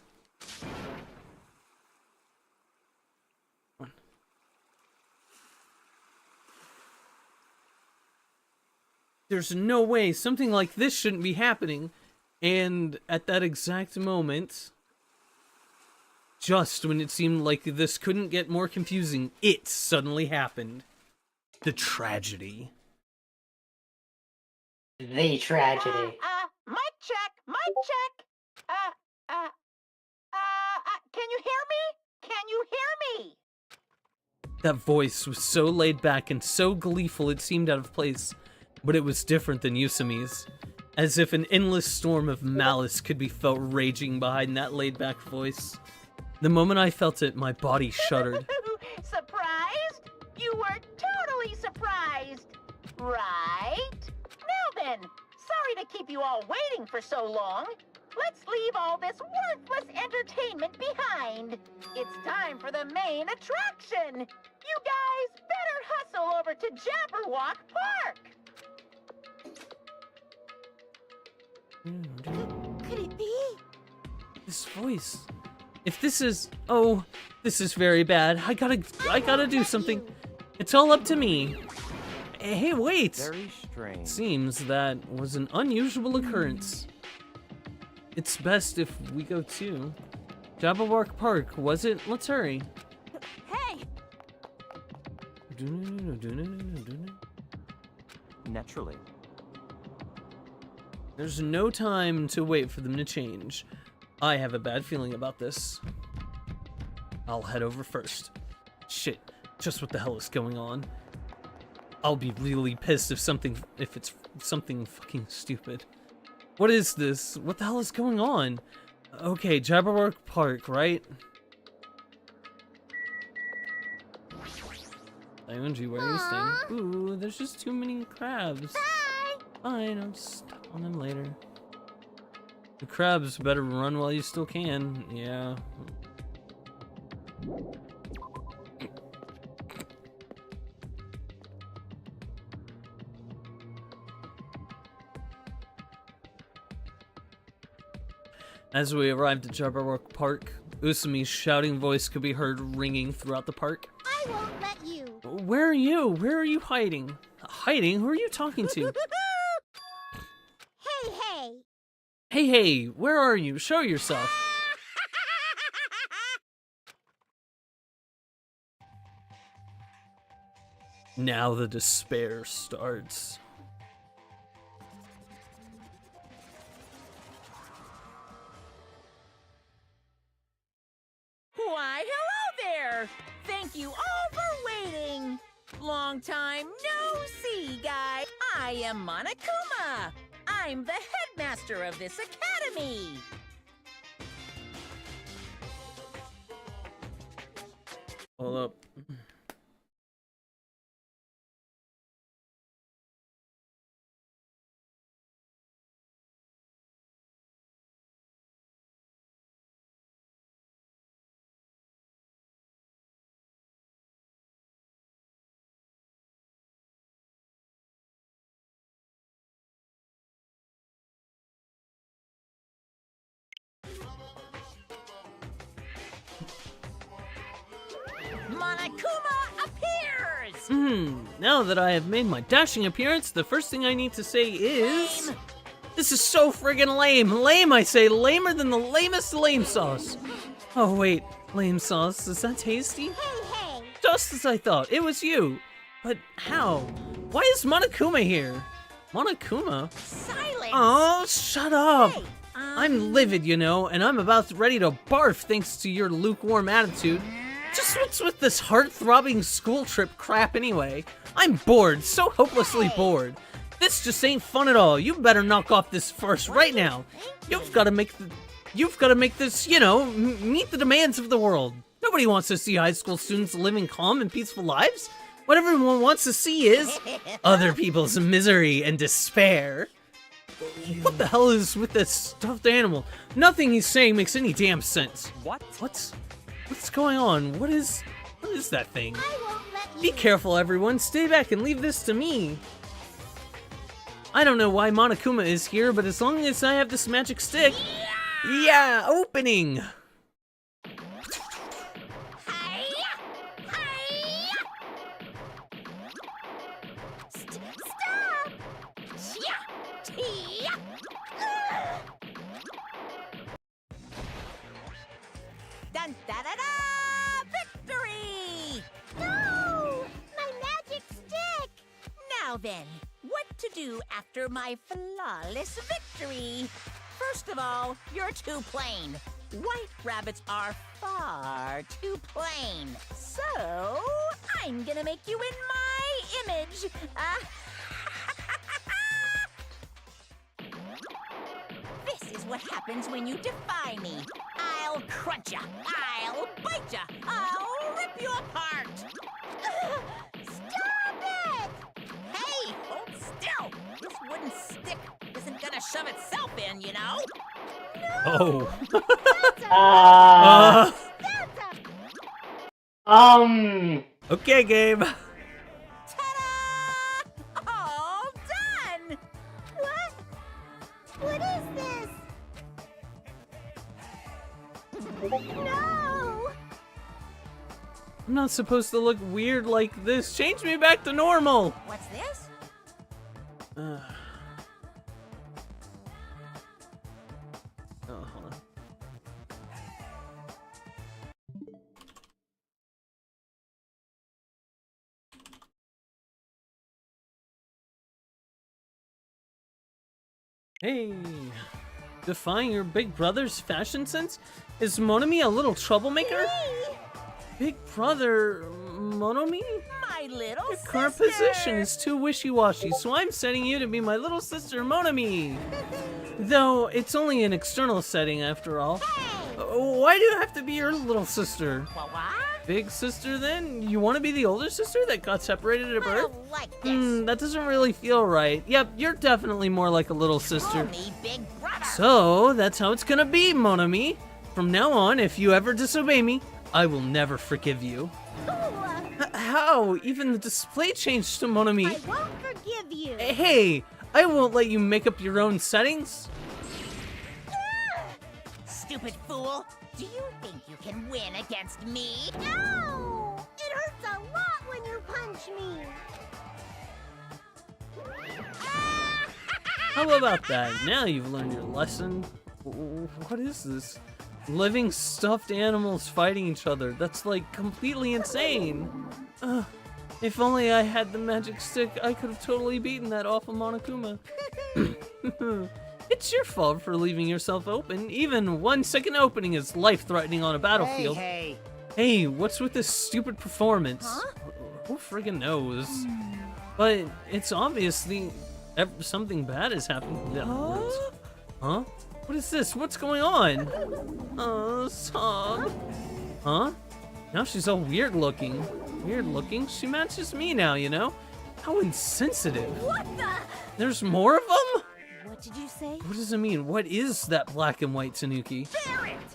There's no way something like this shouldn't be happening. And at that exact moment, just when it seemed like this couldn't get more confusing, it suddenly happened. The tragedy. The tragedy. Mic check, mic check. Can you hear me? Can you hear me? That voice was so laid back and so gleeful it seemed out of place, but it was different than Yusumi's. As if an endless storm of malice could be felt raging behind that laid back voice. The moment I felt it, my body shuddered. Surprised? You were totally surprised, right? Now then, sorry to keep you all waiting for so long. Let's leave all this worthless entertainment behind. It's time for the main attraction. You guys better hustle over to Jabberwock Park. Could it be? This voice. If this is... Oh, this is very bad. I gotta do something. It's all up to me. Hey, wait! Very strange. Seems that was an unusual occurrence. It's best if we go to Jabberwock Park, was it? Let's hurry. Hey! Naturally. There's no time to wait for them to change. I have a bad feeling about this. I'll head over first. Shit, just what the hell is going on? I'll be really pissed if it's something fucking stupid. What is this? What the hell is going on? Okay, Jabberwock Park, right? Ionji, where are you staying? Ooh, there's just too many crabs. Fine, I'll just stop on them later. The crabs better run while you still can. Yeah. As we arrived at Jabberwock Park, Usumi's shouting voice could be heard ringing throughout the park. I won't let you. Where are you? Where are you hiding? Hiding? Who are you talking to? Hey! Hey, where are you? Show yourself. Now the despair starts. Why, hello there! Thank you all for waiting! Long time no see, guys! I am Monokuma! I'm the headmaster of this academy! Hold up. Monokuma appears! Now that I have made my dashing appearance, the first thing I need to say is... Lame. This is so friggin' lame. Lame, I say. Lamer than the lamest lame sauce. Oh, wait. Lame sauce. Is that tasty? Hey! Just as I thought. It was you. But how? Why is Monokuma here? Monokuma? Silence! Oh, shut up. Hey, I'm livid, you know, and I'm about ready to barf thanks to your lukewarm attitude. Just what's with this heart-throbbing school trip crap anyway? I'm bored, so hopelessly bored. This just ain't fun at all. You better knock off this farce right now. You've got to make this, you know, meet the demands of the world. No Nobody wants to see high school students living calm and peaceful lives. What everyone wants to see is other people's misery and despair. What the hell is with this stuffed animal? Nothing he's saying makes any damn sense. What's going on? What is that thing? Be careful, everyone. Stay back and leave this to me. I don't know why Monokuma is here, but as long as I have this magic stick... Yeah, opening! Stop! Dun da da da! Victory! No! My magic stick! Now then, what to do after my flawless victory? First of all, you're too plain. White rabbits are far too plain. So, I'm gonna make you in my image. This is what happens when you defy me. I'll crunch ya. I'll bite ya. I'll rip you apart. Stop it! Hey, hold still. This wooden stick isn't gonna shove itself in, you know? Oh. Okay, Gabe. Ta-da! All done! What? What is this? No! I'm not supposed to look weird like this. Change me back to normal. What's this? Oh, hold on. Hey, defying your big brother's fashion sense? Is Monomi a little troublemaker? Hey! Big brother, Monomi? My little Your current position is too wishy-washy, so I'm setting you to be my little sister, Monomi. Though, it's only an external setting after all. Why do you have to be your little sister? What? Big sister, then? You want to be the older sister that got separated at birth? I don't like this. That doesn't really feel right. Yep, you're definitely more like a little sister. Call me Big Brother. So, that's how it's gonna be, Monomi. From now on, if you ever disobey me, I will never forgive you. How? Even the display changed to Monomi. I won't forgive you. Hey, I won't let you make up your own settings. Stupid fool. Do you think you can win against me? No! It hurts a lot when you punch me. How about that? Now you've learned your lesson. What is this? Living stuffed animals fighting each other. That's like completely insane. If only I had the magic stick, I could have totally beaten that awful Monokuma. It's your fault for leaving yourself open. Even 1 second opening is life-threatening on a battlefield. Hey, what's with this stupid performance? Huh? Who friggin' knows? But it's obviously something bad is happening. Huh? What is this? What's going on? Sob. Huh? Now she's all weird looking. Weird looking? She matches me now, you know? How insensitive. What the? There's more of them? What did you say? What does it mean? What is that black and white tanuki?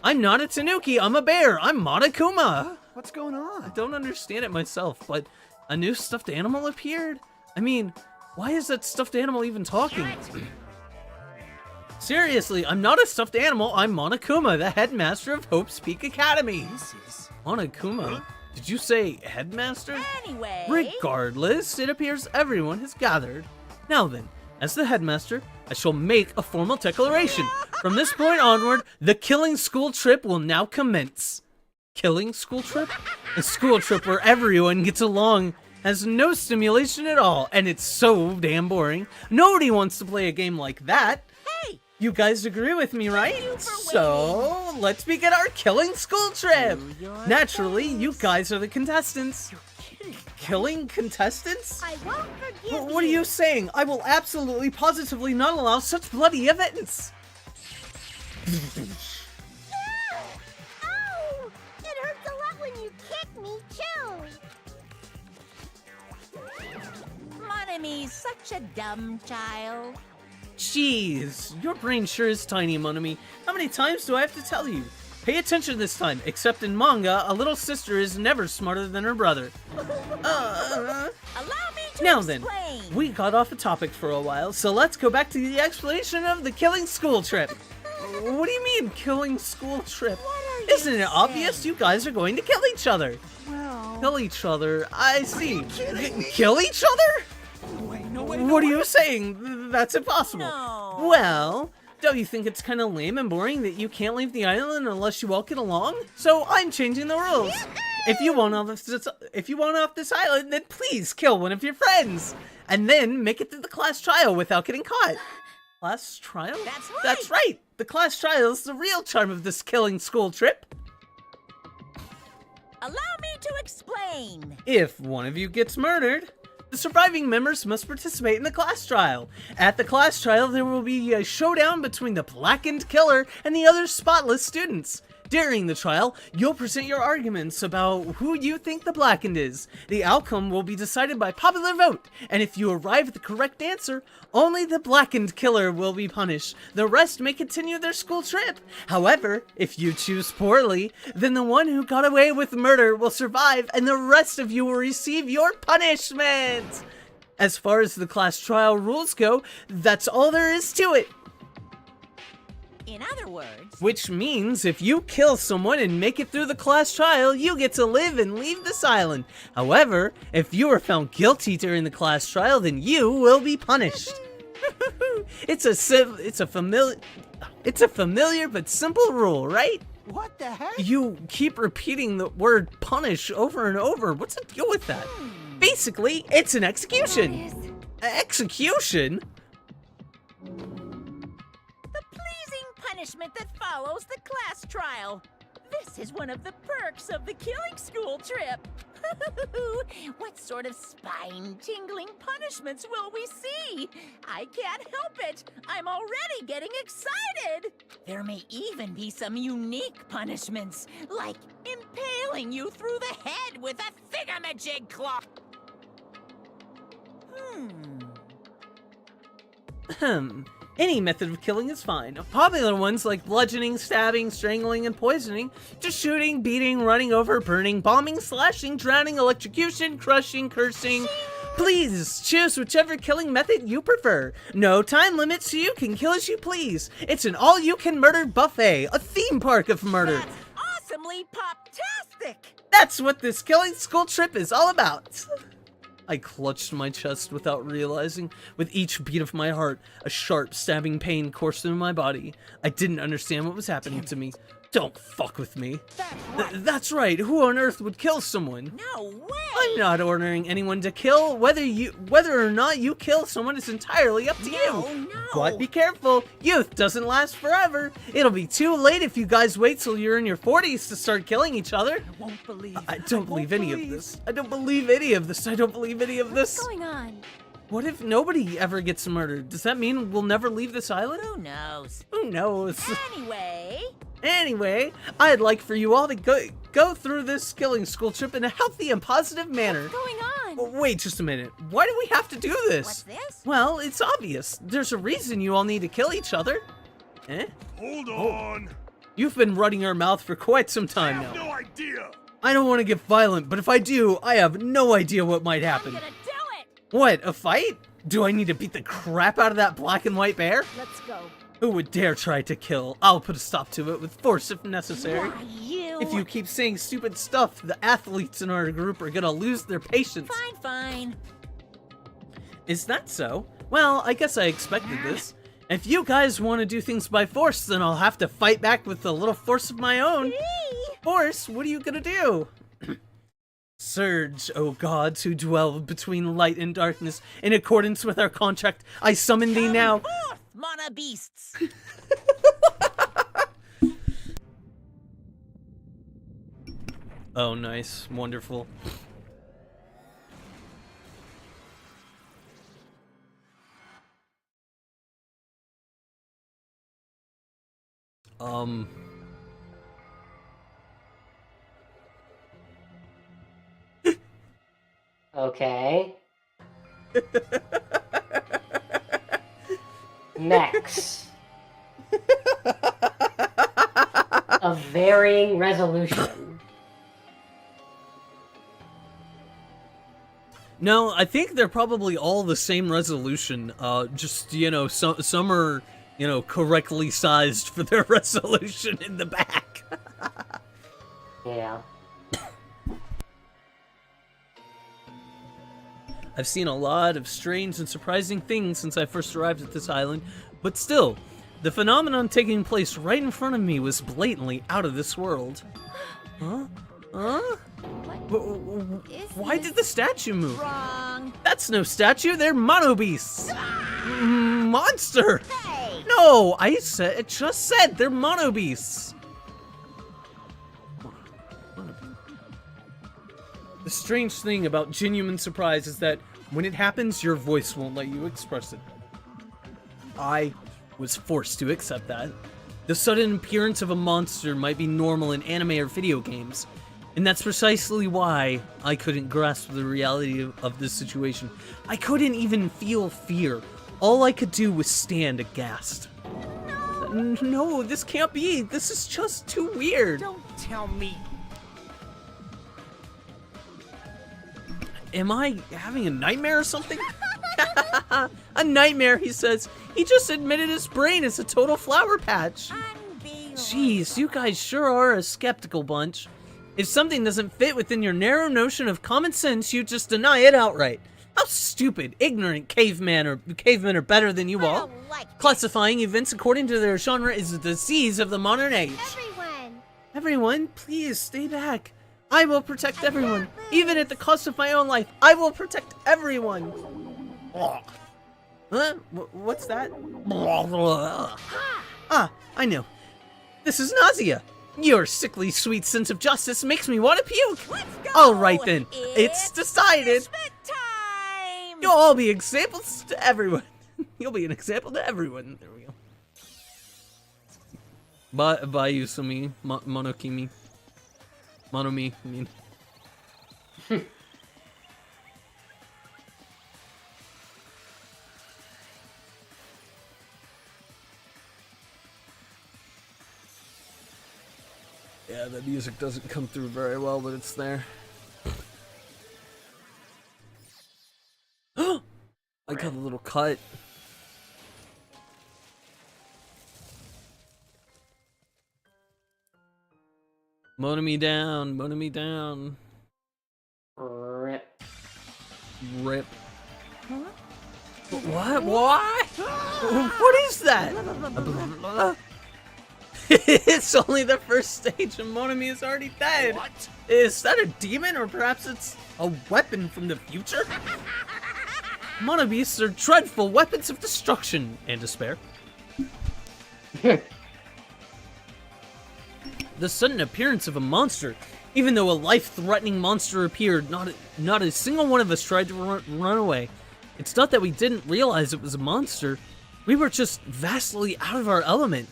I'm not a tanuki, I'm a bear. I'm Monokuma. What's going on? I don't understand it myself, but a new stuffed animal appeared? I mean, why is that stuffed animal even talking? Seriously, I'm not a stuffed animal. I'm Monokuma, the headmaster of Hope's Peak Academy. This is... Monokuma? Did you say headmaster? Anyway... Regardless, it appears everyone has gathered. Now then, as the headmaster, I shall make a formal declaration. From this point onward, the killing school trip will now commence. Killing school trip? A school trip where everyone gets along, has no stimulation at all, and it's so damn boring. Nobody wants to play a game like that. Hey! You guys agree with me, right? So, let's begin our killing school trip. Naturally, you guys are the contestants. Killing contestants? I won't forgive you. What are you saying? I will absolutely, positively not allow such bloody events. Ow! It hurts a lot when Me too. Monomi's such a dumb child. Jeez, your brain sure is tiny, Monami. How many times do I have to tell you? Pay attention this time, except in manga, a little sister is never smarter than her brother. Allow me to Now explain. then, we got off the topic for a while, so let's go back to the explanation of the killing school trip. What do you mean, killing school trip? Isn't it obvious you guys are going to kill each other? Well... Kill each other, I see. Kill each other? What are you saying? That's impossible. No. Well, don't you think it's kind of lame and boring that you can't leave the island unless you all get along? So I'm changing the rules. If you want off this island, then please kill one of your friends, and then make it to the class trial without getting caught. Class trial? That's right. That's right. The class trial is the real charm of this killing school trip. Allow me to explain. If one of you gets murdered, the surviving members must participate in the class trial. At the class trial, there will be a showdown between the blackened killer and the other spotless students. During the trial, you'll present your arguments about who you think the blackened is. The outcome will be decided by popular vote, and if you arrive at the correct answer, only the blackened killer will be punished. The rest may continue their school trip. However, if you choose poorly, then the one who got away with murder will survive, and the rest of you will receive your punishment. As far as the class trial rules go, that's all there is to it. In other words, Which means if you kill someone and make it through the class trial, you get to live and leave this island. However, if you are found guilty during the class trial, then you will be punished. It's a familiar but simple rule, right? What the heck? You keep repeating the word punish over and over. What's the deal with that? Basically, it's an execution. Execution? punishment that follows the class trial. This is one of the perks of the killing school trip. What sort of spine-tingling punishments will we see? I can't help it. I'm already getting excited. There may even be some unique punishments, like impaling you through the head with a thingamajig claw. Any method of killing is fine. Popular ones like bludgeoning, stabbing, strangling, and poisoning, just shooting, beating, running over, burning, bombing, slashing, drowning, electrocution, crushing, cursing. Please choose whichever killing method you prefer. No time limit, so you can kill as you please. It's an all-you-can-murder buffet, a theme park of murder. That's awesomely pop-tastic! That's what this killing school trip is all about. I clutched my chest without realizing. With each beat of my heart, a sharp, stabbing pain coursed through my body. I didn't understand what was happening to me. Don't fuck with me. That's right. Who on earth would kill someone? No way! I'm not ordering anyone to kill. Whether or not you kill someone is entirely up to you. No. But be careful. Youth doesn't last forever. It'll be too late if you guys wait till you're in your 40s to start killing each other. I won't believe. I don't believe any of this. I don't believe any of this. I don't believe any of this. What's going on? What if nobody ever gets murdered? Does that mean we'll never leave this island? Who knows? Who knows? Anyway, I'd like for you all to go through this killing school trip in a healthy and positive manner. What's going on? Wait just a minute. Why do we have to do this? what's this? Well, it's obvious. There's a reason you all need to kill each other. Eh? Hold on. You've been running your mouth for quite some I time have now. no idea. I don't want to get violent, but if I do, I have no idea what might happen. I'm gonna do it! What, a fight? Do I need to beat the crap out of that black and white bear? Let's go. Who would dare try to kill? I'll put a stop to it with force if necessary. Why, you? If you keep saying stupid stuff, the athletes in our group are gonna lose their patience. Fine. Is that so? Well, I guess I expected this. If you guys want to do things by force, then I'll have to fight back with a little force of my own. Force? What are you gonna do? Surge, O gods who dwell between light and darkness. In accordance with our contract, I summon thee now. Forth, Mana Beasts! Oh, nice. Wonderful. Okay. Mechs. Of varying resolution. No, I think they're probably all the same resolution. Just, you know, some are, you know, correctly sized for their resolution in the back. Yeah. I've seen a lot of strange and surprising things since I first arrived at this island, but still, the phenomenon taking place right in front of me was blatantly out of this world. Huh? Huh? Why did the statue move? Wrong. That's no statue, they're mono beasts! Monster! No, it just said they're mono beasts! The strange thing about genuine surprise is that when it happens, your voice won't let you express it. I was forced to accept that. The sudden appearance of a monster might be normal in anime or video games, and that's precisely why I couldn't grasp the reality of this situation. I couldn't even feel fear. All I could do was stand aghast. No, this can't be. This is just too weird. Don't tell me. Am I having a nightmare or something? A nightmare, he says. He just admitted his brain is a total flower patch. Jeez, you guys sure are a skeptical bunch. If something doesn't fit within your narrow notion of common sense, you just deny it outright. How stupid, ignorant cavemen are better than you all. Classifying events according to their genre is a disease of the modern age. Everyone, please stay back. I will protect everyone, even at the cost of my own life. I will protect everyone. Huh? What's that? Ah, I know. This is nausea. Your sickly sweet sense of justice makes me want to puke. All right then, it's decided. You'll all be examples to everyone. You'll be an example to everyone. There we go. Bye, Yusumi, Monokimi. Monomi, I mean. Yeah, the music doesn't come through very well, but it's there. I got a little cut. Monomi down, Monomi down. Rip. Rip. What? What? What is that? It's only the first stage and Monomi is already dead. What? Is that a demon or perhaps it's a weapon from the future? Monobeasts are dreadful weapons of destruction and despair. The sudden appearance of a monster. Even though a life-threatening monster appeared, not a single one of us tried to run away. It's not that we didn't realize it was a monster. We were just vastly out of our element.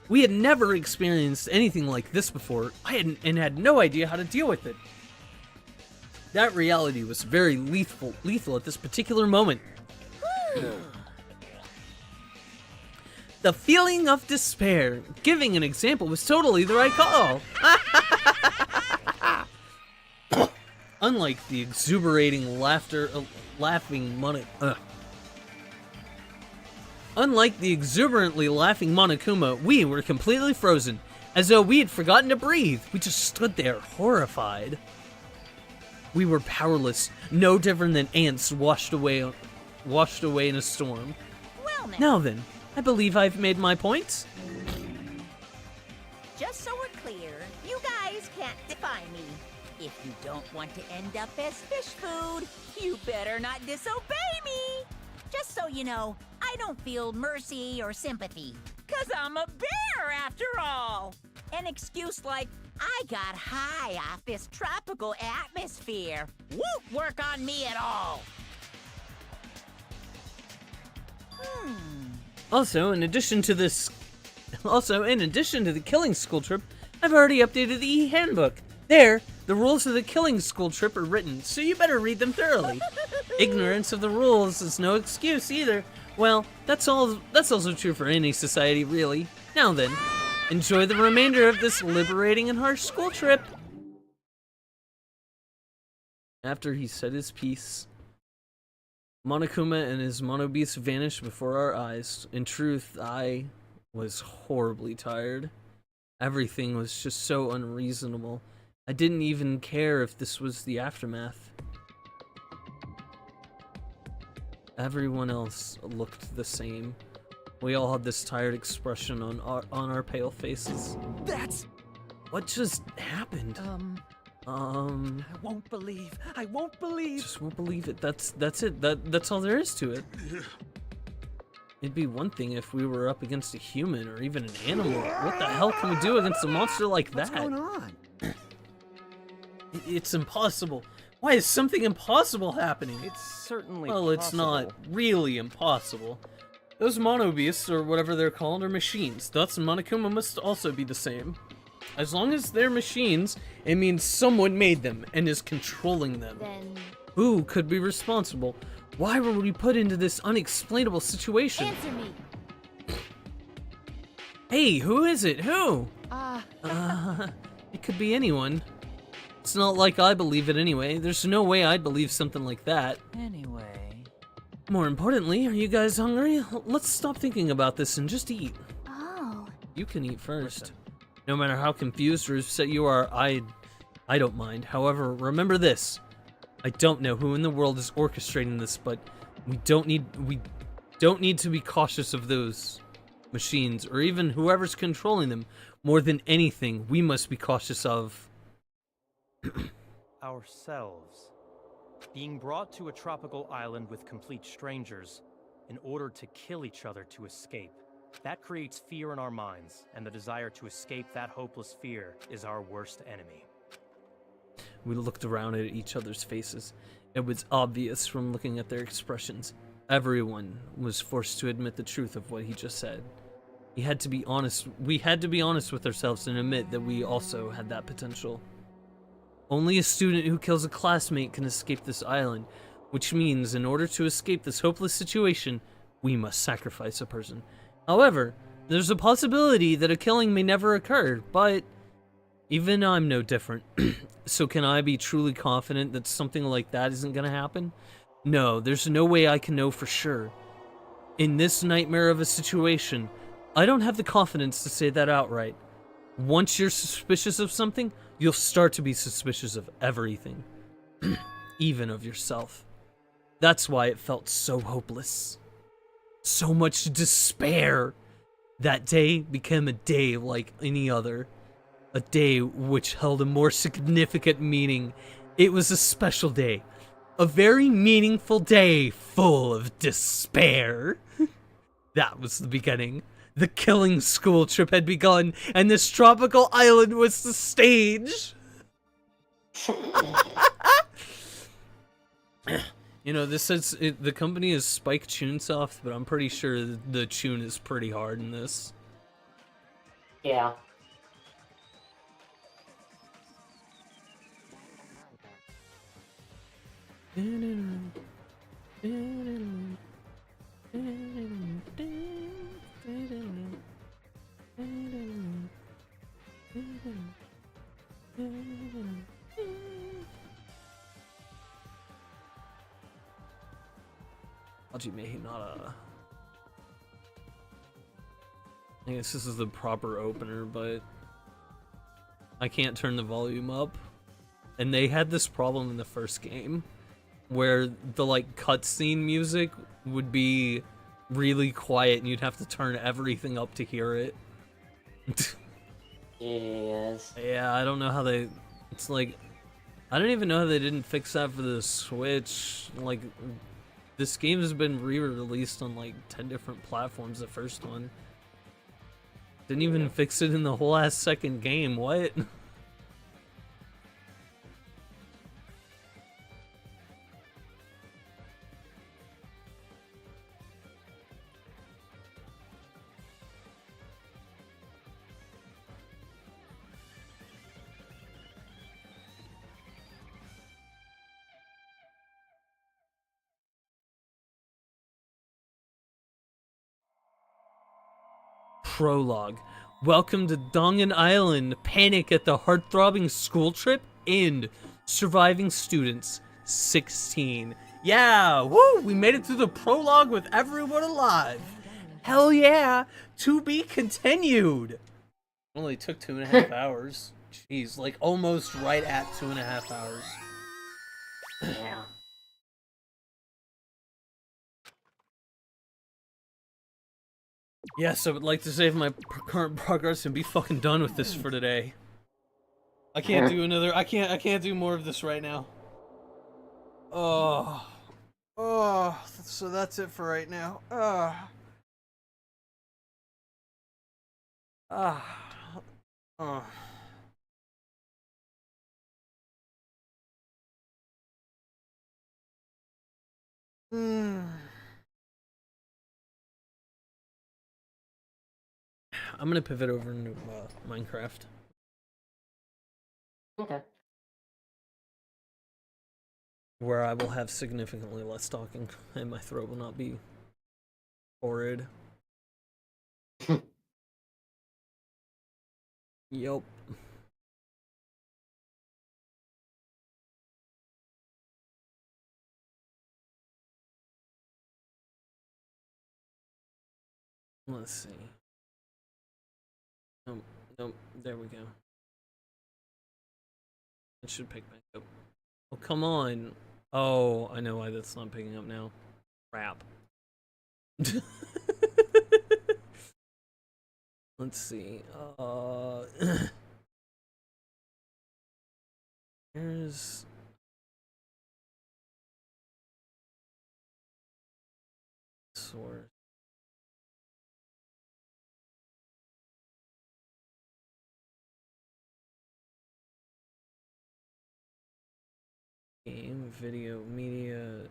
We had never experienced anything like this before. I had no idea how to deal with it. That reality was very lethal at this particular moment. The feeling of despair. Giving an example was totally the right call. Unlike the exuberating Unlike the exuberantly laughing Monokuma, we were completely frozen, as though we had forgotten to breathe. We just stood there, horrified. We were powerless, no different than ants washed away in a storm. Well, now then, I believe I've made my points. Just so we're clear, you guys can't defy me. If you don't want to end up as fish food, you better not disobey me. Just so you know, I don't feel mercy or sympathy, 'cause I'm a bear after all. An excuse like, I got high off this tropical atmosphere, won't work on me at all. Also, in addition to the killing school trip, I've already updated the e-handbook. There, The rules of the killing school trip are written, so you better read them thoroughly. Ignorance of the rules is no excuse either. Well, that's also true for any society, really. Now then, enjoy the remainder of this liberating and harsh school trip. After he said his piece, Monokuma and his monobeast vanished before our eyes. In truth, I was horribly tired. Everything was just so unreasonable. I didn't even care if this was the aftermath. Everyone else looked the same. We all had this tired expression on our pale faces. That's... What just happened? I won't believe. Just won't believe it. That's it. That's all there is to it. It'd be one thing if we were up against a human or even an animal. What the hell can we do against a monster like that? What's going on? It's impossible. Why is something impossible happening? It's certainly Well, it's not really impossible. Those monobeasts, or whatever they're called, are machines. Thus, Monokuma must also be the same. As long as they're machines, it means someone made them and is controlling them. Then... Who could be responsible? Why were we put into this unexplainable situation? Answer me! Hey, who is it? Who? It could be anyone. It's not like I believe it anyway. There's no way I'd believe something like that. Anyway... More importantly, are you guys hungry? Let's stop thinking about this and just eat. Oh. You can eat first. No matter how confused or upset you are, I don't mind. However, remember this. I don't know who in the world is orchestrating this, but we don't need to be cautious of those machines or even whoever's controlling them. More than anything, we must be cautious of ourselves. Being brought to a tropical island with complete strangers in order to kill each other to escape. That creates fear in our minds, and the desire to escape that hopeless fear is our worst enemy. We looked around at each other's faces. It was obvious from looking at their expressions. Everyone was forced to admit the truth of what he just said. We had to be honest with ourselves and admit that we also had that potential. Only a student who kills a classmate can escape this island, which means in order to escape this hopeless situation, we must sacrifice a person. However, there's a possibility that a killing may never occur, but even I'm no different. So can I be truly confident that something like that isn't gonna happen? No, there's no way I can know for sure. In this nightmare of a situation, I don't have the confidence to say that outright. Once you're suspicious of something, you'll start to be suspicious of everything. Even of yourself. That's why it felt so hopeless. So much despair. That day became a day like any other. A day which held a more significant meaning. It was a special day. A very meaningful day full of despair. That was the beginning. The killing school trip had begun, and this tropical island was the stage. You know, this says the company is Spike Chunsoft, but I'm pretty sure the tune is pretty hard in this. Yeah. I guess this is the proper opener, but I can't turn the volume up. And they had this problem in the first game, where the like cutscene music would be really quiet and you'd have to turn everything up to hear it. Yes. Yeah, I don't know how they... It's like... I don't even know how they didn't fix that for the Switch. Like, this game has been re-released on like 10 different platforms, the first one. Didn't even fix it in the whole ass second game, what? Prologue. Welcome to Dongan Island. Panic at the heart-throbbing school trip and surviving students 16. Yeah, woo! We made it through the prologue with everyone alive. Hell yeah! To be continued. Only took 2.5 hours. Jeez, like almost right at 2.5 hours. Yeah. Yes, I would like to save my current progress and be fucking done with this for today. I can't do another. I can't do more of this right now. Oh, so that's it for right now. Oh. I'm gonna pivot over into Minecraft. Okay. Where I will have significantly less talking, and my throat will not be horrid. Yup. Let's see. Nope, there we go. It should pick back up. Oh, come on. Oh, I know why that's not picking up now. Crap. Let's see. Here's... source. Game, video, media...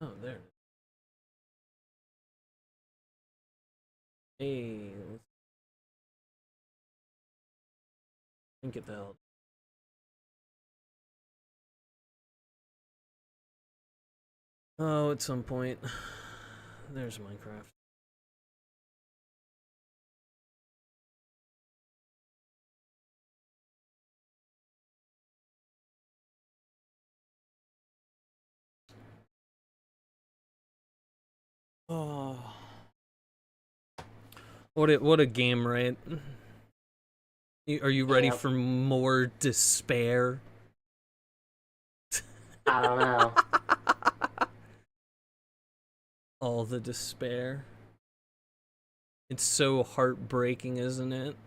Oh, there. Hey, let's get the hell. Oh, at some point. There's Minecraft. Oh. What a game, right? Are you ready for more despair? I don't know. All the despair. It's so heartbreaking, isn't it?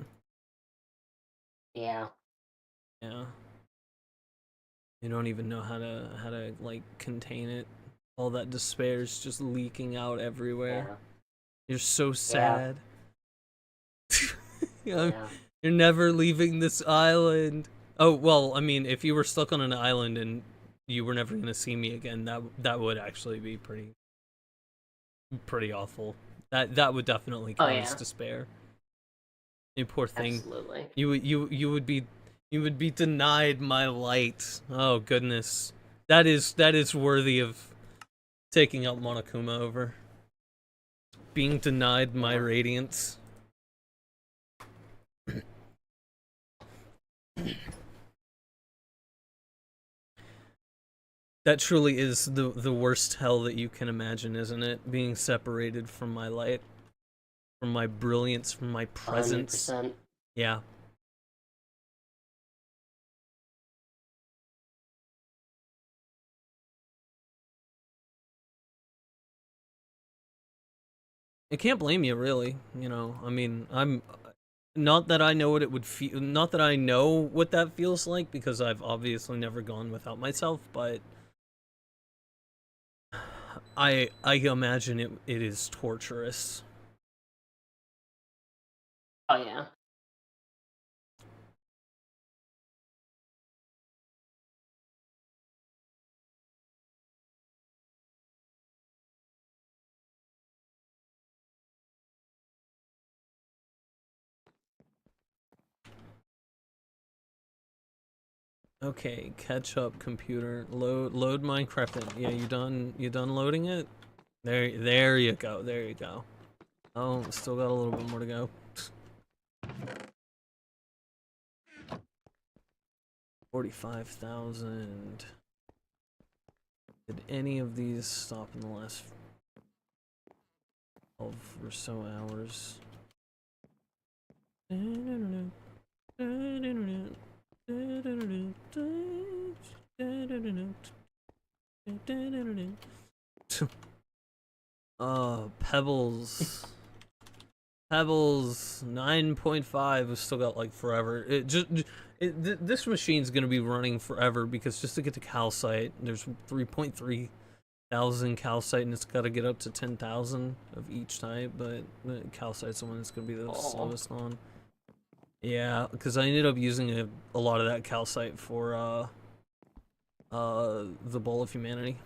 Yeah. Yeah. You don't even know how to like contain it. All that despair is just leaking out everywhere. Yeah. You're so sad. Yeah. You're never leaving this island. Oh, well, I mean, if you were stuck on an island and you were never gonna see me again, that would actually be pretty awful. That would definitely cause despair. You poor thing. Absolutely. You would be denied my light. Oh goodness. That is worthy of taking out Monokuma over. Being denied my radiance. That truly is the worst hell that you can imagine, isn't it? Being separated from my light, from my brilliance, from my presence. 100%. Yeah. I can't blame you, really. You know, I mean, I'm not that I know what it would feel, not that I know what that feels like, because I've obviously never gone without myself, but I imagine it is torturous. Oh yeah. Okay, catch up, computer. Load Minecraft in. Yeah, you done loading it? There you go. There you go. Oh, still got a little bit more to go. 45,000. Did any of these stop in the last 12 or so hours? Pebbles. Pebbles 9.5 has still got like forever. This machine's gonna be running forever because just to get to calcite, there's 3.3 thousand calcite and it's got to get up to 10,000 of each type. But calcite's the one that's gonna be the slowest on. Yeah, because I ended up using a lot of that calcite for the Bowl of Humanity.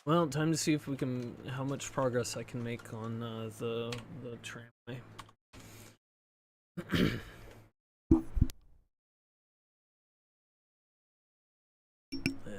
Well, time to see if we can, how much progress I can make on the tramway. Yeah.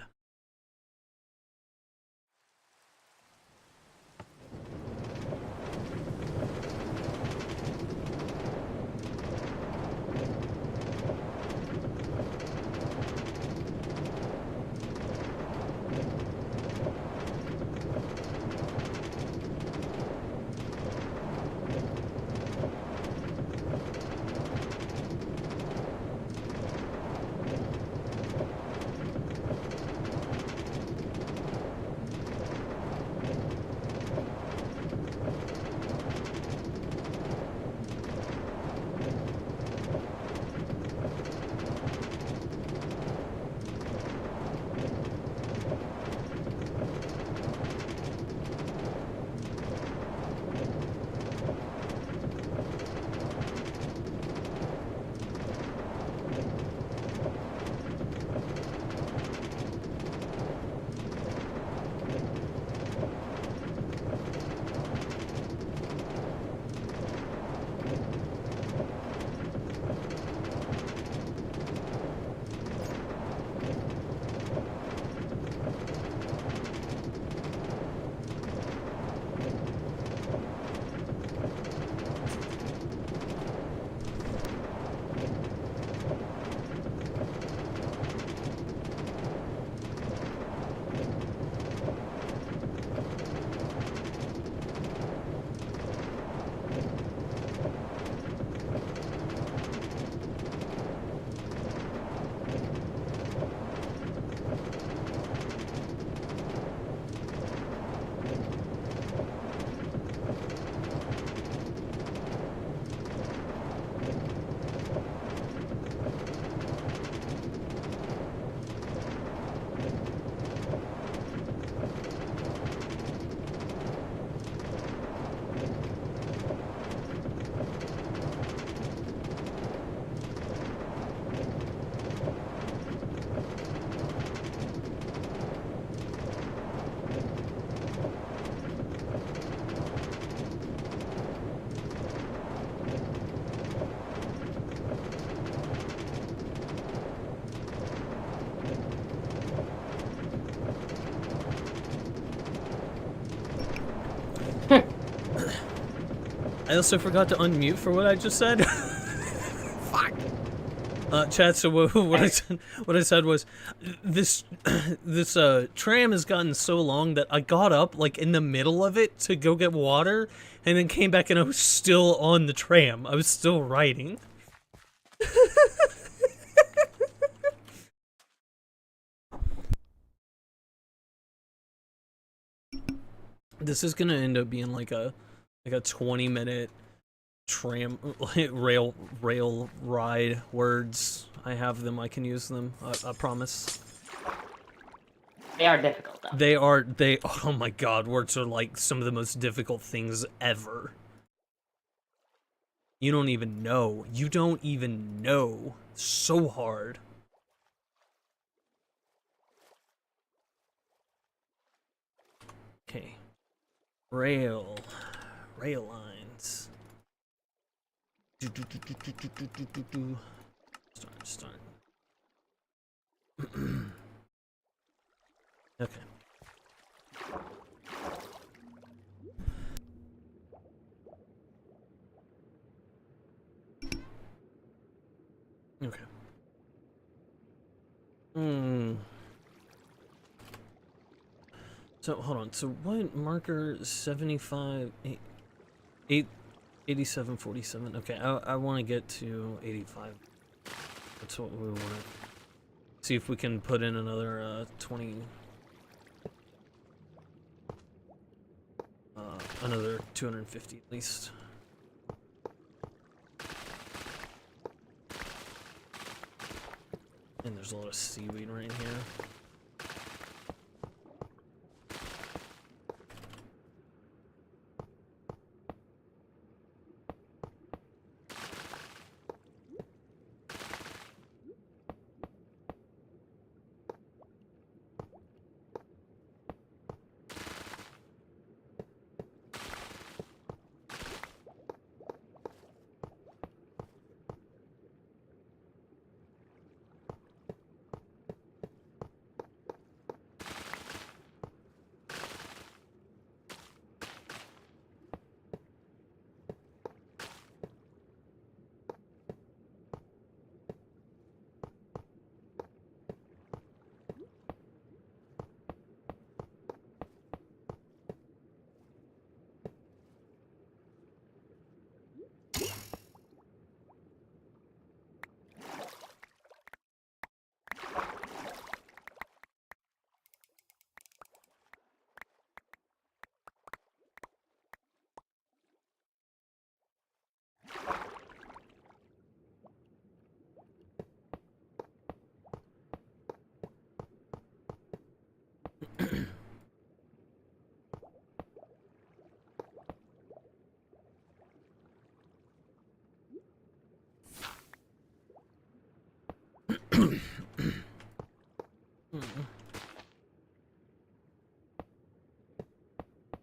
I also forgot to unmute for what I just said. Fuck. Chat. So what I said was, this tram has gotten so long that I got up like in the middle of it to go get water, and then came back and I was still on the tram. I was still riding. This is gonna end up being like a like a 20-minute tram rail ride words. I have them. I can use them. I promise. They are difficult though. They. Oh my god, words are like some of the most difficult things ever. You don't even know. You don't even know. So hard. Okay. Rail lines. Start. Okay. Okay. So, hold on. So, what marker 75, 87, 47? Okay, I want to get to 85. That's what we want to see if we can put in another 20. Another 250 at least. And there's a lot of seaweed right here.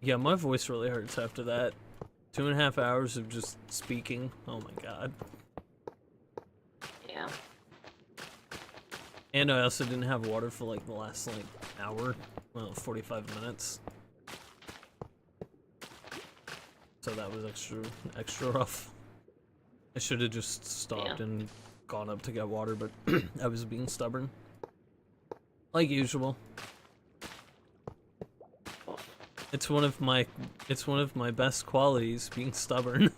Yeah, my voice really hurts after that. 2.5 hours of just speaking. Oh my god. Yeah. And I also didn't have water for like the last like hour. Well, 45 minutes. So that was extra rough. I should have just stopped and gone up to get water, but I was being stubborn. Like usual. It's one of my best qualities, being stubborn.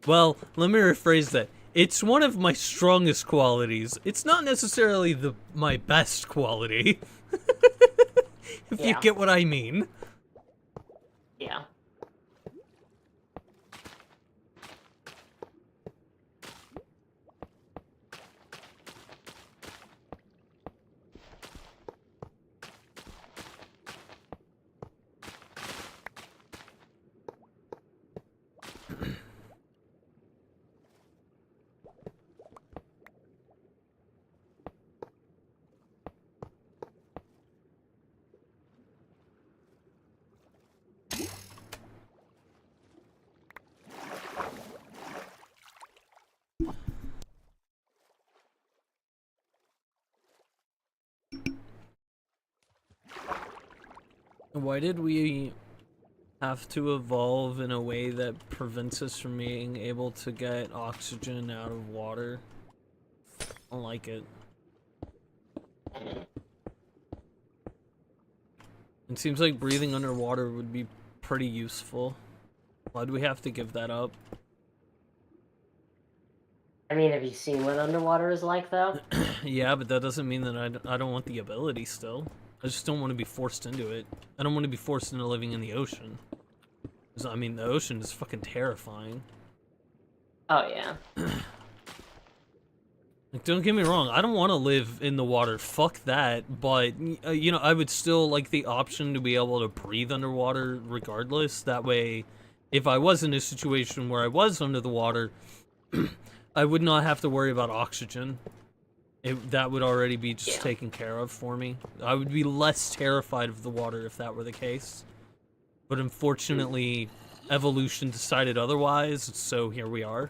Well, let me rephrase that. It's one of my strongest qualities. It's not necessarily my best quality. If you get what I mean. Yeah. Why did we have to evolve in a way that prevents us from being able to get oxygen out of water? I don't like it. It seems like breathing underwater would be pretty useful. Why do we have to give that up? I mean, have you seen what underwater is like, though? Yeah, but that doesn't mean that I don't want the ability still. I just don't want to be forced into it. I don't want to be forced into living in the ocean. 'Cause, I mean, the ocean is fucking terrifying. Oh yeah. Like, don't get me wrong, I don't want to live in the water, fuck that, but, you know, I would still like the option to be able to breathe underwater regardless. That way, if I was in a situation where I was under the water, I would not have to worry about oxygen. That would already be just taken care of for me. I would be less terrified of the water if that were the case. But unfortunately, evolution decided otherwise, so here we are.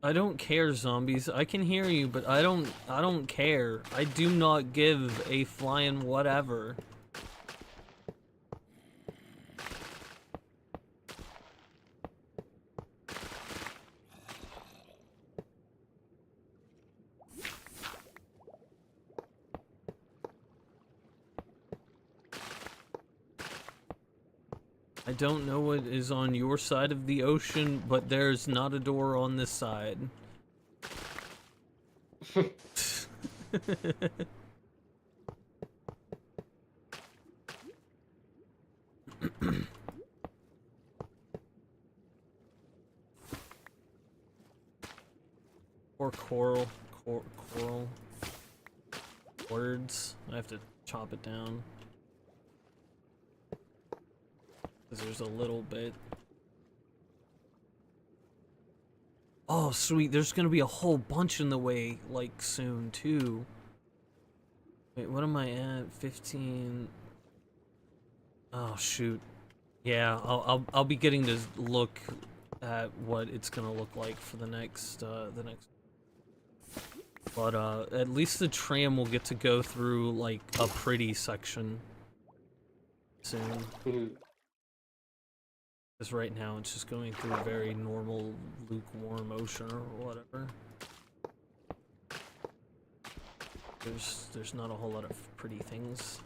I don't care, zombies. I can hear you, but I don't care. I do not give a flying whatever. I don't know what is on your side of the ocean, but there's not a door on this side. Or coral. Coral. Words. I have to chop it down. Because there's a little bit. Oh, sweet. There's gonna be a whole bunch in the way, like, soon, too. Wait, what am I at? 15... Oh, shoot. Yeah, I'll be getting to look at what it's gonna look like for the next, But, at least the tram will get to go through, like, a pretty section soon. Because right now it's just going through a very normal, lukewarm ocean or whatever. There's not a whole lot of pretty things.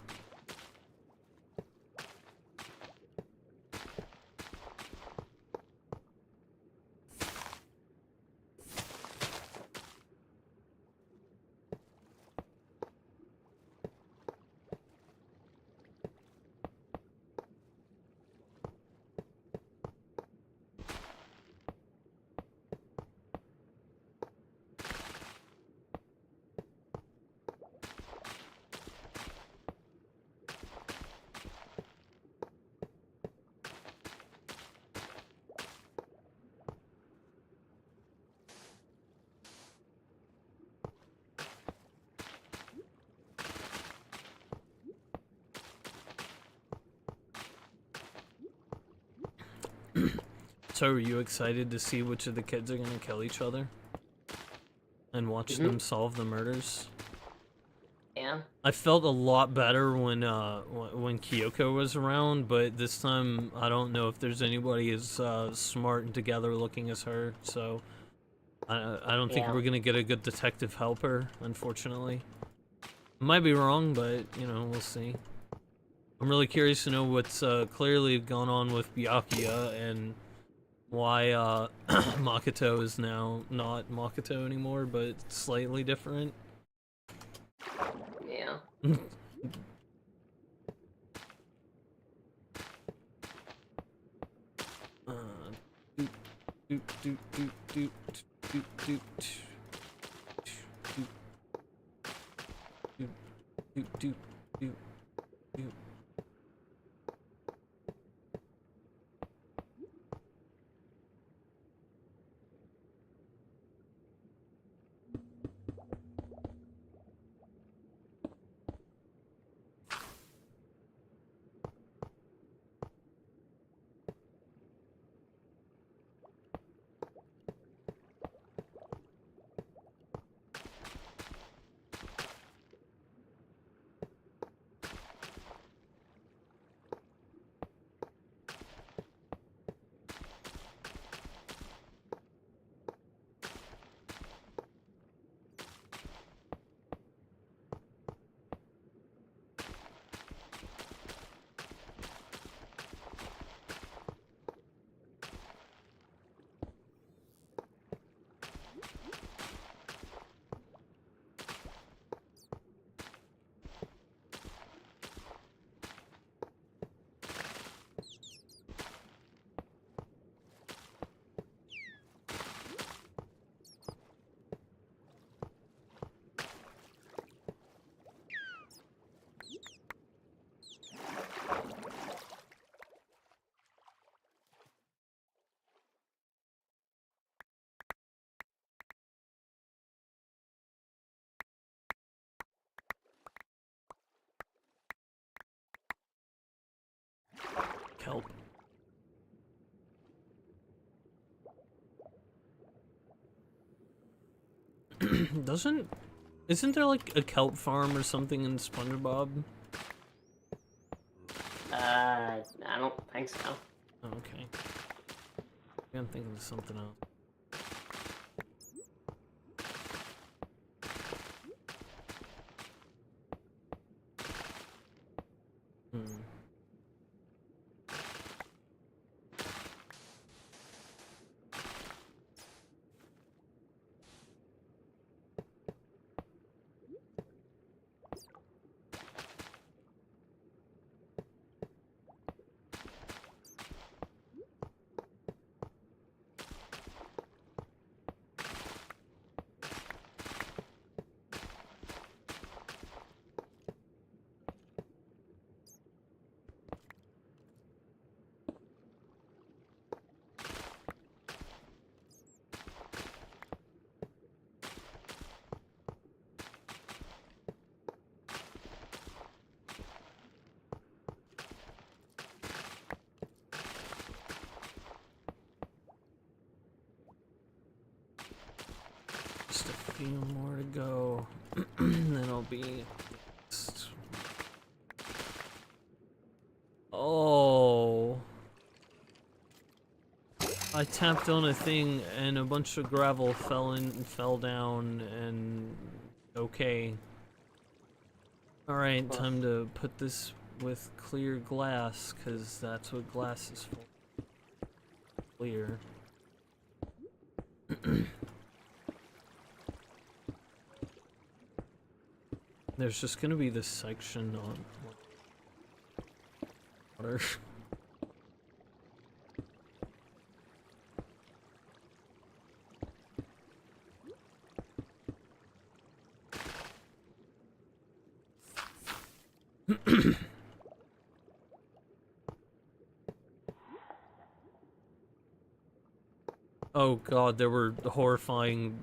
So are you excited to see which of the kids are gonna kill each other? And watch them solve the murders? Yeah. I felt a lot better when Kyoko was around, but this time I don't know if there's anybody as smart and together looking as her, so I don't think we're gonna get a good detective helper, unfortunately. Might be wrong, but, you know, we'll see. I'm really curious to know what's clearly gone on with Byakuya and why Makoto is now not Makoto anymore, but slightly different. Yeah. Isn't there like a kelp farm or something in SpongeBob? I don't think so. Oh, okay. I'm thinking of something else. Just a few more to go, then I'll be... Oh... I tapped on a thing and a bunch of gravel fell down, and... Okay. Alright, time to put this with clear glass, because that's what glass is for. Clear. There's just gonna be this section on water. Oh god, there were horrifying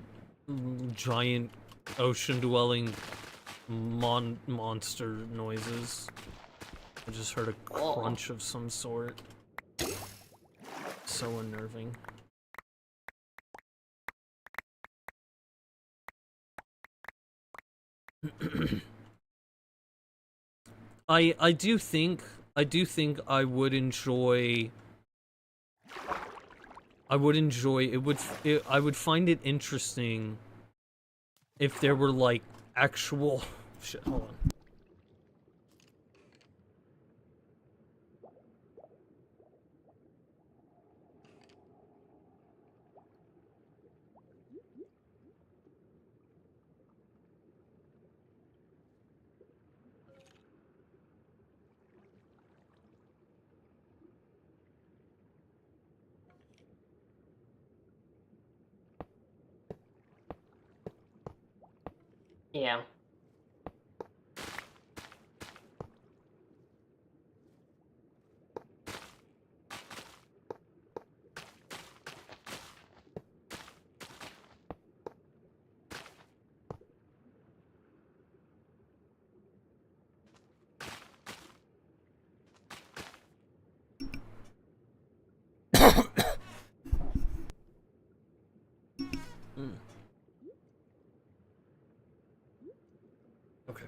giant ocean-dwelling monster noises. I just heard a crunch of some sort. So unnerving. I do think I would enjoy I would find it interesting if there were like actual shit, hold on. Yeah. Okay.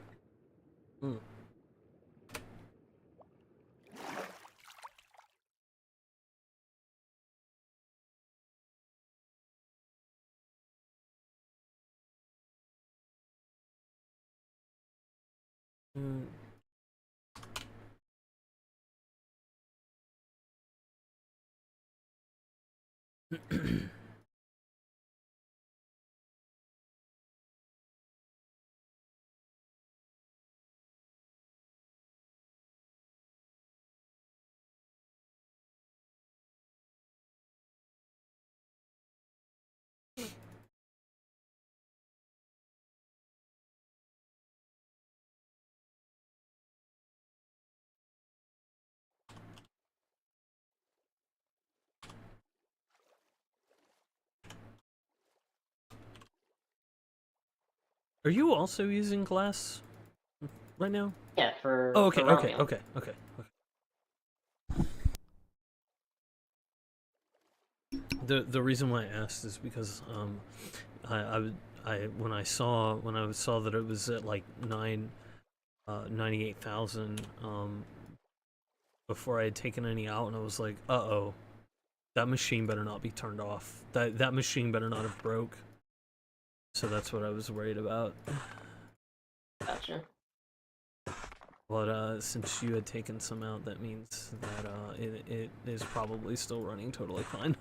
Are you also using glass right now? Yeah, for Oh, okay, for okay, Romeo. okay, okay, okay. The reason why I asked is because I when I saw that it was at like 98,000 before I had taken any out, and I was like, uh-oh, that machine better not be turned off. That machine better not have broke. So that's what I was worried about. Gotcha. But since you had taken some out, that means that it is probably still running totally fine.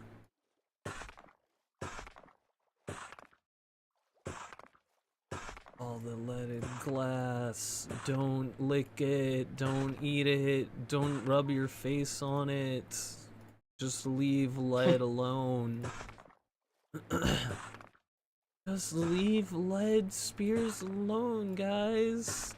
All the leaded glass. Don't lick it. Don't eat it. Don't rub your face on it. Just leave lead alone. Just leave lead spears alone, guys.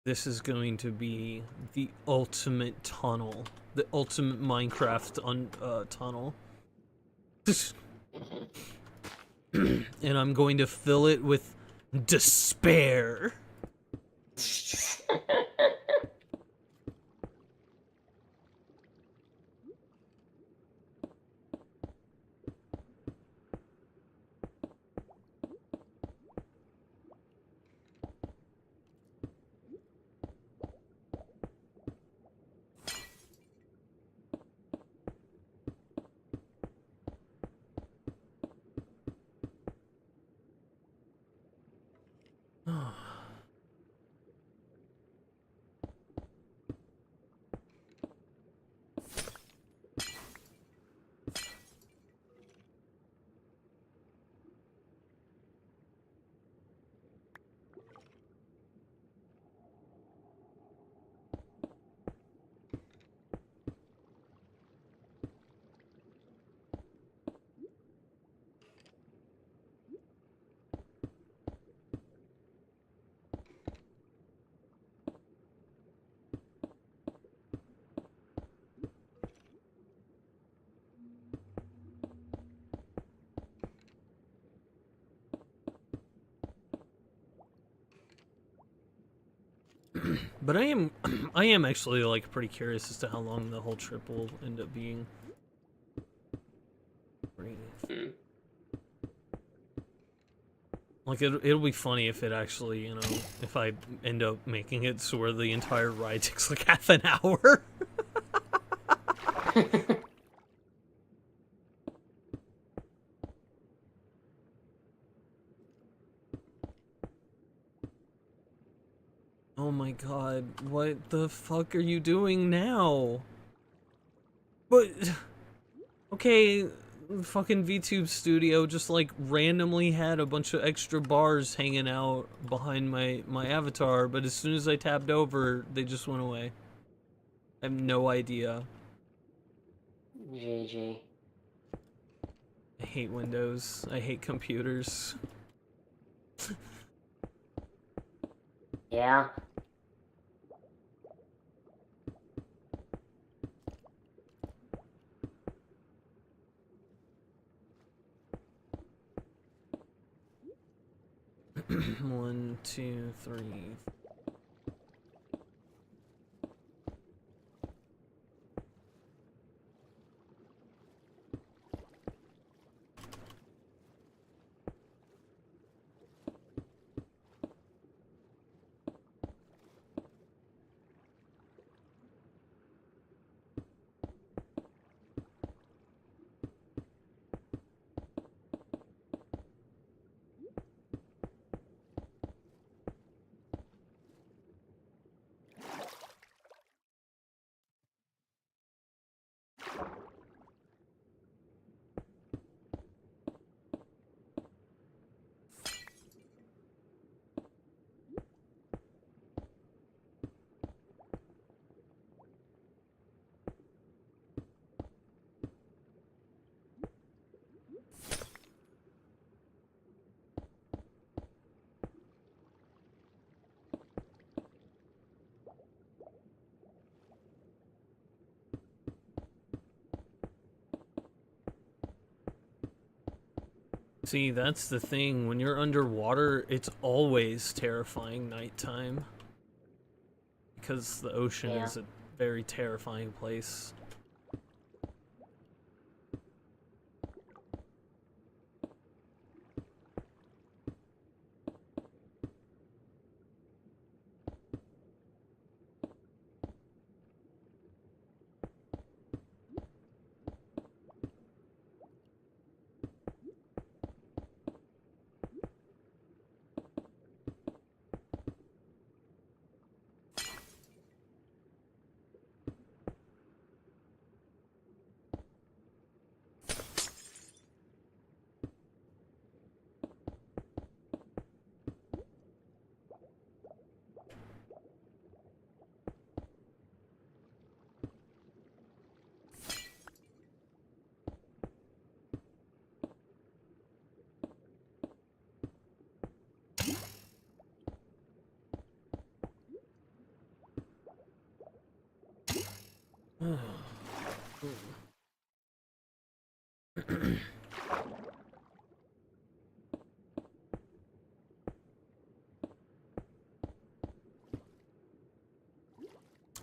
This is going to be the ultimate tunnel. The ultimate Minecraft tunnel. And I'm going to fill it with despair. But I am actually like pretty curious as to how long the whole trip will end up being. Like it'll be funny if it actually, you know, if I end up making it so where the entire ride takes like half an hour. Oh my god, what the fuck are you doing now? But okay, fucking VTube Studio just like randomly had a bunch of extra bars hanging out behind my avatar, but as soon as I tabbed over, they just went away. I have no idea. GG. I hate Windows. I hate computers. Yeah. One, two, three. See, that's the thing. When you're underwater, it's always terrifying nighttime. Because the ocean is a very terrifying place.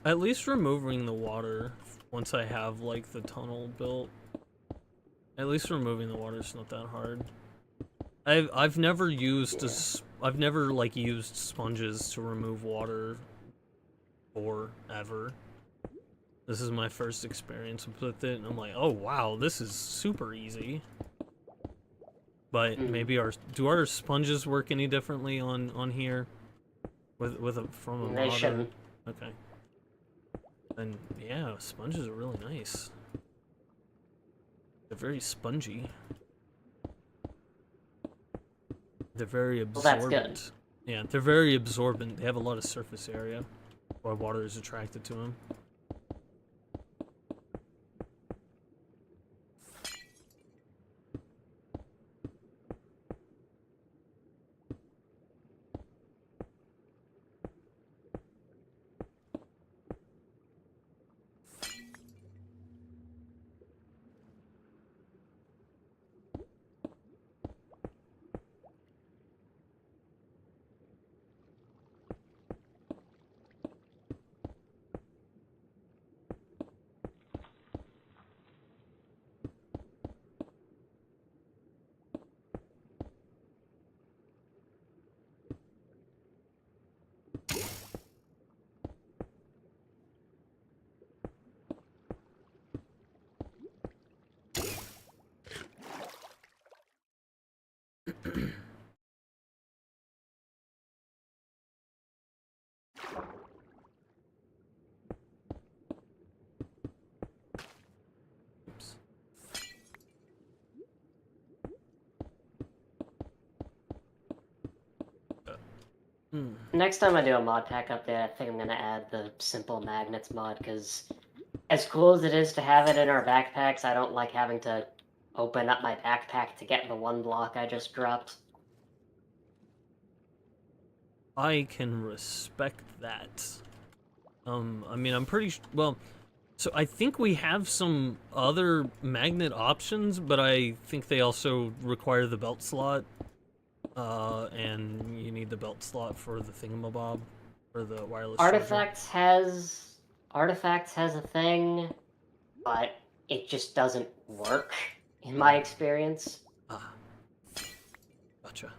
At least removing the water once I have like the tunnel built. At least removing the water is not that hard. I've never used I've never like used sponges to remove water or ever. This is my first experience with it, and I'm like, oh wow, this is super easy. But maybe do our sponges work any differently on here from a They modder? shouldn't. Okay. And yeah, sponges are really nice. They're very spongy. They're very absorbent. Well, that's good. Yeah, they're very absorbent. They have a lot of surface area, why water is attracted to them. Next time I do a mod pack update, I think I'm gonna add the simple magnets mod, because as cool as it is to have it in our backpacks, I don't like having to open up my backpack to get the one block I just dropped. I can respect that. I mean, I'm pretty well, so I think we have some other magnet options, but I think they also require the belt slot. And you need the belt slot for the thingamabob, for the wireless Artifacts has a thing, but it just doesn't work, in my experience. Ah. Gotcha.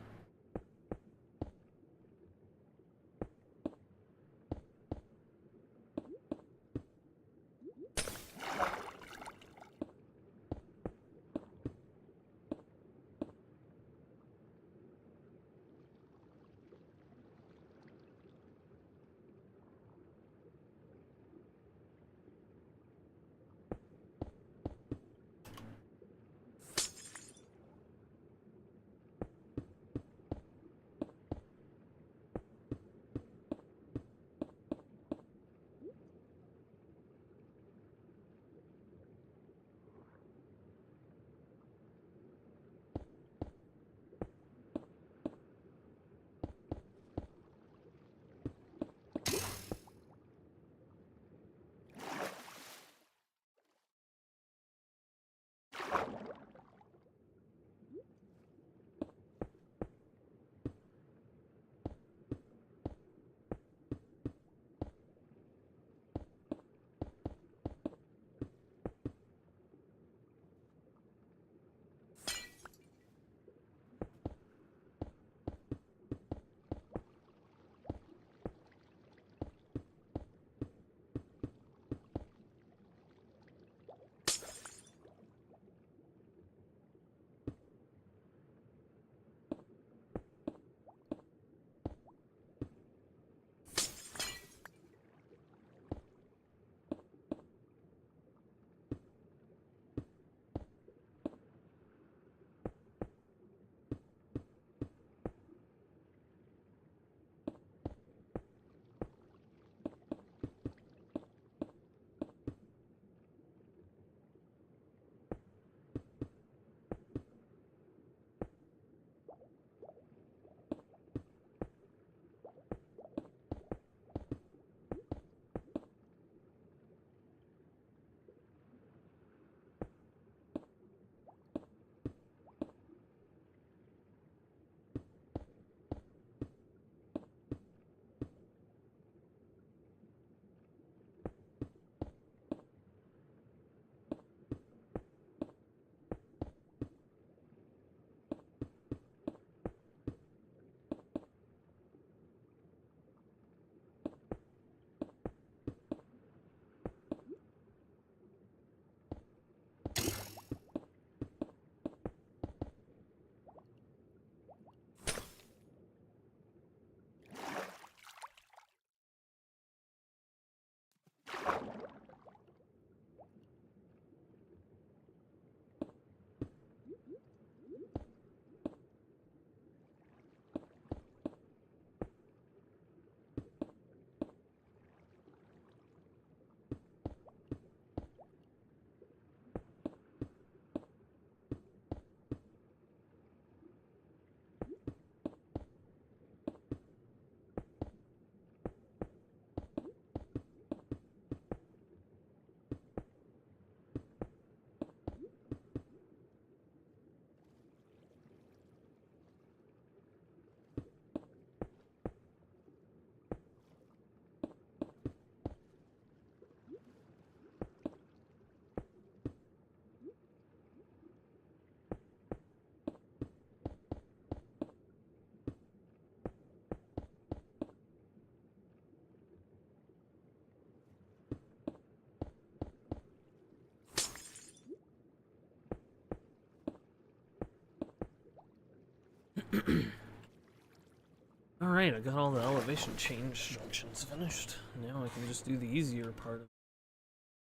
Alright, I got all the elevation change junctions finished. Now I can just do the easier part of it.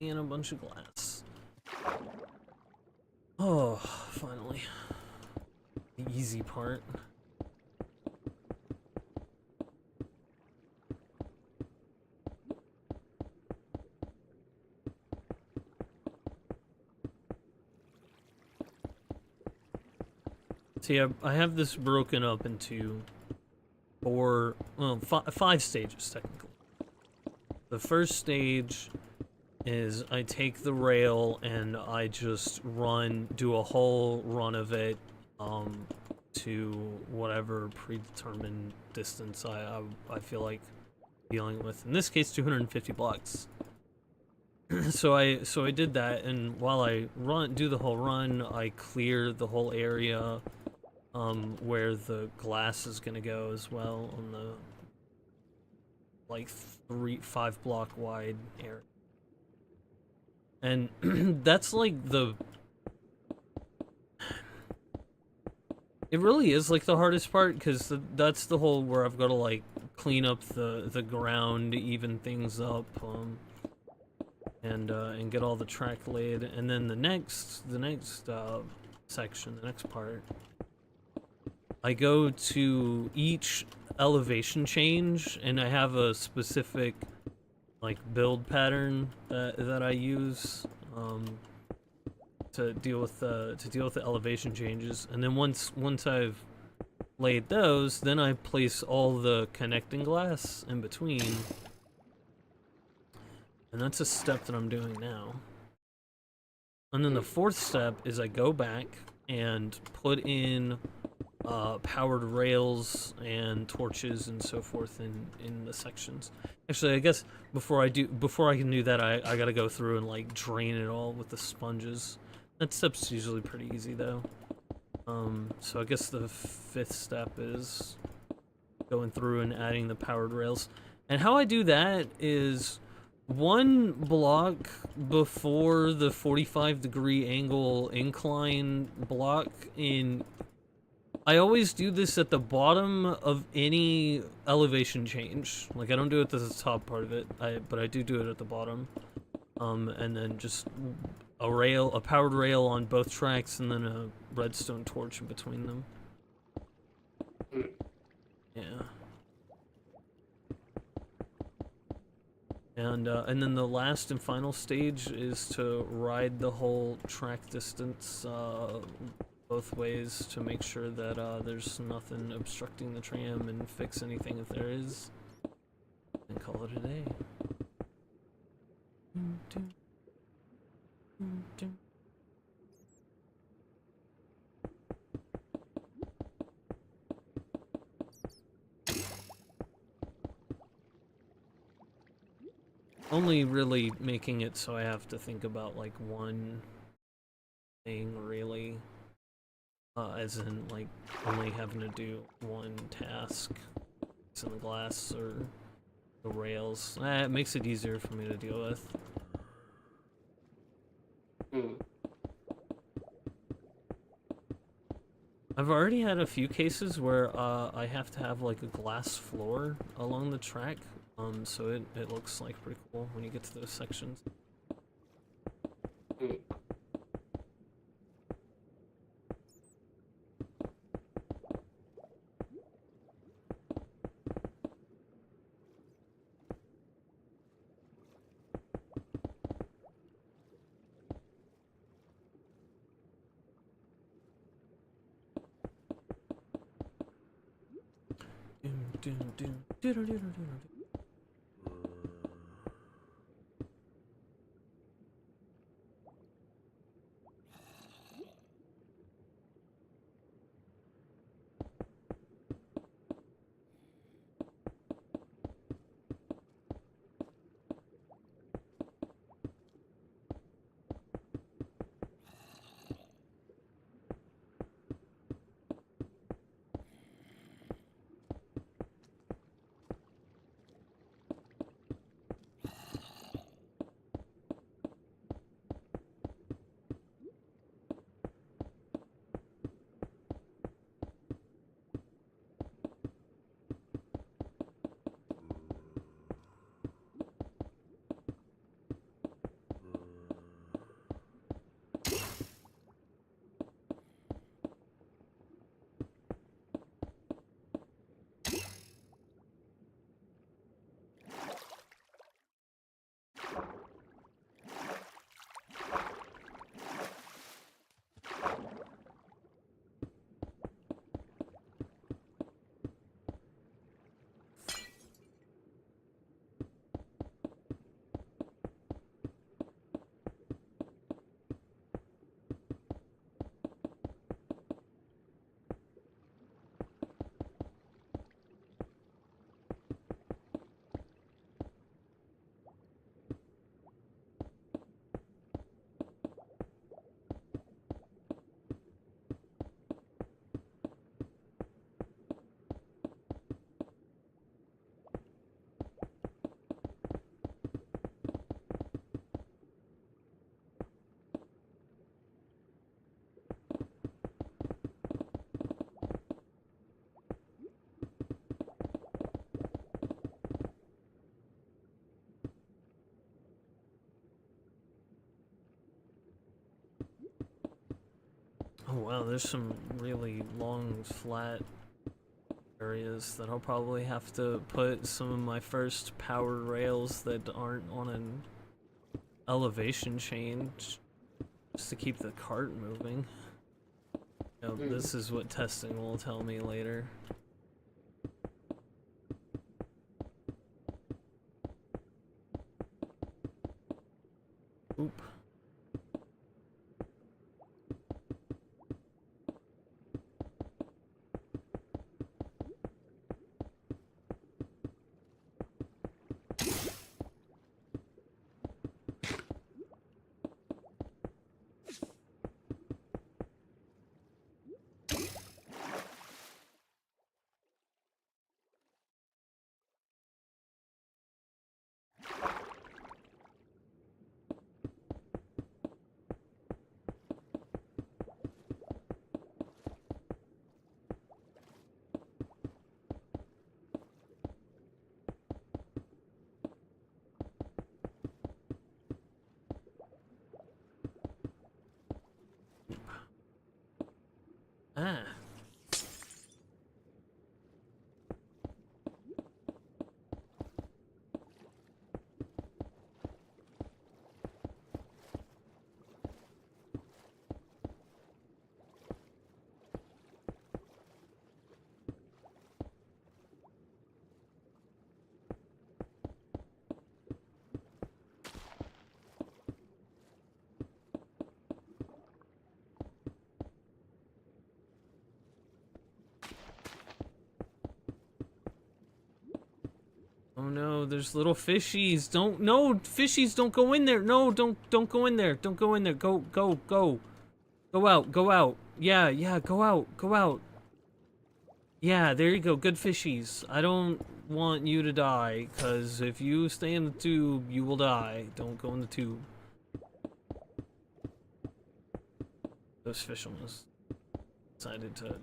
And a bunch of glass. Oh, finally. The easy part. See, I have this broken up into five stages, technically. The first stage is I take the rail and I just do a whole run of it, to whatever predetermined distance I feel like dealing with. In this case, 250 blocks. So I did that, and while I do the whole run, I clear the whole area where the glass is gonna go as well, on the like 5 block wide area. And that's like it really is like the hardest part, because that's the whole where I've got to like clean up the ground, even things up, and get all the track laid. And then the next section, the next part, I go to each elevation change, and I have a specific like build pattern that I use to deal with the elevation changes. And then once I've laid those, then I place all the connecting glass in between. And that's a step that I'm doing now. And then the fourth step is I go back and put in powered rails and torches and so forth in the sections. Actually, I guess before I can do that, I gotta go through and like drain it all with the sponges. That step's usually pretty easy though. So I guess the fifth step is going through and adding the powered rails. And how I do that is 1 block before the 45-degree angle incline block in. I always do this at the bottom of any elevation change. Like, I don't do it at the top part of it, but I do it at the bottom. And then just a powered rail on both tracks, and then a redstone torch in between them. Yeah. And then the last and final stage is to ride the whole track distance both ways to make sure that there's nothing obstructing the tram, and fix anything if there is, and call it a day. Only really making it so I have to think about like one thing really, as in like only having to do one task. It's in the glass or the rails. It makes it easier for me to deal with. I've already had a few cases where I have to have like a glass floor along the track, so it looks like pretty cool when you get to those sections. wow, there's some really long, flat areas that I'll probably have to put some of my first power rails that aren't on an elevation change just to keep the cart moving. This is what testing will tell me later. Oop. Ah. Oh no, there's little fishies. No, fishies, don't go in there. No, don't go in there. Don't go in there. Go. Go out. Yeah, go out. Yeah, there you go. Good fishies. I don't want you to die, because if you stay in the tube, you will die. Don't go in the tube. Those fish almost decided to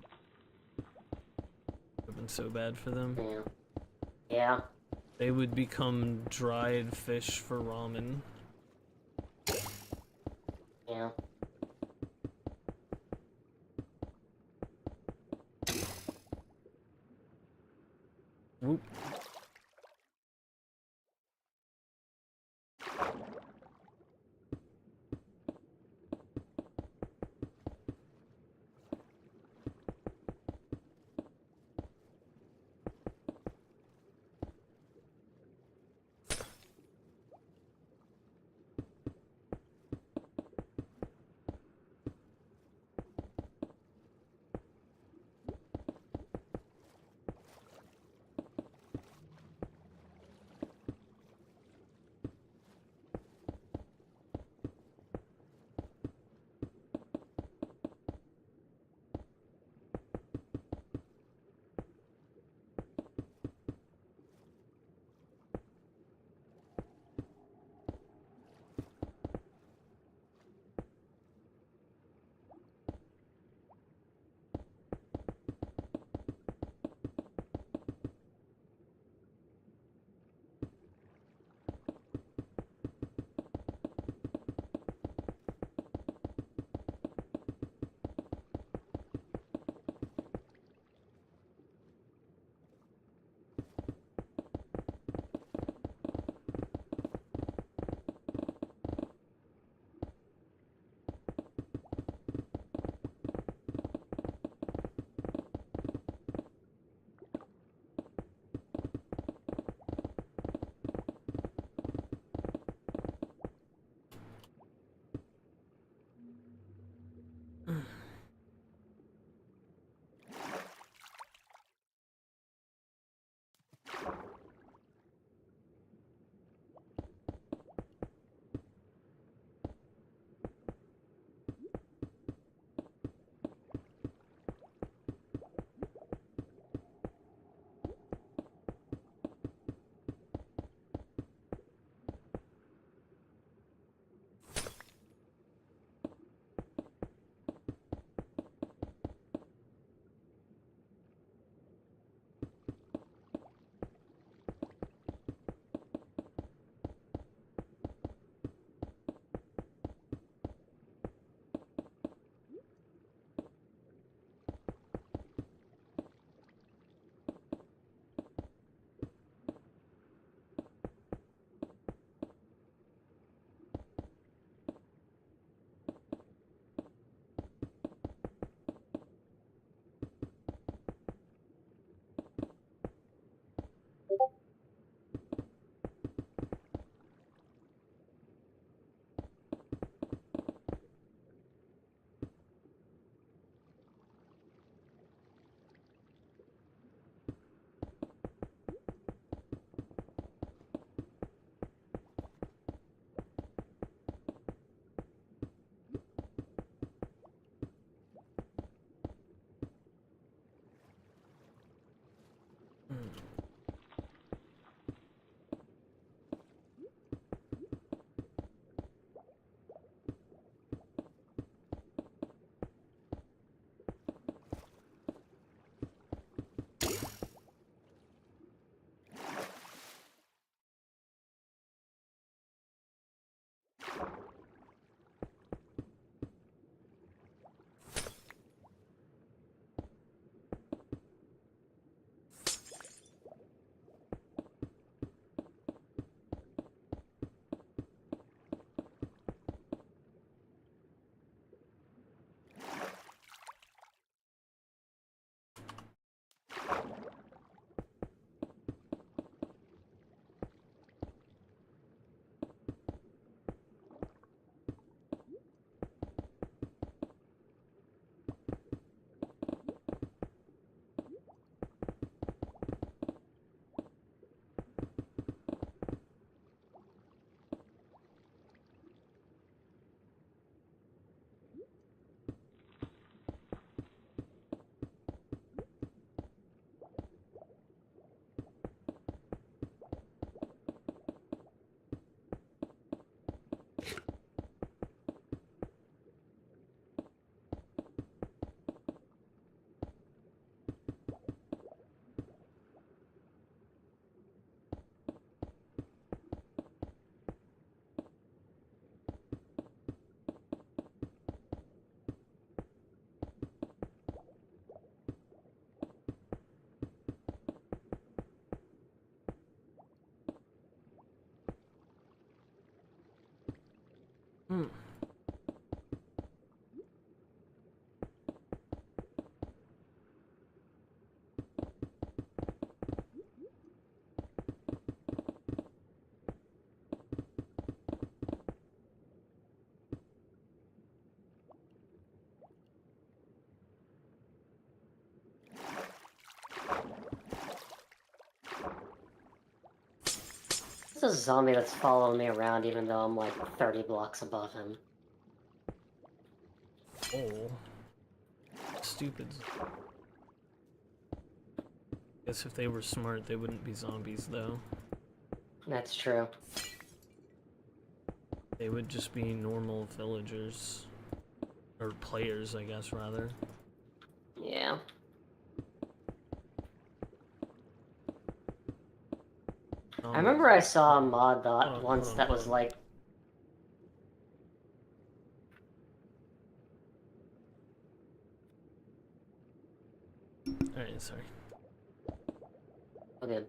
have been so bad for them. Yeah. They would become dried fish for ramen. Yeah. Whoop. Hmm. There's a zombie that's following me around even though I'm like 30 blocks above him. Oh. Stupid. Guess if they were smart, they wouldn't be zombies, though. That's true. They would just be normal villagers. Or players, I guess, rather. Yeah. I remember I saw a mod once that was like... Alright, sorry. Okay.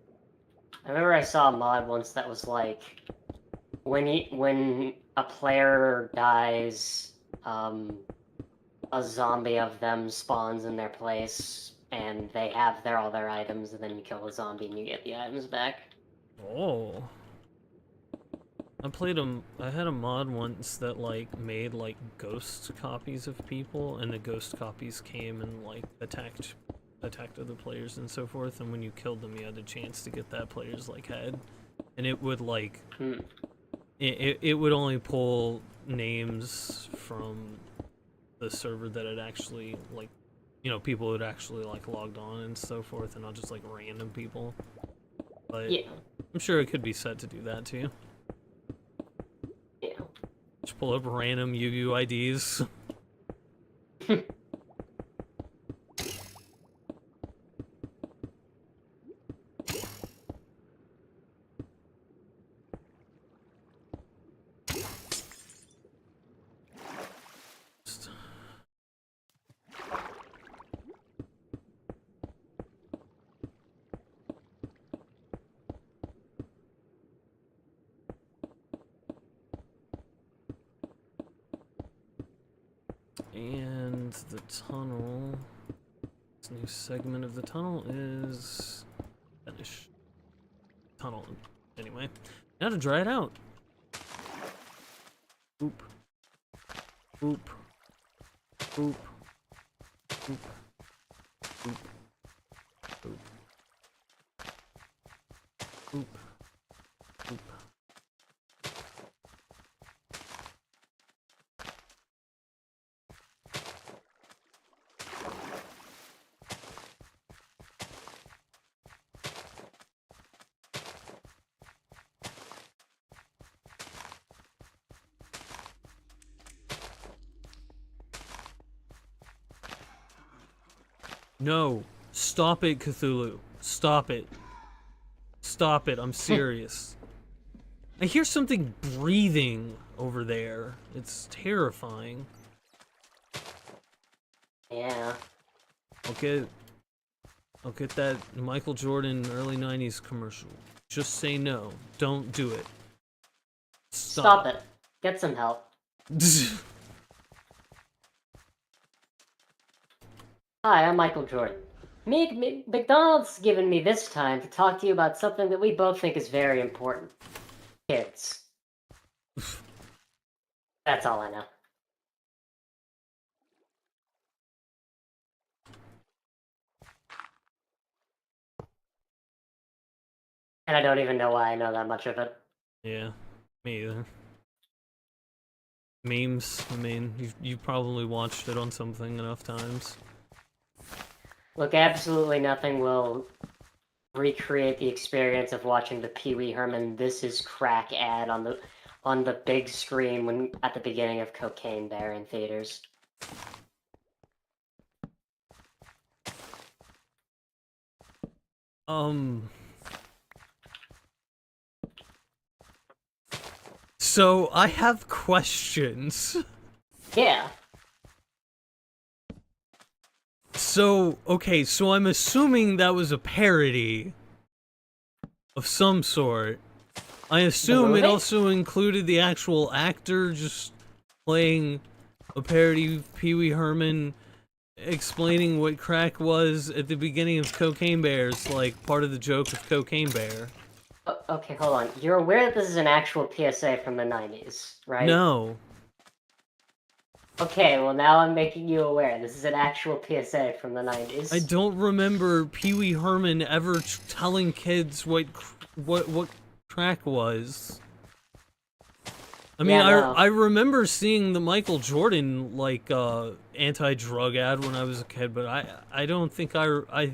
I remember I saw a mod once that was like... When a player dies, a zombie of them spawns in their place, and they have all their items, and then you kill the zombie and you get the items back. Oh. I had a mod once that, like, made, like, ghost copies of people, and the ghost copies came and, like, attacked other players and so forth, and when you killed them, you had a chance to get that player's, like, head. And it would, like... It would only pull names from the server that had actually, like, you know, people had actually, like, logged on and so forth, and not just, like, random people. But yeah. I'm sure it could be set to do that, too. Yeah. Just pull up random UUIDs. And the tunnel, this new segment of the tunnel is finished. Tunnel, anyway. Now to dry it out. Boop. Boop. Boop. Boop. Boop. Boop. Boop. Boop. No, stop it, Cthulhu. Stop it. Stop it, I'm serious. I hear something breathing over there. It's terrifying. Yeah. I'll get that Michael Jordan early 90s commercial. Just say no. Don't do it. Stop it. Get some help. Hi, I'm Michael Jordan. McDonald's given me this time to talk to you about something that we both think is very important. Kids. That's all I know. And I don't even know why I know that much of it. Yeah, me either. Memes, I mean, you've probably watched it on something enough times. Look, absolutely nothing will recreate the experience of watching the Pee Wee Herman "This Is Crack" ad on the big screen at the beginning of Cocaine Bear in theaters. So I have questions. Yeah. So, okay, so I'm assuming that was a parody of some sort. I assume it also included the actual actor just playing a parody of Pee Wee Herman explaining what crack was at the beginning of Cocaine Bears, like part of the joke of Cocaine Bear. Okay, hold on. You're aware that this is an actual PSA from the 90s, right? No. Okay, well now I'm making you aware. This is an actual PSA from the 90s. I don't remember Pee Wee Herman ever telling kids what crack was. I mean, Yeah, I remember seeing the Michael Jordan, like, anti-drug ad when I was a kid, but I don't think I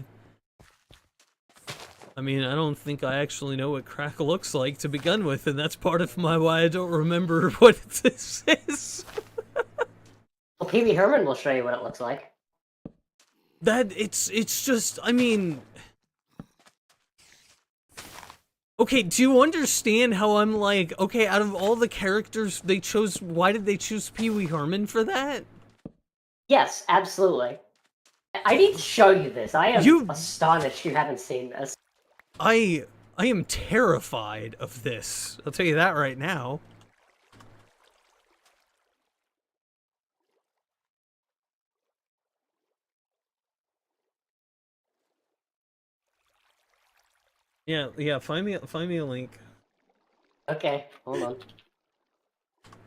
mean, I don't think I actually know what crack looks like to begin with, and that's part of why I don't remember what this is. Well, Pee Wee Herman will show you what it looks like. It's just, I mean... Okay, do you understand how I'm like, okay, out of all the characters they chose, why did they choose Pee Wee Herman for that? Yes, absolutely. I need to show you this. I am astonished you haven't seen this. I am terrified of this. I'll tell you that right now. Yeah, find me a link. Okay, hold on.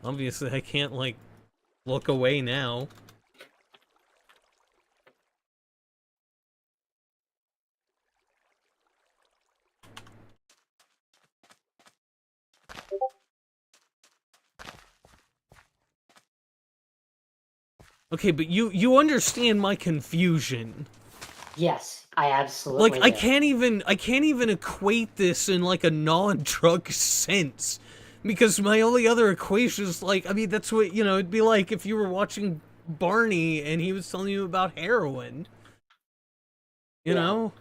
Obviously, I can't, like, look away now. Okay, but you understand my confusion. Yes, I absolutely Like, do. I can't even equate this in, like, a non-drug sense. Because my only other equation is, like, I mean, that's what, you know, it'd be like if you were watching Barney and he was telling you about heroin. You know?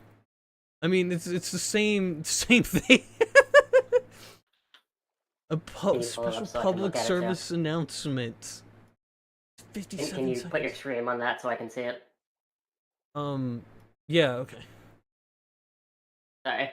I mean, it's the same thing. A special public service announcement. 57 Can you seconds. put your stream on that so I can see it? Yeah, okay. Sorry.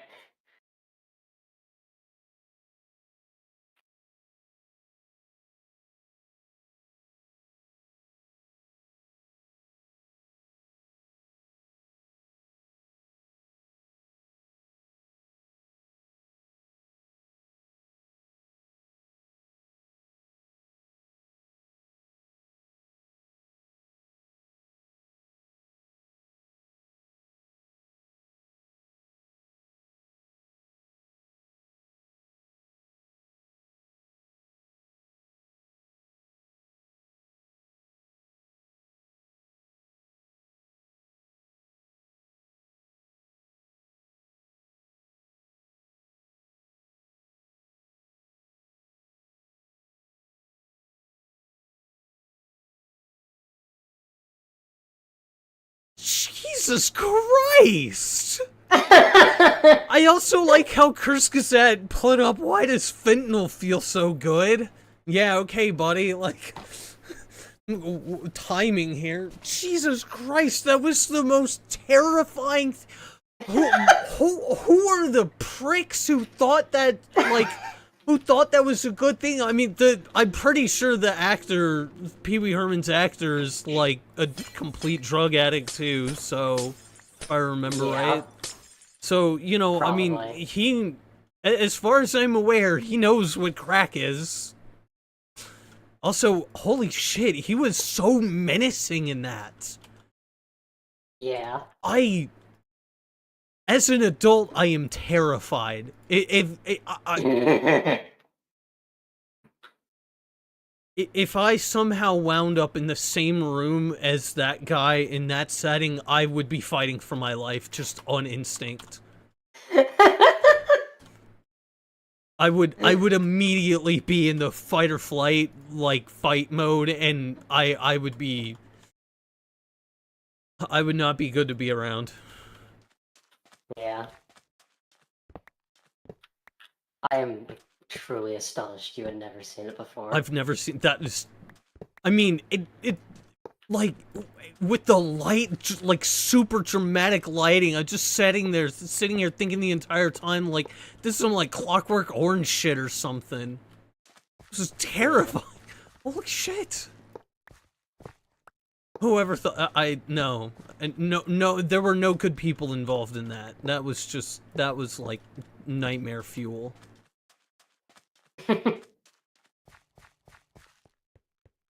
Jesus Christ! I also like how Curse Gazette put up, why does fentanyl feel so good? Yeah, okay, buddy, like... timing here. Jesus Christ, that was the most terrifying... Who are the pricks who thought that, like... Who thought that was a good thing? I mean, I'm pretty sure the actor, Pee Wee Herman's actor, is like a complete drug addict too, so if I remember right. So, you know, Probably. I mean, he, as far as I'm aware, he knows what crack is. Also, holy shit, he was so menacing in that. Yeah. As an adult, I am terrified. If I somehow wound up in the same room as that guy in that setting, I would be fighting for my life just on instinct. I would immediately be in the fight or flight, like, fight mode, and I would not be good to be around. Yeah. I am truly astonished you had never seen it before. I've never seen that. I mean, it like with the light, like super dramatic lighting. I'm just sitting here thinking the entire time, like, this is some like Clockwork Orange shit or something. This is terrifying. Holy shit! Whoever thought no, there were no good people involved in that. That was like nightmare fuel.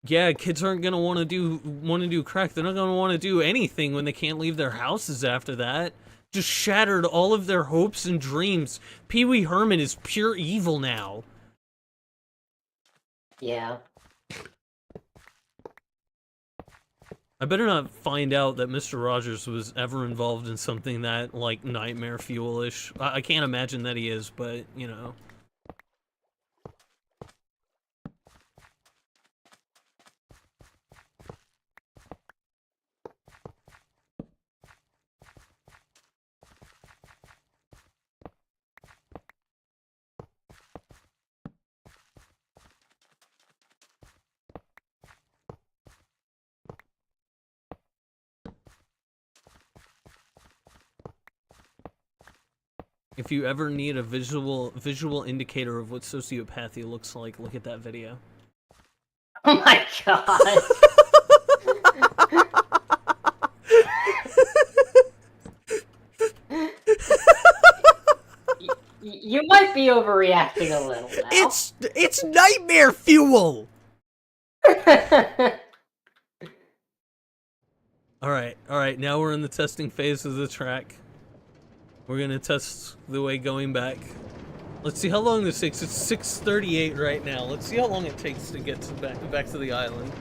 Yeah, kids aren't gonna want to do crack. They're not gonna want to do anything when they can't leave their houses after that. Just shattered all of their hopes and dreams. Pee Wee Herman is pure evil now. Yeah. I better not find out that Mr. Rogers was ever involved in something that, like, nightmare fuel-ish. I can't imagine that he is, but, you know. If you ever need a visual indicator of what sociopathy looks like, look at that video. Oh my god. You might be overreacting a little now. It's nightmare fuel. All right. Now we're in the testing phase of the track. We're gonna test the way going back. Let's see how long this takes. It's 6:38 right now. Let's see how long it takes to get to back to the island.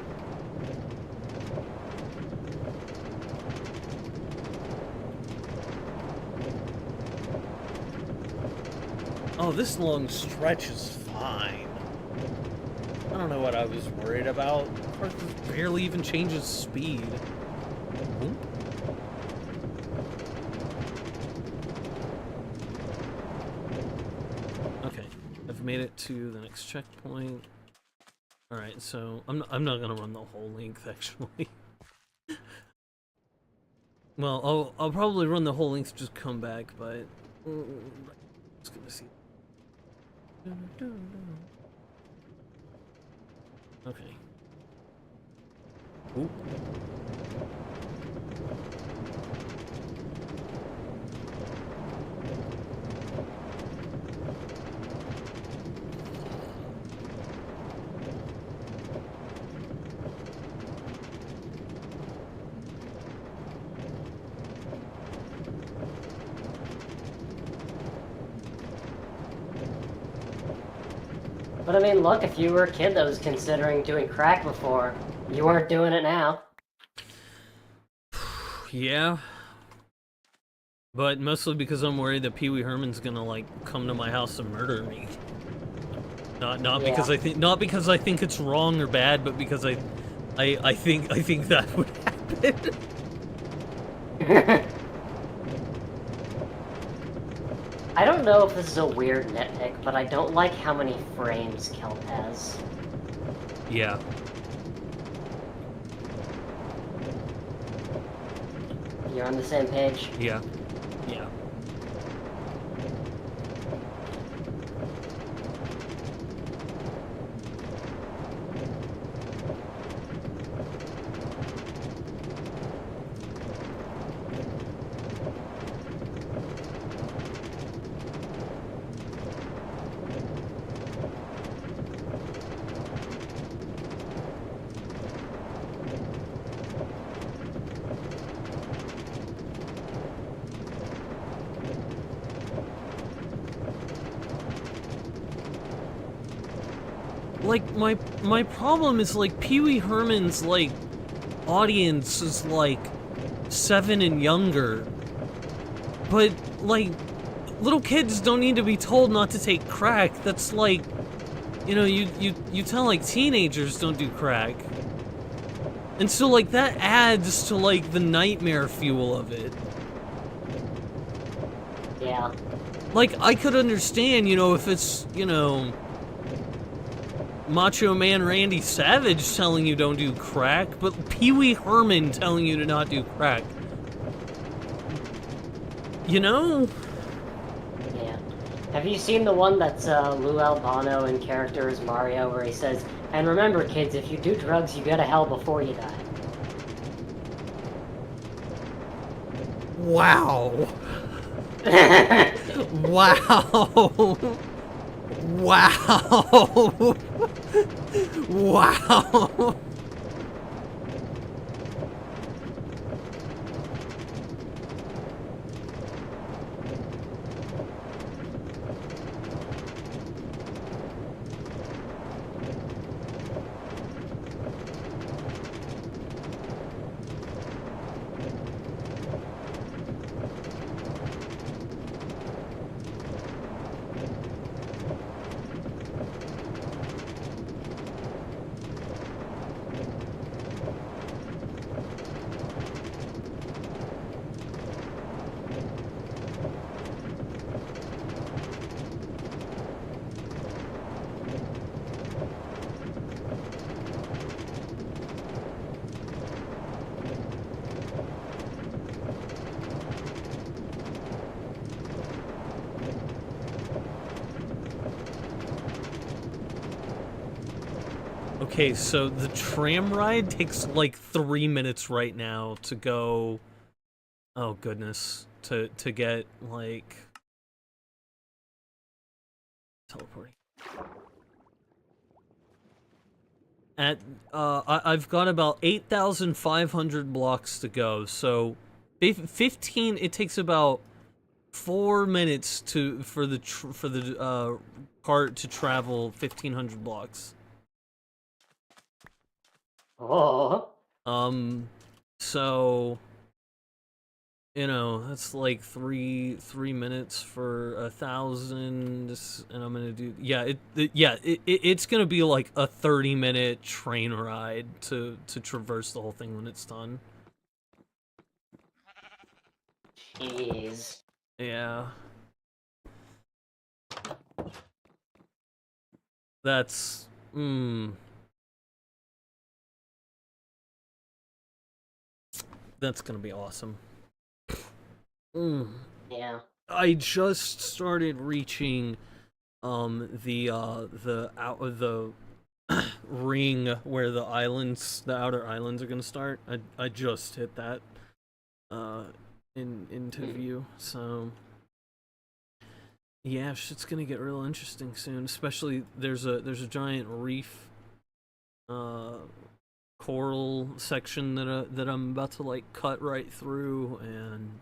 Oh, this long stretch is fine. I don't know what I was worried about. It barely even changes speed. Ooh. Okay, I've made it to the next checkpoint. All right, so I'm not gonna run the whole length actually. Well, I'll probably run the whole length, just come back, but just gonna see. Okay. Ooh. But I mean, look, if you were a kid that was considering doing crack before, you weren't doing it now. Yeah. But mostly because I'm worried that Pee Wee Herman's gonna, like, come to my house and murder me. Not because I think it's wrong or bad, but because I think that would happen. I don't know if this is a weird nitpick, but I don't like how many frames Kelp has. Yeah. You're on the same page? Yeah. Yeah. Like, my problem is, like, Pee Wee Herman's, like, audience is, like, 7 and younger. But, like, little kids don't need to be told not to take crack. That's like, you know, you tell, like, teenagers don't do crack. And so, like, that adds to, like, the nightmare fuel of it. Yeah. Like, I could understand, you know, if it's, you know, Macho Man Randy Savage telling you don't do crack, but Pee Wee Herman telling you to not do crack. You know? Yeah. Have you seen the one that's Lou Albano in character as Mario, where he says, "And remember, kids, if you do drugs, you go to hell before you die." Wow. Wow. Wow. Wow. Okay, so the tram ride takes like 3 minutes right now to go. Oh goodness, to get like teleporting. At I've got about 8,500 blocks to go. So 15. It takes about 4 minutes for the cart to travel 1,500 blocks. Oh. So, you know, that's like three minutes for 1,000, and I'm gonna do, it's gonna be like a 30-minute train ride to traverse the whole thing when it's done. Jeez. Yeah. That's, that's gonna be awesome. Yeah. I just started reaching the ring where the outer islands are gonna start. I just hit that into view, so yeah, shit's gonna get real interesting soon. Especially there's a giant reef coral section that I'm about to like cut right through, and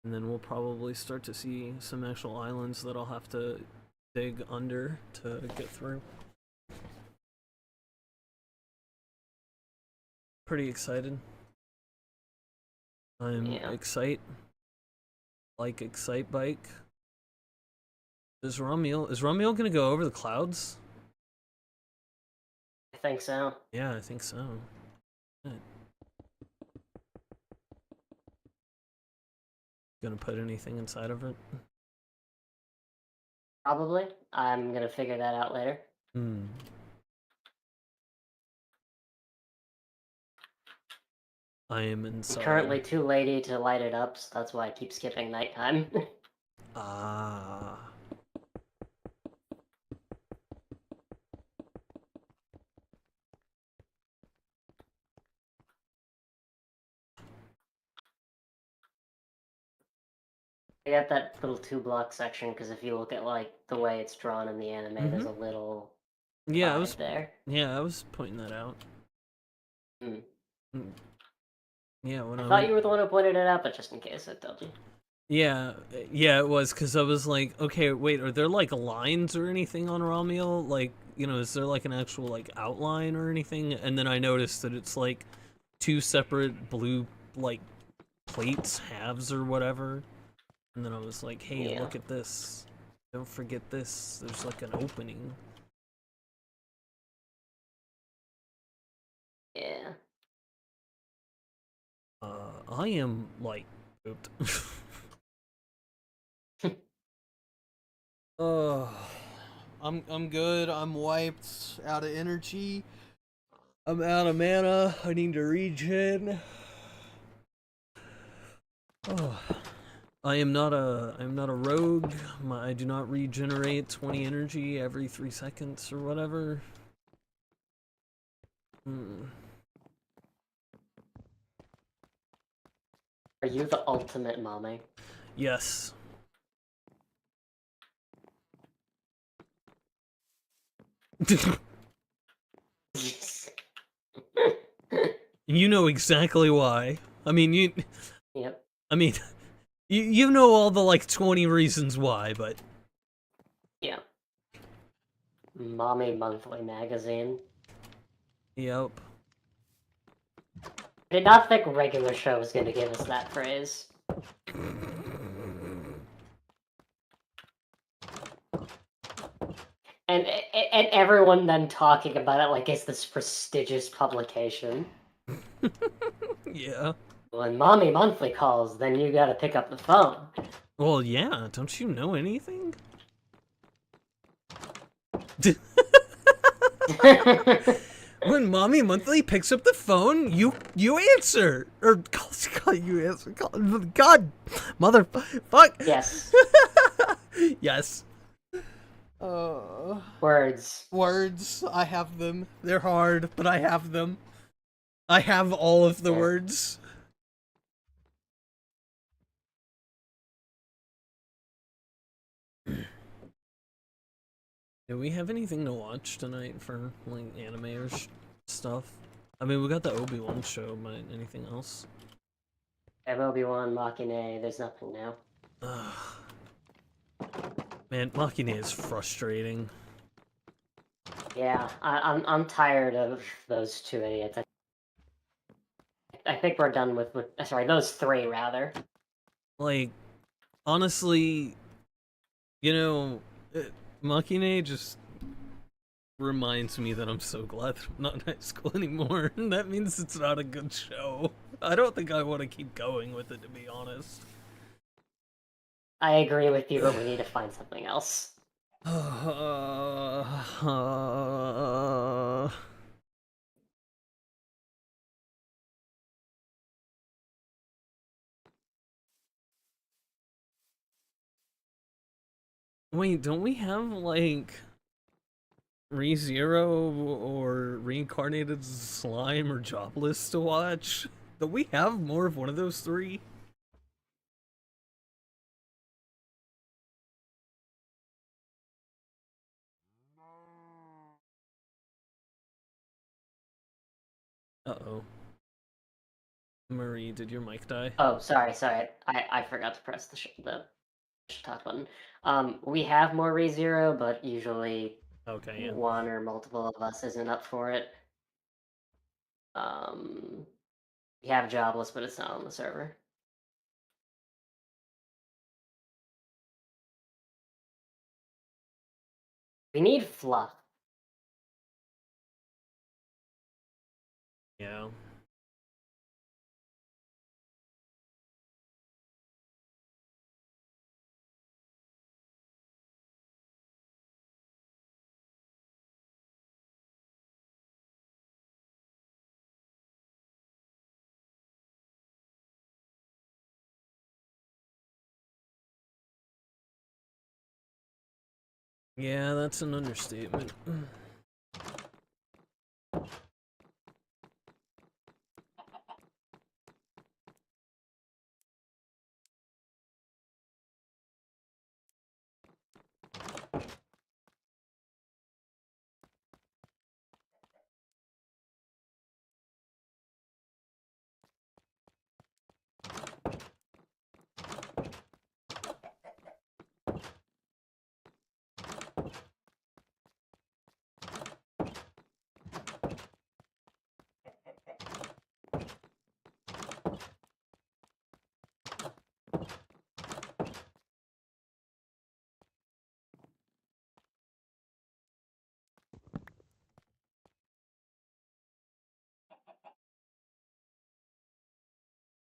then we'll probably start to see some actual islands that I'll have to dig under to get through. Pretty excited. I'm Excite Bike. Is Ramiel gonna go over the clouds? I think so. Yeah, I think so. Right. Gonna put anything inside of it? Probably. I'm gonna figure that out later. I am inside. I'm currently too lady to light it up, so that's why I keep skipping nighttime. Ah. I got that little 2-block section because if you look at like the way it's drawn in the anime, there's a little Yeah, divide there. Yeah, I was pointing that out. Yeah, when I thought you were the one who pointed it out, but just in case I told you. Yeah, it was because I was like, okay, wait, are there like lines or anything on Ramiel? Like, you know, is there like an actual like outline or anything? And then I noticed that it's like 2 separate blue like plates, halves or whatever. And then I was like, hey, look at this. Don't forget this. There's like an opening. Yeah. I am like pooped. I'm good. I'm wiped, out of energy. I'm out of mana. I need to regen. Oh. I am not a rogue. I do not regenerate 20 energy every 3 seconds or whatever. Are you the ultimate mommy? Yes. You know exactly why. I mean, you. Yep. I mean, you know all the like 20 reasons why, but. Yeah. Mommy Monthly magazine. Yep. I did not think regular show was gonna give us that phrase. And everyone then talking about it like it's this prestigious publication. Yeah. When Mommy Monthly calls, then you gotta pick up the phone. Well, yeah. Don't you know anything? When Mommy Monthly picks up the phone, you answer, or God, you answer. God, motherfuck. Yes. Yes. Words. Words. I have them. They're hard, but I have them. I have all of the words. Do we have anything to watch tonight for like anime or stuff? I mean, we got the Obi-Wan show, but anything else? I have Obi-Wan, Machine, there's nothing now. Man, Machine is frustrating. Yeah, I'm tired of those two idiots. I think we're done with sorry, those three rather. Like, honestly, you know, Machine just reminds me that I'm so glad that I'm not in high school anymore. And that means it's not a good show. I don't think I want to keep going with it, to be honest. I agree with you, but we need to find something else. Wait, don't we have, like, ReZero or Reincarnated Slime or Jobless to watch? Don't we have more of one of those three? Uh-oh. Marie, did your mic die? Oh, sorry. I forgot to press the talk button. We have more ReZero, but usually one or multiple of us isn't up for it. We have Jobless, but it's not on the server. We need fluff. Yeah. Yeah, that's an understatement.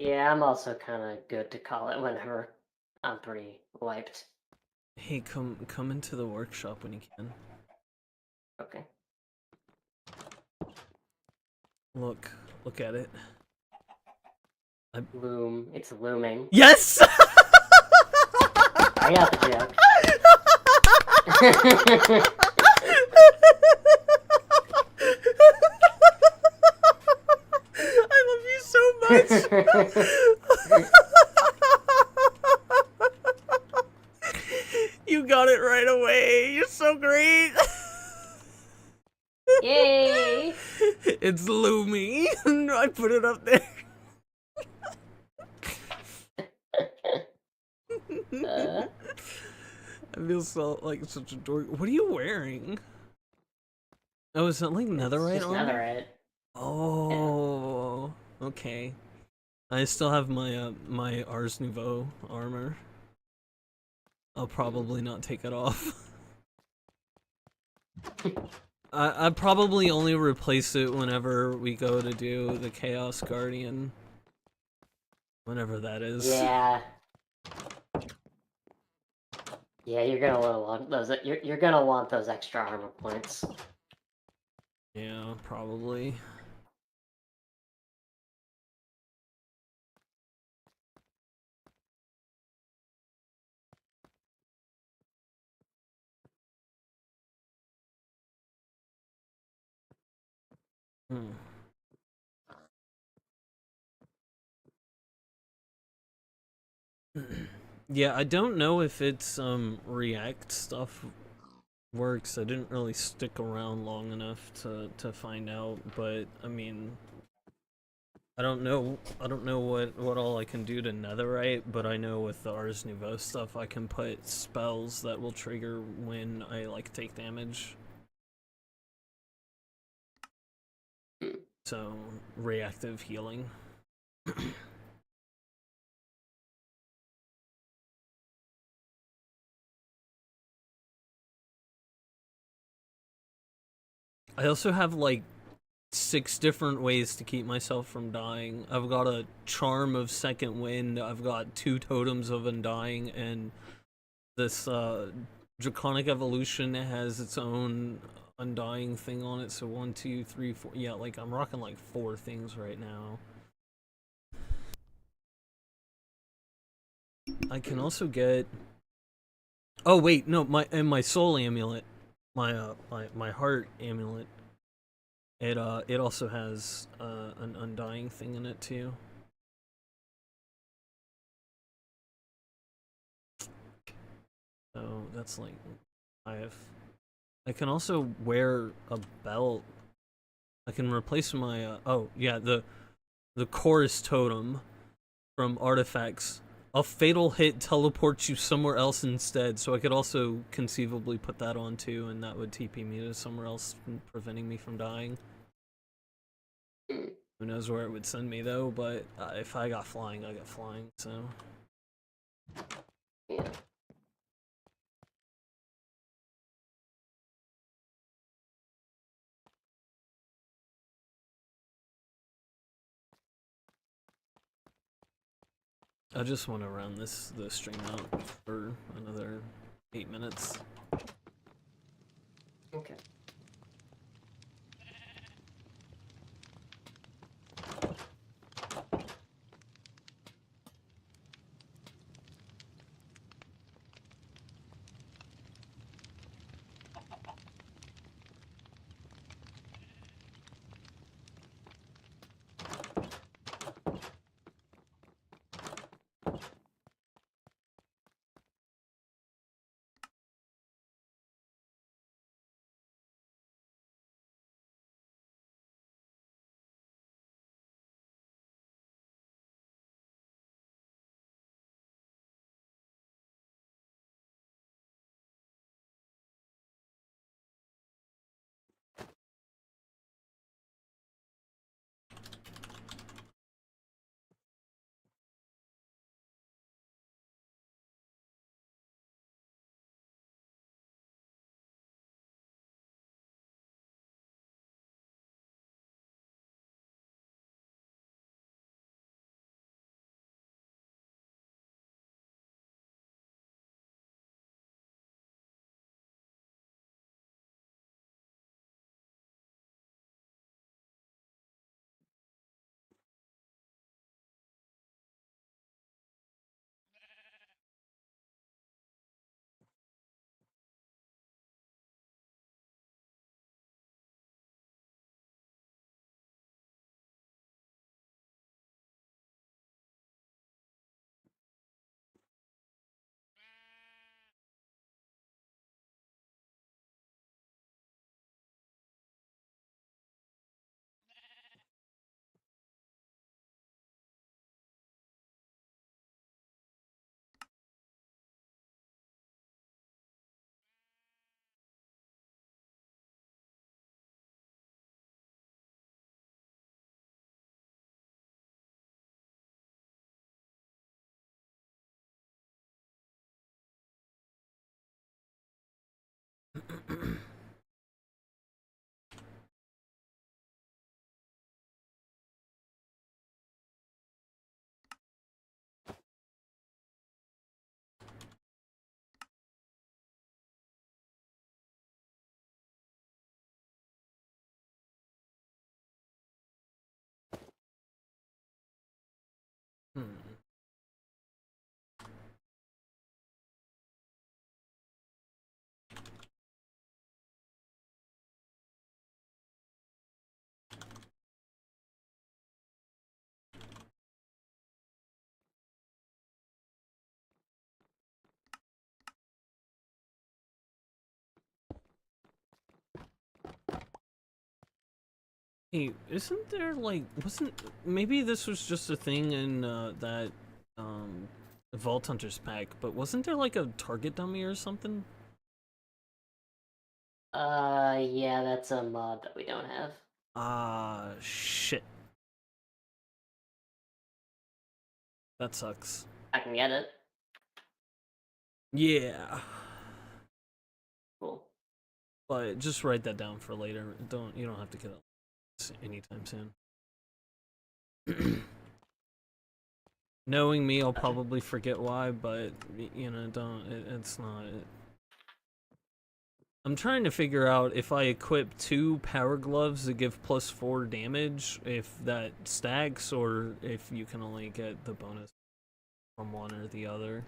Yeah, I'm also kind of good to call it whenever I'm pretty wiped. Hey, come into the workshop when you can. Okay. Look at it. Loom. It's looming. Yes! I got the joke. I love you so much. You got it right away. You're so great. Yay! It's Lumi. I put it up there. I feel so like such a dork. What are you wearing? Oh, is that like netherite Just armor? netherite. Oh, okay. I still have my my Ars Nouveau armor. I'll probably not take it off. I probably only replace it whenever we go to do the Chaos Guardian. Whenever that is. Yeah. Yeah, you're gonna want those. You're gonna want those extra armor points. Yeah, probably. Hmm. Yeah, I don't know if it's React stuff works. I didn't really stick around long enough to find out, but I mean, I don't know what all I can do to netherite, but I know with the Ars Nouveau stuff I can put spells that will trigger when I like take damage. So, reactive healing. I also have like 6 different ways to keep myself from dying. I've got a charm of second wind, I've got 2 totems of undying, and this draconic evolution has its own undying thing on it. So 1, 2, 3, 4. Yeah, like I'm rocking like 4 things right now. I can also get. Oh wait, no, my soul amulet, my heart amulet. It also has an undying thing in it too. So that's like I can also wear a belt. I can replace my oh yeah, the chorus totem from artifacts. A fatal hit teleports you somewhere else instead, so I could also conceivably put that on too, and that would TP me to somewhere else, preventing me from dying. Who knows where it would send me though, but if I got flying, I got flying, so. Yeah. I just want to round the stream out for another 8 minutes. Okay. Hey, isn't there like maybe this was just a thing in that Vault Hunters pack, but wasn't there like a target dummy or something? Yeah, that's a mod that we don't have. Ah, shit. That sucks. I can get it. Yeah. Cool. But just write that down for later. You don't have to get it anytime soon. Knowing me, I'll probably forget why, but you know, it's not. I'm trying to figure out if I equip 2 power gloves that give +4 damage, if that stacks, or if you can only get the bonus from one or the other.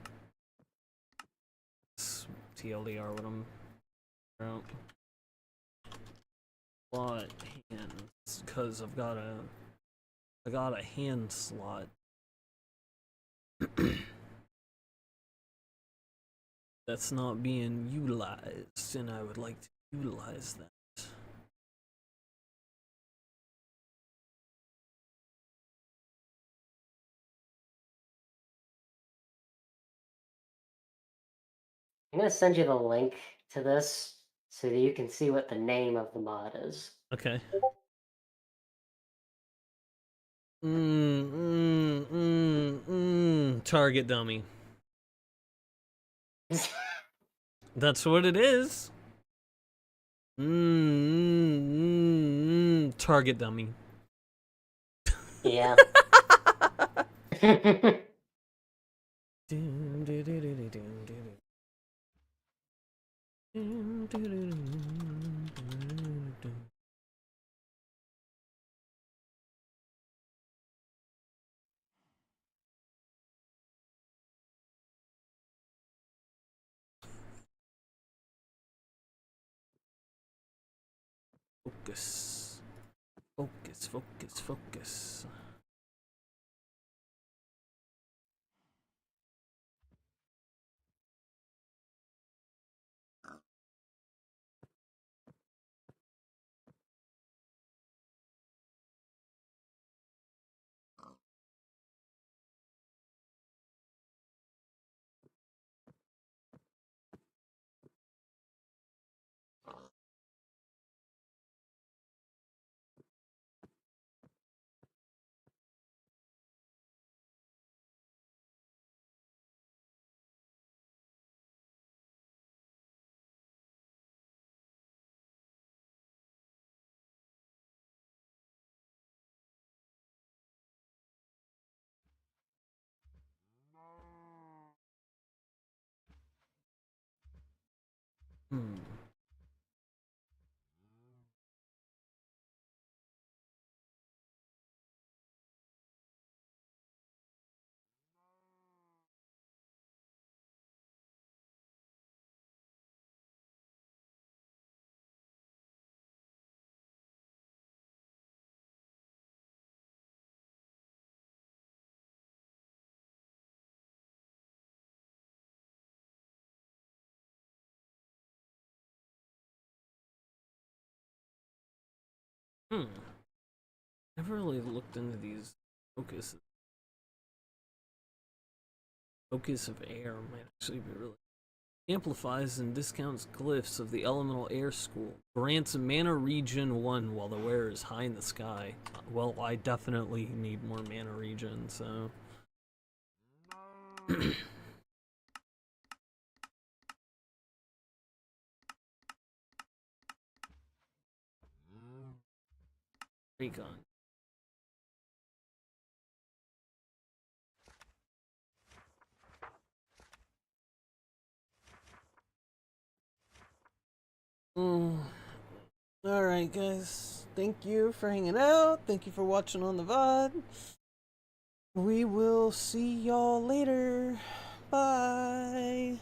It's TLDR what I'm out. Slot hands, because I got a hand slot. That's not being utilized, and I would like to utilize that. I'm gonna send you the link to this so that you can see what the name of the mod is. Okay. Target dummy. That's what it is. Target dummy. Yeah. Focus. Focus, focus, focus. Never really looked into these focuses. Focus of air might actually be really amplifies and discounts glyphs of the elemental air school. Grants mana regen 1 while the wearer is high in the sky. Well, I definitely need more mana regen, so. Recon. Alright, guys. Thank you for hanging out. Thank you for watching on the VOD. We will see y'all later. Bye.